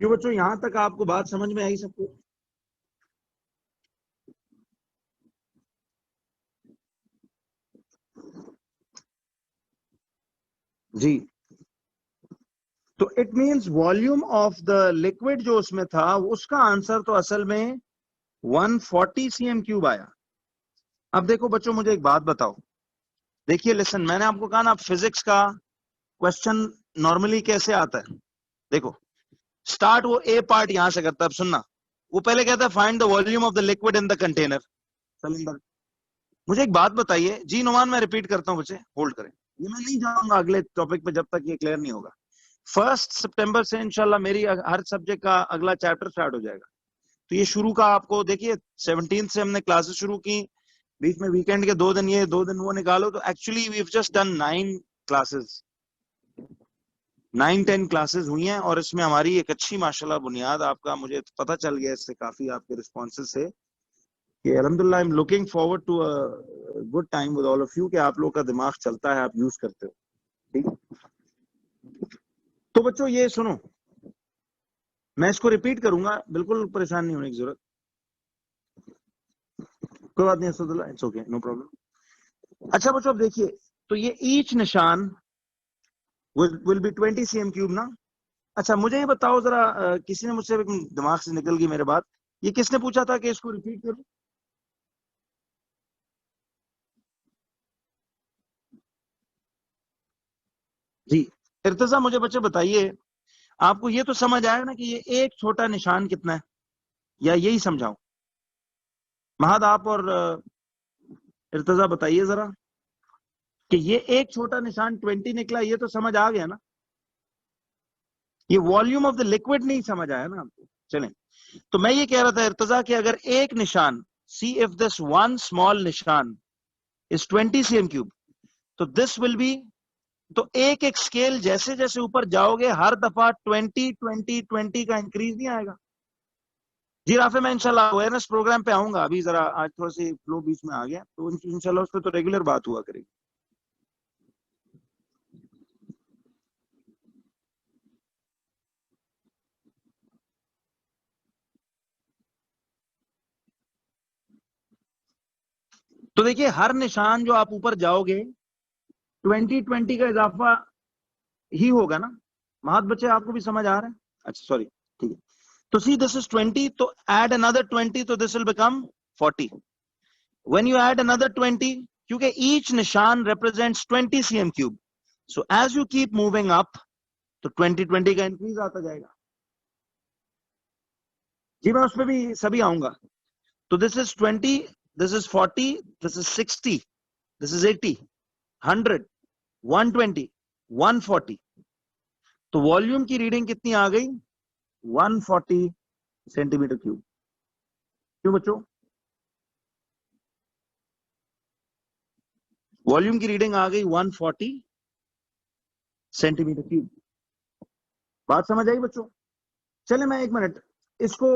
क्यों बच्चों यहां तक आपको बात समझ में आई सबको? जी। तो it means volume of the liquid जो उसमें था, उसका आंसर तो असल में 140 cm क्यूब आया। अब देखो बच्चों, मुझे एक बात बताओ, देखिए लिसन, मैंने आपको कहा ना फिजिक्स का क्वेश्चन नॉर्मली कैसे आता है। देखो स्टार्ट वो ए पार्ट यहां से करता है। अब सुनना, वो पहले कहता है find the volume of the liquid in the container cylinder. मुझे एक बात बताइए जी नुमान, मैं रिपीट करता हूं बच्चे, होल्ड करें, ये मैं नहीं जाऊंगा अगले टॉपिक पे जब तक ये क्लियर नहीं होगा। 1 सितंबर से इंशाल्लाह मेरी हर सब्जेक्ट का अगला चैप्टर स्टार्ट हो जाएगा। तो ये शुरू का आपको देखिए 17 से हमने क्लासेस शुरू की, बीच में वीकेंड के 2 दिन ये 2 दिन वो निकालो, तो actually we have just done 9 classes, 9-10 classes हुई हैं। और इसमें हमारी एक अच्छी माशाल्लाह बुनियाद आपका मुझे पता चल गया इससे, काफी आपके रिस्पॉन्सेज से कि अल्हम्दुलिल्लाह, I am looking forward to a good time with all of you, कि आप लोग का दिमाग चलता है, आप यूज करते हो। ठीक, तो बच्चों ये सुनो, मैं इसको रिपीट करूंगा, बिल्कुल परेशान नहीं होने की जरूरत, कोई बात नहीं Asadullah, it's okay, no problem. अच्छा बच्चों, अब देखिए, तो ये ईच निशान विल बी 20 cm क्यूब ना। अच्छा मुझे ये बताओ जरा, किसी ने मुझसे दिमाग से निकल गई मेरे बात, ये किसने पूछा था कि इसको रिपीट करूं? जी, इर्तिजा मुझे बच्चे बताइए, आपको ये तो समझ आया ना कि ये एक छोटा निशान कितना है, या यही समझाऊं? महद आप और इर्तिजा बताइए जरा, कि ये एक छोटा निशान 20 निकला, ये तो समझ आ गया ना। ये वॉल्यूम ऑफ द लिक्विड नहीं समझ आया ना आपको। चलें, तो मैं ये कह रहा था इर्तिजा कि अगर एक निशान, सी इफ दिस वन स्मॉल निशान इज 20 cm क्यूब, तो दिस विल बी, तो एक एक स्केल जैसे जैसे ऊपर जाओगे हर दफा 20-20-20 का इंक्रीज नहीं आएगा। जी राफे, मैं इंशाल्लाह अवेयरनेस प्रोग्राम पे आऊंगा, अभी जरा आज थोड़ा सी फ्लो बीच में आ गया, तो इंशाल्लाह उस पर तो रेगुलर बात हुआ करेगी। तो देखिए हर निशान जो आप ऊपर जाओगे 20-20 का इजाफा ही होगा ना। महत बच्चे आपको भी समझ आ रहा है? अच्छा सॉरी, ठीक है। तो सी दिस इज 20, तो एड अनदर 20, तो this will become 40। When you add another 20, क्योंकि ईच निशान represents 20 cm cube, so as you keep moving up, तो 20-20 का इंक्रीज आता जाएगा। जी मैं उस पर भी सभी आऊंगा। तो this is 20, this is 40, this is 60, this is 80, 100, 120, 140। तो वॉल्यूम की रीडिंग कितनी आ गई? 140 सेंटीमीटर क्यूब। क्यों बच्चों? वॉल्यूम की रीडिंग आ गई 140 सेंटीमीटर क्यूब। बात समझ आई बच्चों? चले मैं 1 मिनट इसको